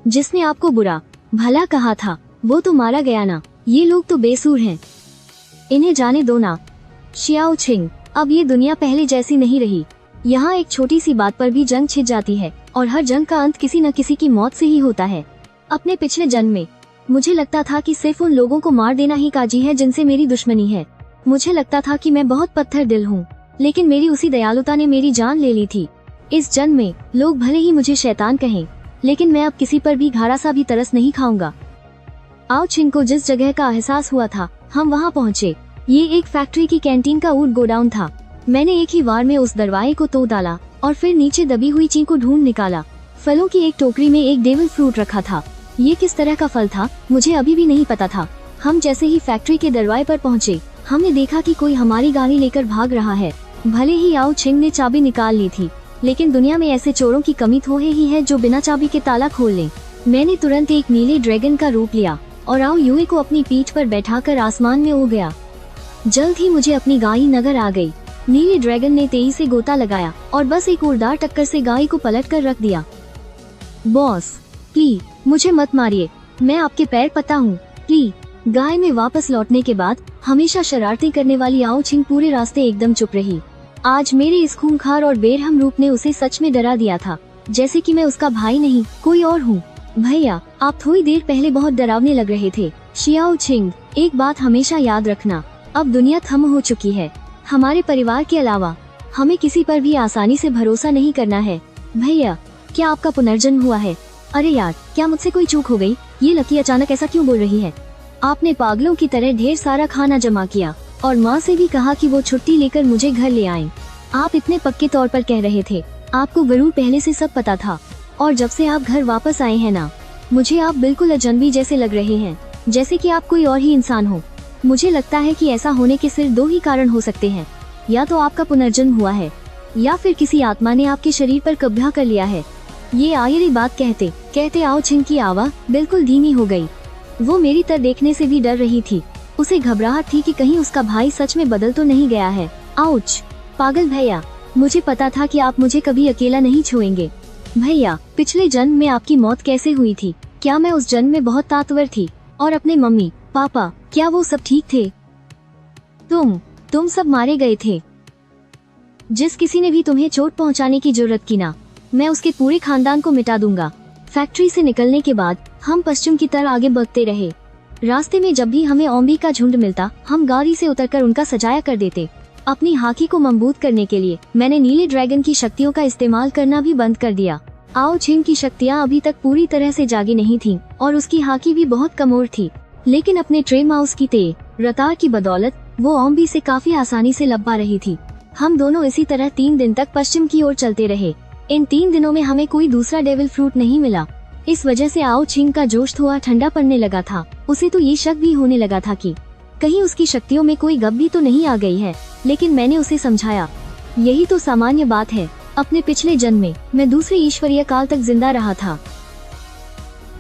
जिसने आपको बुरा भला कहा था वो तो मारा गया ना। ये लोग तो बेसूर हैं, इन्हें जाने दो ना। शियाओ चिंग, अब ये दुनिया पहले जैसी नहीं रही। यहाँ एक छोटी सी बात पर भी जंग छिड़ जाती है और हर जंग का अंत किसी न किसी की मौत से ही होता है। अपने पिछले जन्म में मुझे लगता था कि सिर्फ उन लोगों को मार देना ही काजी है जिनसे मेरी दुश्मनी है। मुझे लगता था कि मैं बहुत पत्थर दिल हूँ, लेकिन मेरी उसी दयालुता ने मेरी जान ले ली थी। इस जन्म में लोग भले ही मुझे शैतान कहें, लेकिन मैं अब किसी पर भी घारा सा भी तरस नहीं खाऊंगा। आओ चिंग को जिस जगह का एहसास हुआ था हम वहाँ पहुँचे। ये एक फैक्ट्री की कैंटीन का ऊट गोडाउन था। मैंने एक ही वार में उस दरवाजे को तोड़ डाला और फिर नीचे दबी हुई चिंग को ढूंढ निकाला। फलों की एक टोकरी में एक डेविल फ्रूट रखा था। ये किस तरह का फल था मुझे अभी भी नहीं पता था। हम जैसे ही फैक्ट्री के दरवाजे पर पहुँचे, हमने देखा कि कोई हमारी गाड़ी लेकर भाग रहा है। भले ही आओ चिंग ने चाबी निकाल ली थी, लेकिन दुनिया में ऐसे चोरों की कमी थोड़े ही है जो बिना चाबी के ताला खोल लें। मैंने तुरंत एक नीले ड्रैगन का रूप लिया और आओ युए को अपनी पीठ पर बैठाकर आसमान में उड़ गया। जल्द ही मुझे अपनी गाड़ी नजर आ गई। नीले ड्रैगन ने तेजी से गोता लगाया और बस एक उड़दार टक्कर से गाय को पलट कर रख दिया। बॉस प्लीज मुझे मत मारिए, मैं आपके पैर पता हूँ प्लीज। गाय में वापस लौटने के बाद हमेशा शरारतें करने वाली आओ छिंग पूरे रास्ते एकदम चुप रही। आज मेरे इस खूंखार और बेरहम रूप ने उसे सच में डरा दिया था, जैसे कि मैं उसका भाई नहीं कोई और हूँ। भैया आप थोड़ी देर पहले बहुत डरावने लग रहे थे। शियाओ छिंग एक बात हमेशा याद रखना, अब दुनिया थम हो चुकी है। हमारे परिवार के अलावा हमें किसी पर भी आसानी से भरोसा नहीं करना है। भैया क्या आपका पुनर्जन्म हुआ है? अरे यार क्या मुझसे कोई चूक हो गई? ये लकी अचानक ऐसा क्यों बोल रही है? आपने पागलों की तरह ढेर सारा खाना जमा किया और माँ से भी कहा कि वो छुट्टी लेकर मुझे घर ले आएं। आप इतने पक्के तौर पर कह रहे थे, आपको जरूर पहले से सब पता था। और जब से आप घर वापस आए हैं ना, मुझे आप बिल्कुल अजनबी जैसे लग रहे हैं, जैसे कि आप कोई और ही इंसान हो। मुझे लगता है कि ऐसा होने के सिर्फ दो ही कारण हो सकते हैं, या तो आपका पुनर्जन्म हुआ है या फिर किसी आत्मा ने आपके शरीर पर कब्जा कर लिया है। ये आयरी बात कहते कहते आओ छिंग की आवाज बिल्कुल धीमी हो गई। वो मेरी तरफ देखने से भी डर रही थी। उसे घबराहट थी कि कहीं उसका भाई सच में बदल तो नहीं गया है। आउच पागल भैया, मुझे पता था कि आप मुझे कभी अकेला नहीं छोड़ेंगे। भैया पिछले जन्म में आपकी मौत कैसे हुई थी? क्या मैं उस जन्म में बहुत ताकतवर थी? और अपने मम्मी पापा क्या वो सब ठीक थे? तुम सब मारे गए थे। जिस किसी ने भी तुम्हें चोट पहुंचाने की जरूरत की ना, मैं उसके पूरे खानदान को मिटा दूंगा। फैक्ट्री से निकलने के बाद हम पश्चिम की तरफ आगे बढ़ते रहे। रास्ते में जब भी हमें ओम्बी का झुंड मिलता, हम गाड़ी से उतरकर उनका सजाया कर देते। अपनी हाकी को मजबूत करने के लिए मैंने नीले ड्रैगन की शक्तियों का इस्तेमाल करना भी बंद कर दिया। आओ छिंग की शक्तियाँ अभी तक पूरी तरह से जागी नहीं थीं और उसकी हाकी भी बहुत कमजोर थी, लेकिन अपने ट्रे माउस की तेज रफ्तार की बदौलत वो ओम्बी से काफी आसानी से लड़ पा रही थी। हम दोनों इसी तरह 3 दिन तक पश्चिम की ओर चलते रहे। इन 3 दिनों में हमें कोई दूसरा डेविल फ्रूट नहीं मिला। इस वजह से आओ छिंग का जोश थोड़ा ठंडा पड़ने लगा था। उसे तो ये शक भी होने लगा था कि कहीं उसकी शक्तियों में कोई गड़बड़ी तो नहीं आ गई है, लेकिन मैंने उसे समझाया यही तो सामान्य बात है। अपने पिछले जन्म में मैं दूसरे ईश्वरीय काल तक जिंदा रहा था,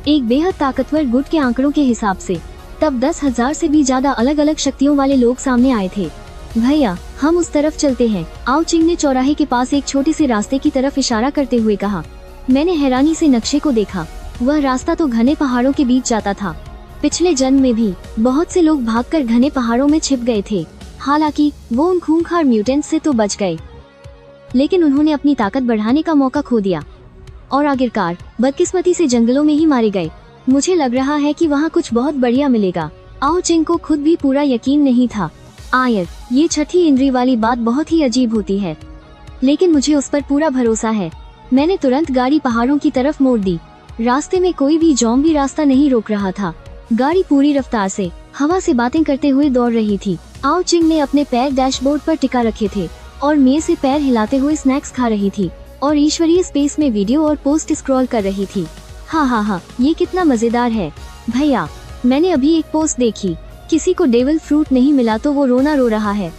एक बेहद ताकतवर गुट के आंकड़ों के हिसाब से। तब 10,000 से भी ज्यादा अलग अलग शक्तियों वाले लोग सामने आए थे। भैया हम उस तरफ चलते हैं। आओ छिंग ने चौराहे के पास एक छोटे से रास्ते की तरफ इशारा करते हुए कहा। मैंने हैरानी से नक्शे को देखा। वह रास्ता तो घने पहाड़ों के बीच जाता था। पिछले जन्म में भी बहुत से लोग भागकर घने पहाड़ों में छिप गए थे। हालांकि वो उन खूंखार म्यूटेंट्स से तो बच गए, लेकिन उन्होंने अपनी ताकत बढ़ाने का मौका खो दिया और आखिरकार बदकिस्मती से जंगलों में ही मारे गए। मुझे लग रहा है कि वहाँ कुछ बहुत बढ़िया मिलेगा। आओ छिंग को खुद भी पूरा यकीन नहीं था। आयर ये छठी इंद्री वाली बात बहुत ही अजीब होती है, लेकिन मुझे उस पर पूरा भरोसा है। मैंने तुरंत गाड़ी पहाड़ों की तरफ मोड़ दी। रास्ते में कोई भी ज़ॉम्बी रास्ता नहीं रोक रहा था। गाड़ी पूरी रफ्तार से हवा से बातें करते हुए दौड़ रही थी। आओ छिंग ने अपने पैर डैशबोर्ड पर टिका रखे थे और मेज से पैर हिलाते हुए स्नैक्स खा रही थी और ईश्वरीय स्पेस में वीडियो और पोस्ट स्क्रॉल कर रही थी। हाँ, ये कितना मजेदार है। भैया मैंने अभी एक पोस्ट देखी, किसी को डेविल फ्रूट नहीं मिला तो वो रोना रो रहा है।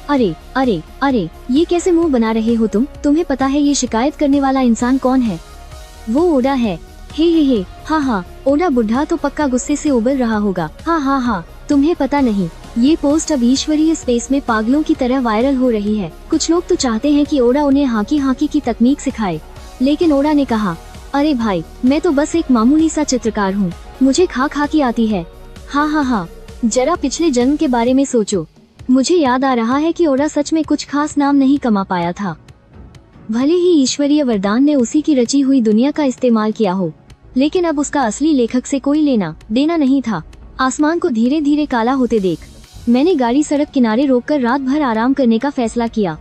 अरे अरे अरे ये कैसे मुंह बना रहे हो तुम? तुम्हें पता है ये शिकायत करने वाला इंसान कौन है? वो ओडा है। हे हाँ, ओडा बुढ़ा तो पक्का गुस्से से उबल रहा होगा। हाँ, तुम्हें पता नहीं, ये पोस्ट अब ईश्वरीय स्पेस में पागलों की तरह वायरल हो रही है। कुछ लोग तो चाहते हैं कि ओडा उन्हें हाकी की तकनीक सिखाए, लेकिन ओडा ने कहा अरे भाई मैं तो बस एक मामूली सा चित्रकार हूँ, मुझे खा की आती है। हाँ, जरा पिछले जन्म के बारे में सोचो। मुझे याद आ रहा है कि ओडा सच में कुछ खास नाम नहीं कमा पाया था। भले ही ईश्वरीय वरदान ने उसी की रची हुई दुनिया का इस्तेमाल किया हो, लेकिन अब उसका असली लेखक से कोई लेना देना नहीं था। आसमान को धीरे धीरे काला होते देख मैंने गाड़ी सड़क किनारे रोककर रात भर आराम करने का फैसला किया।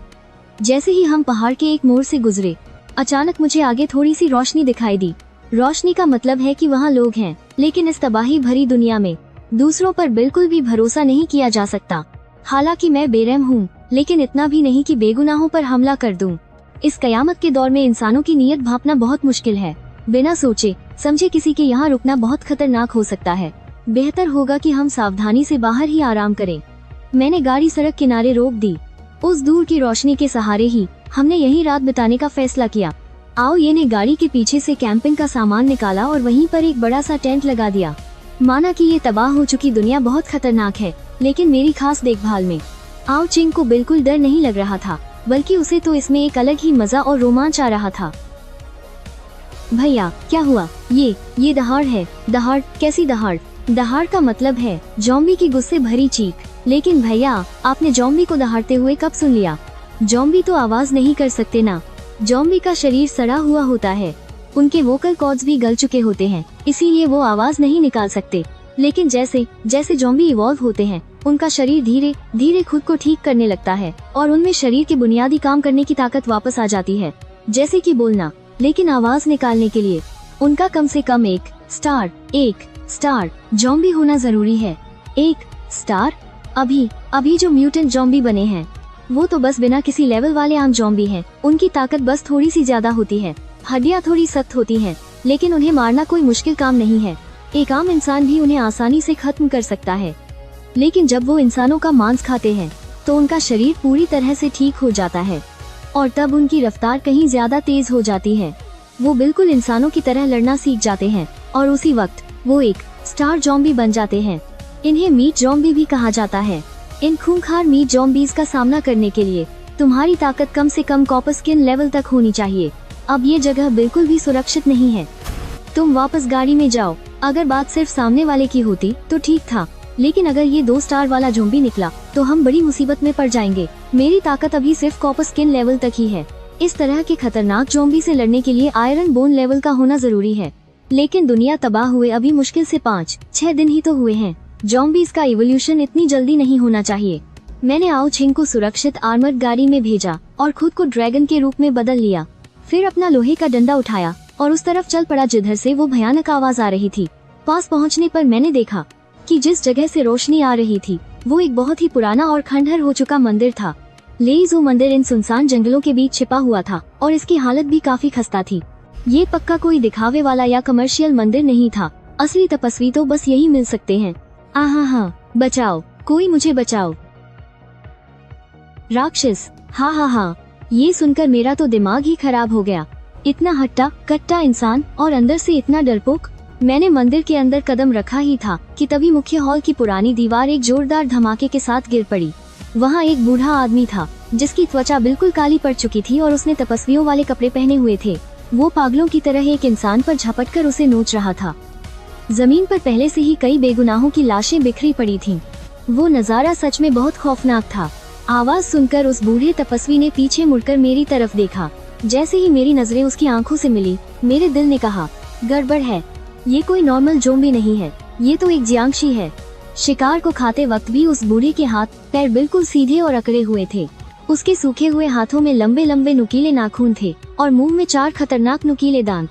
जैसे ही हम पहाड़ के एक मोड़ से गुजरे, अचानक मुझे आगे थोड़ी सी रोशनी दिखाई दी। रोशनी का मतलब है कि वहाँ लोग हैं, लेकिन इस तबाही भरी दुनिया में दूसरों पर बिल्कुल भी भरोसा नहीं किया जा सकता। हालांकि मैं बेरहम हूँ, लेकिन इतना भी नहीं कि बेगुनाहों पर हमला कर दूं। इस कयामत के दौर में इंसानों की नीयत भांपना बहुत मुश्किल है। बिना सोचे समझे किसी के यहाँ रुकना बहुत खतरनाक हो सकता है। बेहतर होगा कि हम सावधानी से बाहर ही आराम करें। मैंने गाड़ी सड़क किनारे रोक दी। उस दूर की रोशनी के सहारे ही हमने यहीं रात बिताने का फैसला किया। आओ ये ने गाड़ी के पीछे से कैंपिंग का सामान निकाला और वहीं पर एक बड़ा सा टेंट लगा दिया। माना कि ये तबाह हो चुकी दुनिया बहुत खतरनाक है, लेकिन मेरी खास देखभाल में आओ चिंग को बिल्कुल डर नहीं लग रहा था, बल्कि उसे तो इसमें एक अलग ही मजा और रोमांच आ रहा था। भैया क्या हुआ? ये दहाड़ है। दहाड़? कैसी दहाड़? दहाड़ का मतलब है जॉम्बी की गुस्से भरी चीख। लेकिन भैया, आपने जॉम्बी को दहाड़ते हुए कब सुन लिया? जॉम्बी तो आवाज नहीं कर सकते ना। जॉम्बी का शरीर सड़ा हुआ होता है, उनके वोकल कॉर्ड्स भी गल चुके होते हैं, इसीलिए वो आवाज नहीं निकाल सकते। लेकिन जैसे जैसे जॉम्बी इवॉल्व होते हैं, उनका शरीर धीरे धीरे खुद को ठीक करने लगता है और उनमें शरीर के बुनियादी काम करने की ताकत वापस आ जाती है, जैसे कि बोलना। लेकिन आवाज निकालने के लिए उनका कम से कम एक स्टार जॉम्बी होना जरूरी है। एक स्टार? अभी जो म्यूटेंट जॉम्बी बने हैं वो तो बस बिना किसी लेवल वाले आम जॉम्बी हैं। उनकी ताकत बस थोड़ी सी ज्यादा होती है, हड्डियां थोड़ी सख्त होती हैं, लेकिन उन्हें मारना कोई मुश्किल काम नहीं है। एक आम इंसान भी उन्हें आसानी से खत्म कर सकता है। लेकिन जब वो इंसानों का मांस खाते हैं तो उनका शरीर पूरी तरह से ठीक हो जाता है और तब उनकी रफ्तार कहीं ज्यादा तेज हो जाती है। वो बिल्कुल इंसानों की तरह लड़ना सीख जाते हैं और उसी वक्त वो एक स्टार जॉम्बी बन जाते हैं। इन्हें मीट जॉम्बी भी कहा जाता है। इन खूंखार मीट जॉम्बीज का सामना करने के लिए तुम्हारी ताकत कम से कम कॉपर स्किन लेवल तक होनी चाहिए। अब ये जगह बिल्कुल भी सुरक्षित नहीं है, तुम वापस गाड़ी में जाओ। अगर बात सिर्फ सामने वाले की होती तो ठीक था, लेकिन अगर ये 2 स्टार वाला ज़ॉम्बी निकला तो हम बड़ी मुसीबत में पड़ जाएंगे। मेरी ताकत अभी सिर्फ कॉपर स्किन लेवल तक ही है। इस तरह के खतरनाक ज़ॉम्बी से लड़ने के लिए आयरन बोन लेवल का होना जरूरी है। लेकिन दुनिया तबाह हुए अभी मुश्किल से 5-6 दिन ही तो हुए हैं। ज़ॉम्बीज़ का इवोल्यूशन इतनी जल्दी नहीं होना चाहिए। मैंने आओ छिंग को सुरक्षित आर्मर्ड गाड़ी में भेजा और खुद को ड्रैगन के रूप में बदल लिया। फिर अपना लोहे का डंडा उठाया और उस तरफ चल पड़ा जिधर से वो भयानक आवाज आ रही थी। पास पहुंचने पर मैंने देखा कि जिस जगह से रोशनी आ रही थी वो एक बहुत ही पुराना और खंडहर हो चुका मंदिर था। लेइज़ो मंदिर इन सुनसान जंगलों के बीच छिपा हुआ था और इसकी हालत भी काफी खस्ता थी। ये पक्का कोई दिखावे वाला या कमर्शियल मंदिर नहीं था। असली तपस्वी तो बस यही मिल सकते हैं। हाँ, बचाओ, कोई मुझे बचाओ। राक्षस, हाँ, ये सुनकर मेरा तो दिमाग ही खराब हो गया। इतना हट्टा कट्टा इंसान और अंदर से इतना डरपोक। मैंने मंदिर के अंदर कदम रखा ही था कि तभी मुख्य हॉल की पुरानी दीवार एक जोरदार धमाके के साथ गिर पड़ी। वहाँ एक बूढ़ा आदमी था जिसकी त्वचा बिल्कुल काली पड़ चुकी थी और उसने तपस्वियों वाले कपड़े पहने हुए थे। वो पागलों की तरह एक इंसान पर झपटकर उसे नोच रहा था। जमीन पर पहले से ही कई बेगुनाहों की लाशें बिखरी पड़ी थीं। वो नजारा सच में बहुत खौफनाक था। आवाज सुनकर उस बूढ़े तपस्वी ने पीछे मुड़कर मेरी तरफ देखा। जैसे ही मेरी नजरें उसकी आंखों से मिली, मेरे दिल ने कहा, गड़बड़ है, ये कोई नॉर्मल ज़ॉम्बी नहीं है, ये तो एक जियांगशी है। शिकार को खाते वक्त भी उस बूढ़े के हाथ पैर बिल्कुल सीधे और अकड़े हुए थे। उसके सूखे हुए हाथों में लंबे लंबे नुकीले नाखून थे और मुंह में 4 खतरनाक नुकीले दांत।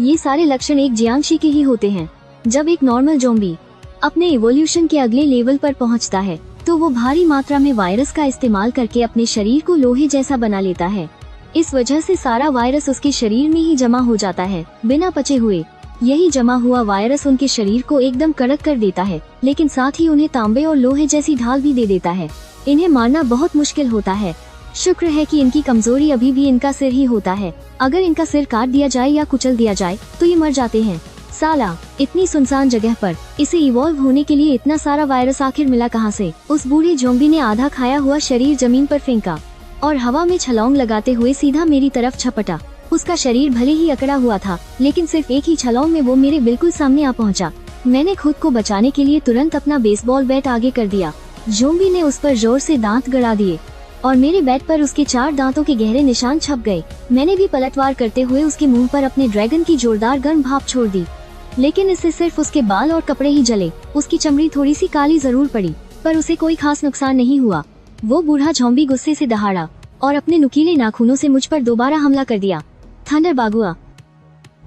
ये सारे लक्षण एक जियांगशी के ही होते हैं। जब एक नॉर्मल ज़ॉम्बी अपने इवोल्यूशन के अगले लेवल पर पहुंचता है तो वो भारी मात्रा में वायरस का इस्तेमाल करके अपने शरीर को लोहे जैसा बना लेता है। इस वजह से सारा वायरस उसके शरीर में ही जमा हो जाता है बिना पचे हुए। यही जमा हुआ वायरस उनके शरीर को एकदम कड़क कर देता है, लेकिन साथ ही उन्हें तांबे और लोहे जैसी ढाल भी दे देता है। इन्हें मारना बहुत मुश्किल होता है। शुक्र है कि इनकी कमजोरी अभी भी इनका सिर ही होता है। अगर इनका सिर काट दिया जाए या कुचल दिया जाए तो ये मर जाते हैं। साला, इतनी सुनसान जगह पर इसे इवॉल्व होने के लिए इतना सारा वायरस आखिर मिला कहाँ से? उस बूढ़े ज़ॉम्बी ने आधा खाया हुआ शरीर जमीन पर फेंका और हवा में छलांग लगाते हुए सीधा मेरी तरफ झपटा। उसका शरीर भले ही अकड़ा हुआ था, लेकिन सिर्फ एक ही छलांग में वो मेरे बिल्कुल सामने आ पहुंचा। मैंने खुद को बचाने के लिए तुरंत अपना बेसबॉल बैट आगे कर दिया। ज़ॉम्बी ने उस पर जोर से दांत गड़ा दिए और मेरे बैट पर उसके 4 दांतों के गहरे निशान छप गए। मैंने भी पलटवार करते हुए उसके मुंह पर अपने ड्रैगन की जोरदार गर्म भाप छोड़ दी, लेकिन इससे सिर्फ उसके बाल और कपड़े ही जले। उसकी चमड़ी थोड़ी सी काली जरूर पड़ी, पर उसे कोई खास नुकसान नहीं हुआ। वो बूढ़ा ज़ॉम्बी गुस्से से दहाड़ा और अपने नुकीले नाखूनों से मुझ पर दोबारा हमला कर दिया। Thunder bagua.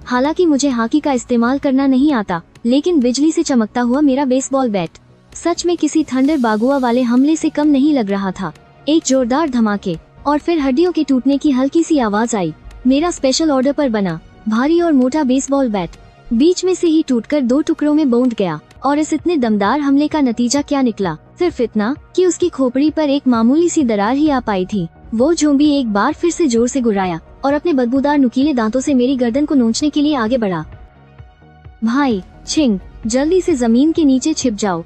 हालांकि मुझे हॉकी का इस्तेमाल करना नहीं आता, लेकिन बिजली से चमकता हुआ मेरा बेसबॉल बैट सच में किसी थंडर बागुआ वाले हमले से कम नहीं लग रहा था। एक जोरदार धमाके और फिर हड्डियों के टूटने की हल्की सी आवाज आई। मेरा स्पेशल ऑर्डर पर बना भारी और मोटा बेसबॉल बैट बीच में से ही टूटकर 2 टुकड़ों में बौंध गया। और इस इतने दमदार हमले का नतीजा क्या निकला? सिर्फ इतना कि उसकी खोपड़ी पर एक मामूली सी दरार ही आ पाई थी। वो ज़ॉम्बी एक बार फिर से जोर से गुर्राया और अपने बदबूदार नुकीले दांतों से मेरी गर्दन को नोचने के लिए आगे बढ़ा। भाई छिंग, जल्दी से जमीन के नीचे छिप जाओ।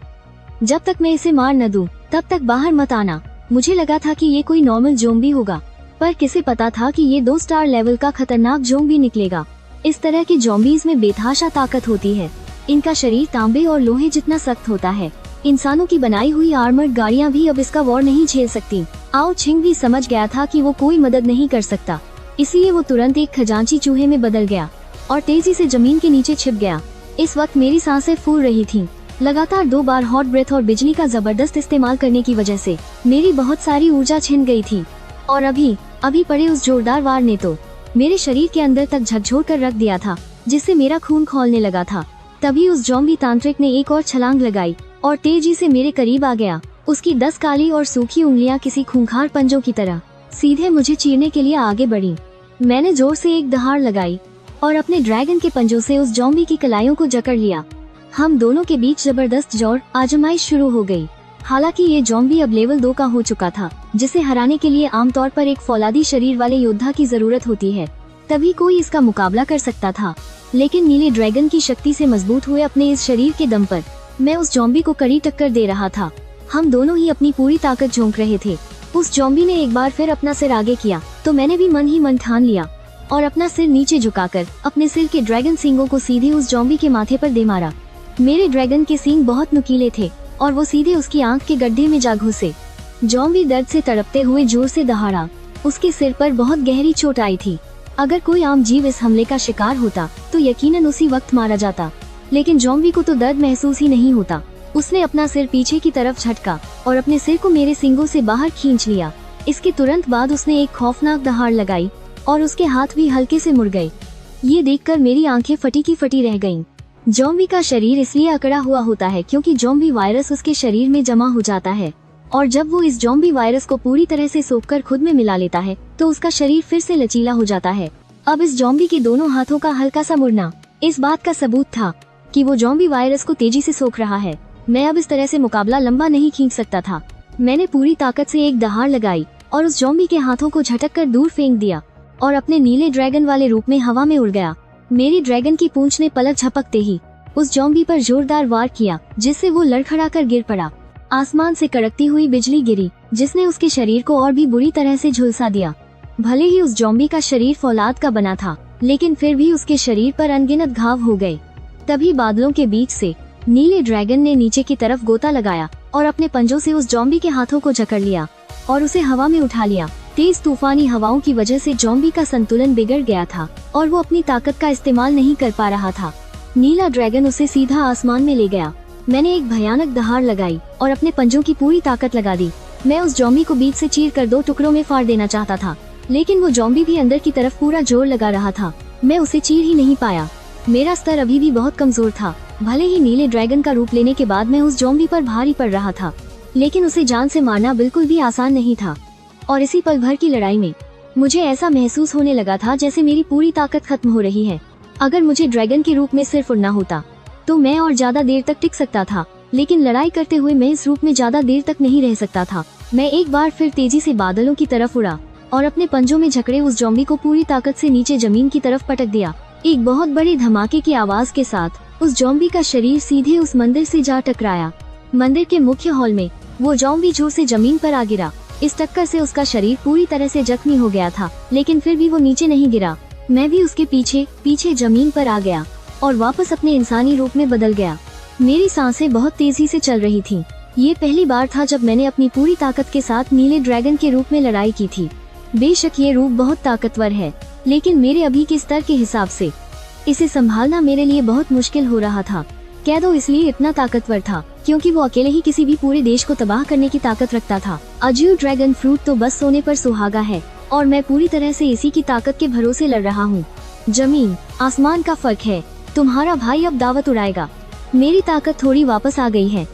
जब तक मैं इसे मार न दूं, तब तक बाहर मत आना। मुझे लगा था कि ये कोई नॉर्मल ज़ॉम्बी होगा, पर किसे पता था कि ये 2 स्टार लेवल का खतरनाक ज़ॉम्बी निकलेगा। इस तरह के ज़ॉम्बीज़ में बेतहाशा ताकत होती है। इनका शरीर तांबे और लोहे जितना सख्त होता है। इंसानों की बनाई हुई आर्मर्ड गाड़ियाँ भी अब इसका वॉर नहीं झेल सकती। आओ छिंग भी समझ गया था कि वो कोई मदद नहीं कर सकता, इसलिए वो तुरंत एक खजांची चूहे में बदल गया और तेजी से जमीन के नीचे छिप गया। इस वक्त मेरी सांसें फूल रही थीं। लगातार 2 बार हॉट ब्रेथ और बिजली का जबरदस्त इस्तेमाल करने की वजह से मेरी बहुत सारी ऊर्जा छिन गई थी और अभी पड़े उस जोरदार वार ने तो मेरे शरीर के अंदर तक झकझोर कर रख दिया था, जिससे मेरा खून खौलने लगा था। तभी उस ज़ॉम्बी तांत्रिक ने एक और छलांग लगाई और तेजी से मेरे करीब आ गया। उसकी 10 काली और सूखी उंगलियां किसी खूंखार पंजों की तरह सीधे मुझे चीरने के लिए आगे बढ़ी। मैंने जोर से एक दहाड़ लगाई और अपने ड्रैगन के पंजों से उस ज़ॉम्बी की कलाइयों को जकड़ लिया। हम दोनों के बीच जबरदस्त जोर आजमाइश शुरू हो गई। हालांकि ये ज़ॉम्बी अब लेवल 2 का हो चुका था, जिसे हराने के लिए आमतौर पर एक फौलादी शरीर वाले योद्धा की जरूरत होती है, तभी कोई इसका मुकाबला कर सकता था। लेकिन नीले ड्रैगन की शक्ति से मजबूत हुए अपने इस शरीर के दम पर मैं उस ज़ॉम्बी को कड़ी टक्कर दे रहा था। हम दोनों ही अपनी पूरी ताकत झोंक रहे थे। उस ज़ॉम्बी ने एक बार फिर अपना सिर आगे किया तो मैंने भी मन ही मन ठान लिया और अपना सिर नीचे झुकाकर अपने सिर के ड्रैगन सींगों को सीधे उस ज़ॉम्बी के माथे पर दे मारा। मेरे ड्रैगन के सींग बहुत नुकीले थे और वो सीधे उसकी आंख के गड्ढे में जा घुसे। ज़ॉम्बी दर्द से तड़पते हुए जोर से दहाड़ा। उसके सिर पर बहुत गहरी चोट आई थी। अगर कोई आम जीव इस हमले का शिकार होता तो यकीनन उसी वक्त मारा जाता, लेकिन ज़ॉम्बी को तो दर्द महसूस ही नहीं होता। उसने अपना सिर पीछे की तरफ झटका और अपने सिर को मेरे सींगों से बाहर खींच लिया। इसके तुरंत बाद उसने एक खौफनाक दहाड़ लगाई और उसके हाथ भी हल्के से मुड़ गए। ये देखकर मेरी आंखें फटी की फटी रह गईं। ज़ॉम्बी का शरीर इसलिए अकड़ा हुआ होता है क्योंकि ज़ॉम्बी वायरस उसके शरीर में जमा हो जाता है और जब वो इस ज़ॉम्बी वायरस को पूरी तरह से सोखकर खुद में मिला लेता है तो उसका शरीर फिर से लचीला हो जाता है। अब इस ज़ॉम्बी के दोनों हाथों का हल्का सा मुड़ना इस बात का सबूत था कि वो ज़ॉम्बी वायरस को तेजी से सोख रहा है। मैं अब इस तरह से मुकाबला लंबा नहीं खींच सकता था। मैंने पूरी ताकत से एक दहाड़ लगाई और उस ज़ॉम्बी के हाथों को झटक कर दूर फेंक दिया और अपने नीले ड्रैगन वाले रूप में हवा में उड़ गया। मेरी ड्रैगन की पूंछ ने पलक झपकते ही उस ज़ॉम्बी पर जोरदार वार किया, जिससे वो लड़खड़ा कर गिर पड़ा। आसमान से कड़कती हुई बिजली गिरी, जिसने उसके शरीर को और भी बुरी तरह से झुलसा दिया। भले ही उस ज़ॉम्बी का शरीर फौलाद का बना था, लेकिन फिर भी उसके शरीर पर अनगिनत घाव हो गए। तभी बादलों के बीच से नीले ड्रैगन ने नीचे की तरफ गोता लगाया और अपने पंजों से उस ज़ॉम्बी के हाथों को जकड़ लिया और उसे हवा में उठा लिया। तेज तूफानी हवाओं की वजह से ज़ॉम्बी का संतुलन बिगड़ गया था और वो अपनी ताकत का इस्तेमाल नहीं कर पा रहा था। नीला ड्रैगन उसे सीधा आसमान में ले गया। मैंने एक भयानक दहाड़ लगाई और अपने पंजों की पूरी ताकत लगा दी। मैं उस ज़ॉम्बी को बीच से चीर कर 2 टुकड़ों में फाड़ देना चाहता था, लेकिन वो ज़ॉम्बी भी अंदर की तरफ पूरा जोर लगा रहा था। मैं उसे चीर ही नहीं पाया। मेरा स्तर अभी भी बहुत कमजोर था। भले ही नीले ड्रैगन का रूप लेने के बाद मैं उस ज़ॉम्बी पर भारी पड़ रहा था, लेकिन उसे जान से मारना बिल्कुल भी आसान नहीं था। और इसी पल भर की लड़ाई में मुझे ऐसा महसूस होने लगा था जैसे मेरी पूरी ताकत खत्म हो रही है। अगर मुझे ड्रैगन के रूप में सिर्फ उड़ना होता तो मैं और ज्यादा देर तक टिक सकता था, लेकिन लड़ाई करते हुए मैं इस रूप में ज्यादा देर तक नहीं रह सकता था। मैं एक बार फिर तेजी से बादलों की तरफ उड़ा और अपने पंजों में जकड़े उस ज़ॉम्बी को पूरी ताकत से नीचे जमीन की तरफ पटक दिया। एक बहुत बड़े धमाके की आवाज के साथ उस ज़ॉम्बी का शरीर सीधे उस मंदिर से जा टकराया। मंदिर के मुख्य हॉल में वो ज़ॉम्बी जोर से जमीन पर आ गिरा। इस टक्कर से उसका शरीर पूरी तरह से जख्मी हो गया था, लेकिन फिर भी वो नीचे नहीं गिरा। मैं भी उसके पीछे पीछे जमीन पर आ गया और वापस अपने इंसानी रूप में बदल गया। मेरी सांसें बहुत तेजी से चल रही थीं। ये पहली बार था जब मैंने अपनी पूरी ताकत के साथ नीले ड्रैगन के रूप में लड़ाई की थी। बेशक ये रूप बहुत ताकतवर है, लेकिन मेरे अभी के स्तर के हिसाब से इसे संभालना मेरे लिए बहुत मुश्किल हो रहा था। कैदो इसलिए इतना ताकतवर था क्योंकि वो अकेले ही किसी भी पूरे देश को तबाह करने की ताकत रखता था। अज्यू ड्रैगन फ्रूट तो बस सोने पर सुहागा है और मैं पूरी तरह से इसी की ताकत के भरोसे लड़ रहा हूँ। जमीन आसमान का फर्क है। तुम्हारा भाई अब दावत उड़ाएगा। मेरी ताकत थोड़ी वापस आ गई है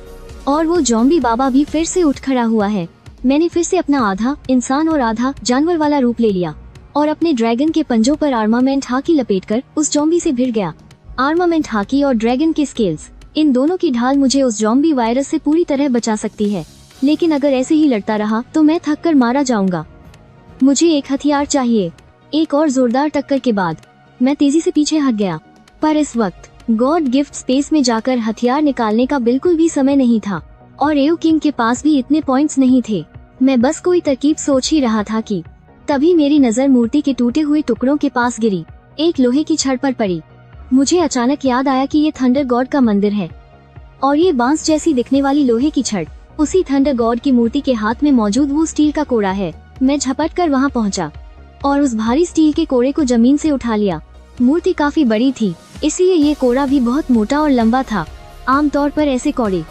और वो ज़ॉम्बी बाबा भी फिर से उठ खड़ा हुआ है। मैंने फिर से अपना आधा इंसान और आधा जानवर वाला रूप ले लिया और अपने ड्रैगन के पंजों पर आर्मामेंट हाकी लपेटकर उस ज़ॉम्बी से भिड़ गया। आर्मामेंट हाकी और ड्रैगन के स्किल्स, इन दोनों की ढाल मुझे उस ज़ॉम्बी वायरस से पूरी तरह बचा सकती है, लेकिन अगर ऐसे ही लड़ता रहा तो मैं थक कर मारा जाऊंगा। मुझे एक हथियार चाहिए। एक और जोरदार टक्कर के बाद मैं तेजी से पीछे हट गया, पर इस वक्त गॉड गिफ्ट स्पेस में जाकर हथियार निकालने का बिल्कुल भी समय नहीं था और एओ किंग के पास भी इतने पॉइंट्स नहीं थे। मैं बस कोई तरकीब सोच ही रहा था कि तभी मेरी नजर मूर्ति के टूटे हुए टुकड़ों के पास गिरी। एक लोहे की छड़ पर पड़ी। मुझे अचानक याद आया कि ये थंडर गॉड का मंदिर है और ये बांस जैसी दिखने वाली लोहे की छड़ उसी थंडर गॉड की मूर्ति के हाथ में मौजूद वो स्टील का कोड़ा है। मैं झपट कर वहाँ पहुँचा और उस भारी स्टील के कोड़े को जमीन से उठा लिया। मूर्ति काफी बड़ी थी, इसलिए ये कोड़ा भी बहुत मोटा और लंबा था। आमतौर पर ऐसे कोड़े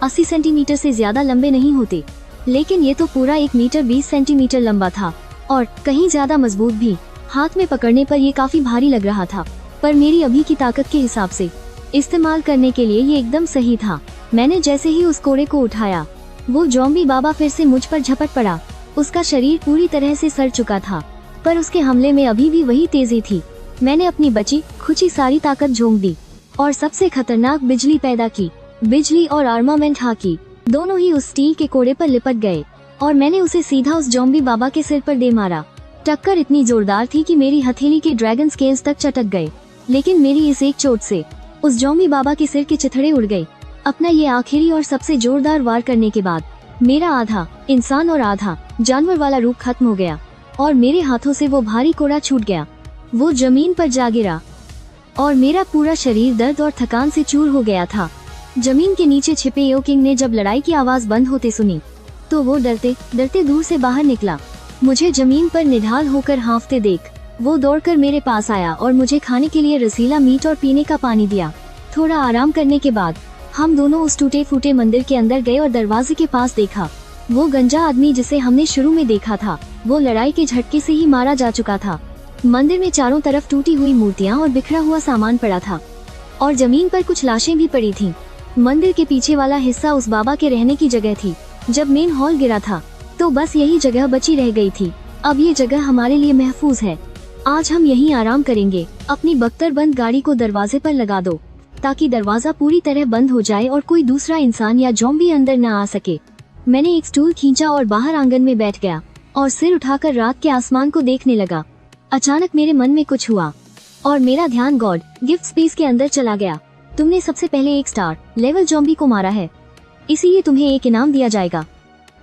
80 सेंटीमीटर से ज्यादा लंबे नहीं होते, लेकिन ये तो पूरा 1 मीटर 20 सेंटीमीटर लंबा था और कहीं ज्यादा मजबूत भी। हाथ में पकड़ने पर ये काफी भारी लग रहा था, पर मेरी अभी की ताकत के हिसाब से इस्तेमाल करने के लिए ये एकदम सही था। मैंने जैसे ही उस कोड़े को उठाया, वो ज़ॉम्बी बाबा फिर से मुझ पर झपट पड़ा। उसका शरीर पूरी तरह से सड़ चुका था, पर उसके हमले में अभी भी वही तेजी थी। मैंने अपनी बची खुची सारी ताकत झोंक दी और सबसे खतरनाक बिजली पैदा की। बिजली और आर्मामेंट हाकी दोनों ही उस स्टील के कोड़े पर लिपट गए और मैंने उसे सीधा उस ज़ॉम्बी बाबा के सिर पर दे मारा। टक्कर इतनी जोरदार थी कि मेरी हथेली के ड्रैगन स्केल्स तक चटक गए, लेकिन मेरी इस एक चोट से उस ज़ॉम्बी बाबा के सिर के चिथड़े उड़ गए। अपना ये आखिरी और सबसे जोरदार वार करने के बाद मेरा आधा इंसान और आधा जानवर वाला रूप खत्म हो गया और मेरे हाथों से वो भारी कोड़ा छूट गया। वो जमीन पर जा गिरा और मेरा पूरा शरीर दर्द और थकान से चूर हो गया था। जमीन के नीचे छिपे यो किंग ने जब लड़ाई की आवाज बंद होते सुनी, तो वो डरते डरते दूर से बाहर निकला। मुझे जमीन पर निढाल होकर हांफते देख वो दौड़कर मेरे पास आया और मुझे खाने के लिए रसीला मीट और पीने का पानी दिया। थोड़ा आराम करने के बाद हम दोनों उस टूटे फूटे मंदिर के अंदर गए और दरवाजे के पास देखा। वो गंजा आदमी जिसे हमने शुरू में देखा था, वो लड़ाई के झटके से ही मारा जा चुका था। मंदिर में चारों तरफ टूटी हुई मूर्तियां और बिखरा हुआ सामान पड़ा था और जमीन पर कुछ लाशें भी पड़ी थीं। मंदिर के पीछे वाला हिस्सा उस बाबा के रहने की जगह थी। जब मेन हॉल गिरा था तो बस यही जगह बची रह गई थी। अब ये जगह हमारे लिए महफूज है। आज हम यहीं आराम करेंगे। अपनी बख्तरबंद गाड़ी को दरवाजे पर लगा दो ताकि दरवाजा पूरी तरह बंद हो जाए और कोई दूसरा इंसान या ज़ॉम्बी अंदर न आ सके। मैंने एक स्टूल खींचा और बाहर आंगन में बैठ गया और सिर उठाकर रात के आसमान को देखने लगा। अचानक मेरे मन में कुछ हुआ और मेरा ध्यान गॉड गिफ्ट स्पेस के अंदर चला गया। तुमने सबसे पहले एक स्टार लेवल ज़ॉम्बी को मारा है, इसीलिए तुम्हें एक इनाम दिया जाएगा।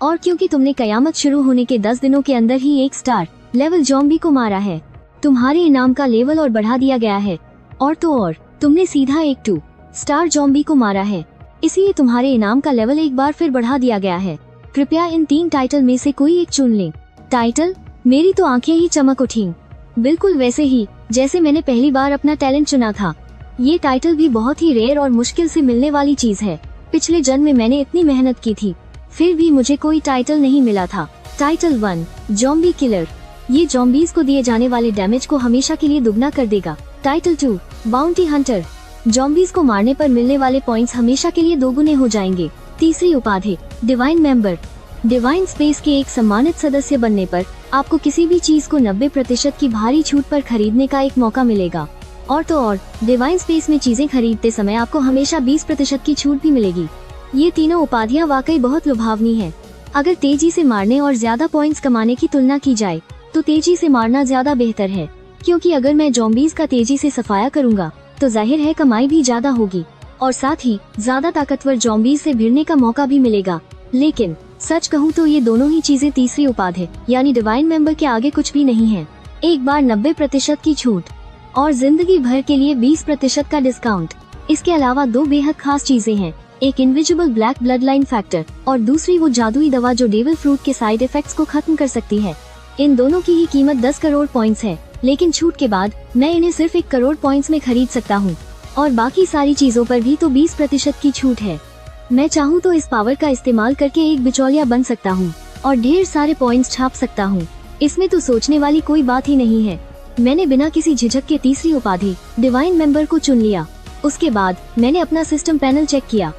और क्योंकि तुमने कयामत शुरू होने के 10 दिनों के अंदर ही एक स्टार लेवल ज़ॉम्बी को मारा है, तुम्हारे इनाम का लेवल और बढ़ा दिया गया है। और तो और तुमने सीधा एक 2 स्टार ज़ॉम्बी को मारा है, इसलिए तुम्हारे इनाम का लेवल एक बार फिर बढ़ा दिया गया है। कृपया इन 3 टाइटल में से कोई एक चुन लें। टाइटल? मेरी तो आंखें ही चमक उठीं। बिल्कुल वैसे ही जैसे मैंने पहली बार अपना टैलेंट चुना था। ये टाइटल भी बहुत ही रेयर और मुश्किल से मिलने वाली चीज है। पिछले जन्म में मैंने इतनी मेहनत की थी, फिर भी मुझे कोई टाइटल नहीं मिला था। Title 1 zombie killer. ये ज़ॉम्बीज को दिए जाने वाले डैमेज को हमेशा के लिए दुगना कर देगा। Title 2 bounty Hunter. ज़ॉम्बीज को मारने पर मिलने वाले पॉइंट्स हमेशा के लिए दोगुने हो जाएंगे। तीसरी उपाधि डिवाइन मेंबर। डिवाइन स्पेस के एक सम्मानित सदस्य बनने पर आपको किसी भी चीज को 90% की भारी छूट पर खरीदने का एक मौका मिलेगा। और तो और डिवाइन स्पेस में चीजें खरीदते समय आपको हमेशा 20% की छूट भी मिलेगी। ये तीनों उपाधियां वाकई बहुत लुभावनी है। अगर तेजी से मारने और ज्यादा पॉइंट्स कमाने की तुलना की जाए तो तेजी से मारना ज्यादा बेहतर है, क्योंकि अगर मैं ज़ॉम्बीज का तेजी से सफाया करूंगा तो जाहिर है कमाई भी ज्यादा होगी और साथ ही ज्यादा ताकतवर ज़ॉम्बीज से भिड़ने का मौका भी मिलेगा। लेकिन सच कहूँ तो ये दोनों ही चीजें तीसरी उपाधि यानी डिवाइन मेंबर के आगे कुछ भी नहीं है। एक बार 90% की छूट और जिंदगी भर के लिए 20% का डिस्काउंट। इसके अलावा 2 बेहद खास चीजें हैं, एक invisible black blood line factor और दूसरी वो जादुई दवा जो डेविल फ्रूट के साइड इफेक्ट्स को खत्म कर सकती है। इन दोनों की ही कीमत 10 करोड़ पॉइंट्स है, लेकिन छूट के बाद मैं इन्हें सिर्फ 1 करोड़ पॉइंट्स में खरीद सकता हूँ और बाकी सारी चीजों पर भी तो 20% की छूट है। मैं चाहूँ तो इस पावर का इस्तेमाल करके एक बिचौलिया बन सकता हूँ और ढेर सारे पॉइंट्स छाप सकता हूँ। इसमें तो सोचने वाली कोई बात ही नहीं है। मैंने बिना किसी झिझक के तीसरी उपाधि डिवाइन मेंबर को चुन लिया। उसके बाद मैंने अपना सिस्टम पैनल चेक किया।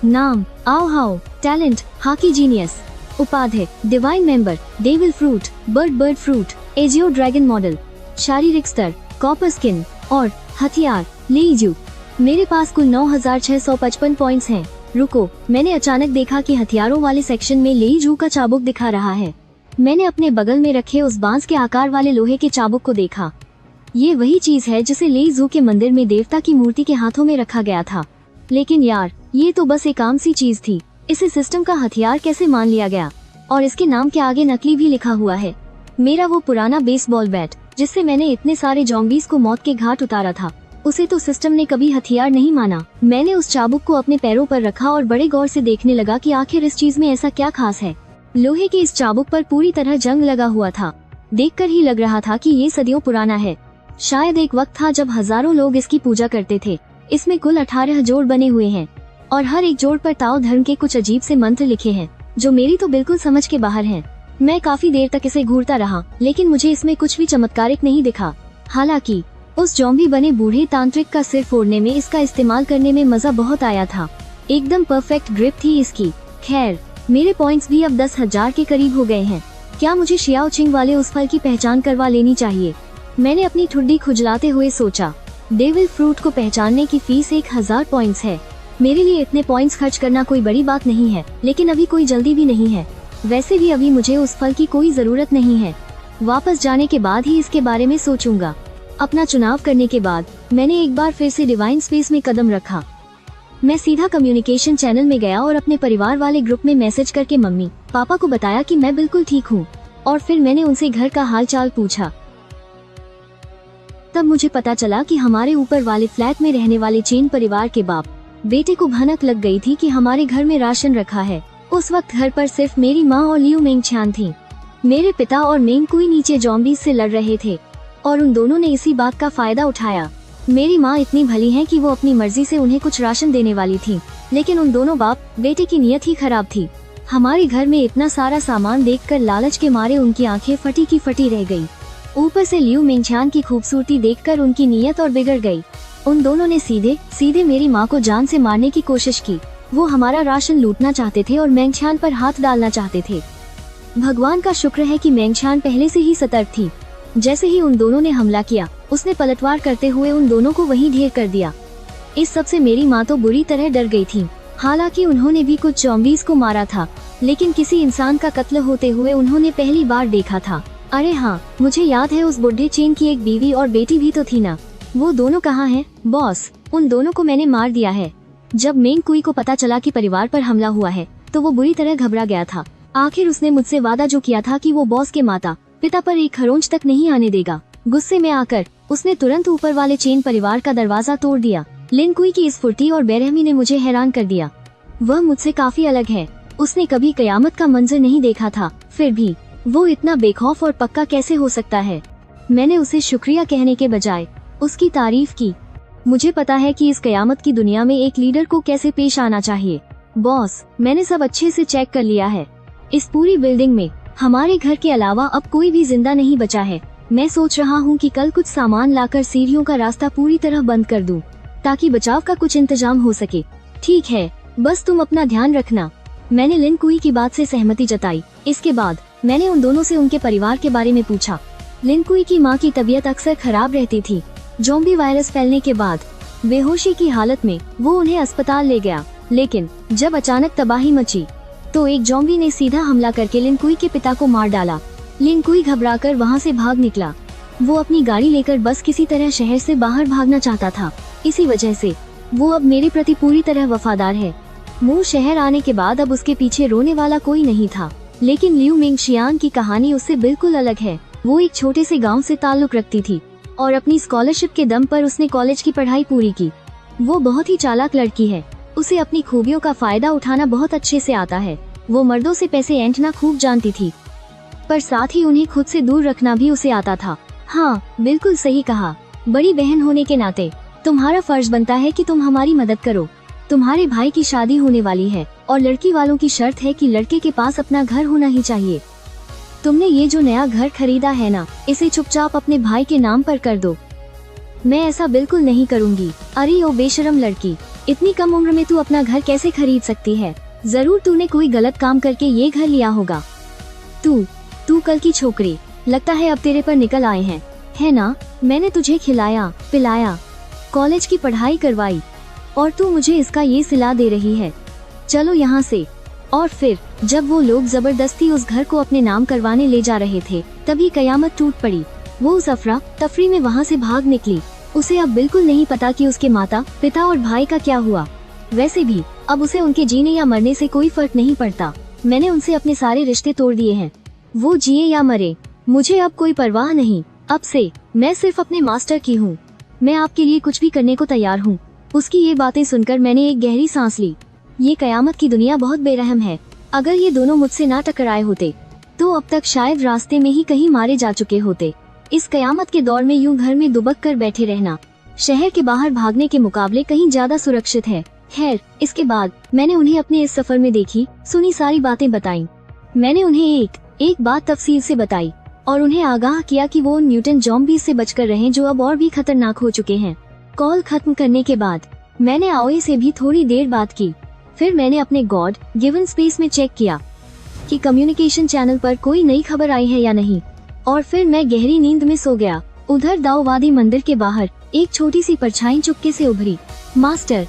नाम आओ हाउ, टैलेंट हाकी जीनियस, उपाधि divine member, devil fruit, bird fruit, AJIO dragon model, शारीरिक स्तर कॉपर स्किन और हथियार लेइजू। मेरे पास कुल 9655 पॉइंट्स हैं। रुको, मैंने अचानक देखा कि हथियारों वाले सेक्शन में लेइजू का चाबुक दिखा रहा है। मैंने अपने बगल में रखे उस बांस के आकार वाले लोहे के चाबुक को देखा। ये वही चीज है जिसे लेइजू के मंदिर में देवता की मूर्ति के हाथों में रखा गया था। लेकिन यार, ये तो बस एक आम सी चीज थी। इसे सिस्टम का हथियार कैसे मान लिया गया? और इसके नाम के आगे नकली भी लिखा हुआ है। मेरा वो पुराना बेसबॉल बैट जिससे मैंने इतने सारे जॉम्बीज को मौत के घाट उतारा था, उसे तो सिस्टम ने कभी हथियार नहीं माना। मैंने उस चाबुक को अपने पैरों पर रखा और बड़े गौर से देखने लगा कि आखिर इस चीज में ऐसा क्या खास है। लोहे की इस चाबुक पर पूरी तरह जंग लगा हुआ था। देखकर ही लग रहा था कि ये सदियों पुराना है। शायद एक वक्त था जब हजारों लोग इसकी पूजा करते थे। इसमें कुल 18 जोड़ बने हुए हैं और हर एक जोड़ पर ताओ धर्म के कुछ अजीब से मंत्र लिखे हैं जो मेरी तो बिल्कुल समझ के बाहर हैं। मैं काफी देर तक इसे घूरता रहा, लेकिन मुझे इसमें कुछ भी चमत्कारिक नहीं दिखा। हालांकि उस जॉम्बी बने बूढ़े तांत्रिक का सिर फोड़ने में इसका इस्तेमाल करने में मजा बहुत आया था। एकदम परफेक्ट ग्रिप थी इसकी। खैर, मेरे पॉइंट्स भी अब 10,000 के करीब हो गए हैं। क्या मुझे शियाओ चिंग वाले उस फल की पहचान करवा लेनी चाहिए? मैंने अपनी ठुड्डी खुजलाते हुए सोचा। डेविल फ्रूट को पहचानने की फीस 1000 पॉइंट्स है। मेरे लिए इतने पॉइंट्स खर्च करना कोई बड़ी बात नहीं है, लेकिन अभी कोई जल्दी भी नहीं है। वैसे भी अभी मुझे उस फल की कोई जरूरत नहीं है। वापस जाने के बाद ही इसके बारे में सोचूंगा। अपना चुनाव करने के बाद मैंने एक बार फिर से डिवाइन स्पेस में कदम रखा। मैं सीधा कम्युनिकेशन चैनल में गया और अपने परिवार वाले ग्रुप में मैसेज करके मम्मी पापा को बताया कि मैं बिल्कुल ठीक हूँ, और फिर मैंने उनसे घर का हाल चाल पूछा। तब मुझे पता चला कि हमारे ऊपर वाले फ्लैट में रहने वाले चेन परिवार के बाप बेटे को भनक लग गई थी कि हमारे घर में राशन रखा है। उस वक्त घर पर सिर्फ मेरी माँ और लियू मेंगछान थी। मेरे पिता और मेंग कुई नीचे जॉम्बीज से लड़ रहे थे और उन दोनों ने इसी बात का फायदा उठाया। मेरी माँ इतनी भली है कि वो अपनी मर्जी से उन्हें कुछ राशन देने वाली थी, लेकिन उन दोनों बाप बेटे की नीयत ही खराब थी। हमारे घर में इतना सारा सामान देखकर लालच के मारे उनकी आंखें फटी की फटी रह गई। ऊपर से लियू मेंगछान की खूबसूरती देखकर उनकी नीयत और बिगड़ गई। उन दोनों ने सीधे सीधे मेरी माँ को जान से मारने की कोशिश की। वो हमारा राशन लूटना चाहते थे और मेंगछान पर हाथ डालना चाहते थे। भगवान का शुक्र है कि मेंगछान पहले से ही सतर्क थी। जैसे ही उन दोनों ने हमला किया, उसने पलटवार करते हुए उन दोनों को वहीं ढेर कर दिया। इस सब से मेरी माँ तो बुरी तरह डर गई थी। हालांकि उन्होंने भी कुछ जॉम्बीज को मारा था, लेकिन किसी इंसान का कत्ल होते हुए उन्होंने पहली बार देखा था। अरे हाँ, मुझे याद है उस बुढ़े चेन की एक बीवी और बेटी भी तो थी ना। वो दोनों कहाँ हैं? बॉस, उन दोनों को मैंने मार दिया है। जब मेंग कुई को पता चला कि परिवार पर हमला हुआ है, तो वो बुरी तरह घबरा गया था। आखिर उसने मुझसे वादा जो किया था कि वो बॉस के माता पिता पर एक खरोंच तक नहीं आने देगा। गुस्से में आकर उसने तुरंत ऊपर वाले चेन परिवार का दरवाजा तोड़ दिया। लिन कुई की इस फुर्ती और बेरहमी ने मुझे हैरान कर दिया। वह मुझसे काफी अलग है। उसने कभी कयामत का मंजर नहीं देखा था, फिर भी वो इतना बेखौफ और पक्का कैसे हो सकता है? मैंने उसे शुक्रिया कहने के बजाय उसकी तारीफ की। मुझे पता है कि इस कयामत की दुनिया में एक लीडर को कैसे पेश आना चाहिए। बॉस, मैंने सब अच्छे से चेक कर लिया है। इस पूरी बिल्डिंग में हमारे घर के अलावा अब कोई भी जिंदा नहीं बचा है। मैं सोच रहा हूँ कि कल कुछ सामान लाकर सीढ़ियों का रास्ता पूरी तरह बंद कर दूं, ताकि बचाव का कुछ इंतजाम हो सके। ठीक है, बस तुम अपना ध्यान रखना। मैंने लिन कुई की बात से सहमति जताई। इसके बाद मैंने उन दोनों से उनके परिवार के बारे में पूछा। लिन कुई की माँ की तबीयत अक्सर खराब रहती थी। ज़ॉम्बी वायरस फैलने के बाद बेहोशी की हालत में वो उन्हें अस्पताल ले गया, लेकिन जब अचानक तबाही मची तो एक ज़ॉम्बी ने सीधा हमला करके लिन कुई के पिता को मार डाला। लिन कुई घबराकर वहाँ से भाग निकला। वो अपनी गाड़ी लेकर बस किसी तरह शहर से बाहर भागना चाहता था। इसी वजह से वो अब मेरे प्रति पूरी तरह वफादार है। मूल शहर आने के बाद अब उसके पीछे रोने वाला कोई नहीं था। लेकिन लियू मेंगशियान की कहानी उससे बिल्कुल अलग है। वो एक छोटे से गांव से ताल्लुक रखती थी और अपनी स्कॉलरशिप के दम पर उसने कॉलेज की पढ़ाई पूरी की। वो बहुत ही चालाक लड़की है। उसे अपनी खूबियों का फायदा उठाना बहुत अच्छे से आता है। वो मर्दों से पैसे ऐंठना खूब जानती थी, पर साथ ही उन्हें खुद से दूर रखना भी उसे आता था। हाँ, बिल्कुल सही कहा। बड़ी बहन होने के नाते तुम्हारा फर्ज बनता है कि तुम हमारी मदद करो। तुम्हारे भाई की शादी होने वाली है और लड़की वालों की शर्त है कि लड़के के पास अपना घर होना ही चाहिए। तुमने ये जो नया घर खरीदा है ना, इसे चुपचाप अपने भाई के नाम पर कर दो। मैं ऐसा बिल्कुल नहीं करूँगी। अरे ओ बेशरम लड़की, इतनी कम उम्र में तू अपना घर कैसे खरीद सकती है? जरूर तूने कोई गलत काम करके ये घर लिया होगा। तू कल की छोकरी, लगता है अब तेरे पर निकल आए हैं, है ना? मैंने तुझे खिलाया पिलाया, कॉलेज की पढ़ाई करवाई, और तू मुझे इसका ये सिला दे रही है। चलो यहाँ से। और फिर जब वो लोग जबरदस्ती उस घर को अपने नाम करवाने ले जा रहे थे, तभी कयामत टूट पड़ी। वो उस अफरा तफरी में वहाँ से भाग निकली। उसे अब बिल्कुल नहीं पता कि उसके माता पिता और भाई का क्या हुआ। वैसे भी अब उसे उनके जीने या मरने से कोई फर्क नहीं पड़ता। मैंने उनसे अपने सारे रिश्ते तोड़ दिए हैं। वो जिए या मरे, मुझे अब कोई परवाह नहीं। अब से मैं सिर्फ अपने मास्टर की हूँ। मैं आपके लिए कुछ भी करने को तैयार हूँ। उसकी ये बातें सुनकर मैंने एक गहरी सांस ली। ये कयामत की दुनिया बहुत बेरहम है। अगर ये दोनों मुझसे ना टकराए होते तो अब तक शायद रास्ते में ही कहीं मारे जा चुके होते। इस कयामत के दौर में यूं घर में दुबक कर बैठे रहना शहर के बाहर भागने के मुकाबले कहीं ज्यादा सुरक्षित है। खैर, इसके बाद मैंने उन्हें अपने इस सफर में देखी सुनी सारी बातें बताई। मैंने उन्हें एक बात तफसील से बताई और उन्हें आगाह किया कि वो उन म्यूटेंट ज़ॉम्बीज़ से बचकर रहें जो अब और भी खतरनाक हो चुके हैं। कॉल खत्म करने के बाद मैंने आओए से भी थोड़ी देर बात की। फिर मैंने अपने गॉड गिवन स्पेस में चेक किया कि कम्युनिकेशन चैनल पर कोई नई खबर आई है या नहीं, और फिर मैं गहरी नींद में सो गया। उधर दाऊवादी मंदिर के बाहर एक छोटी सी परछाई चुपके से उभरी। मास्टर,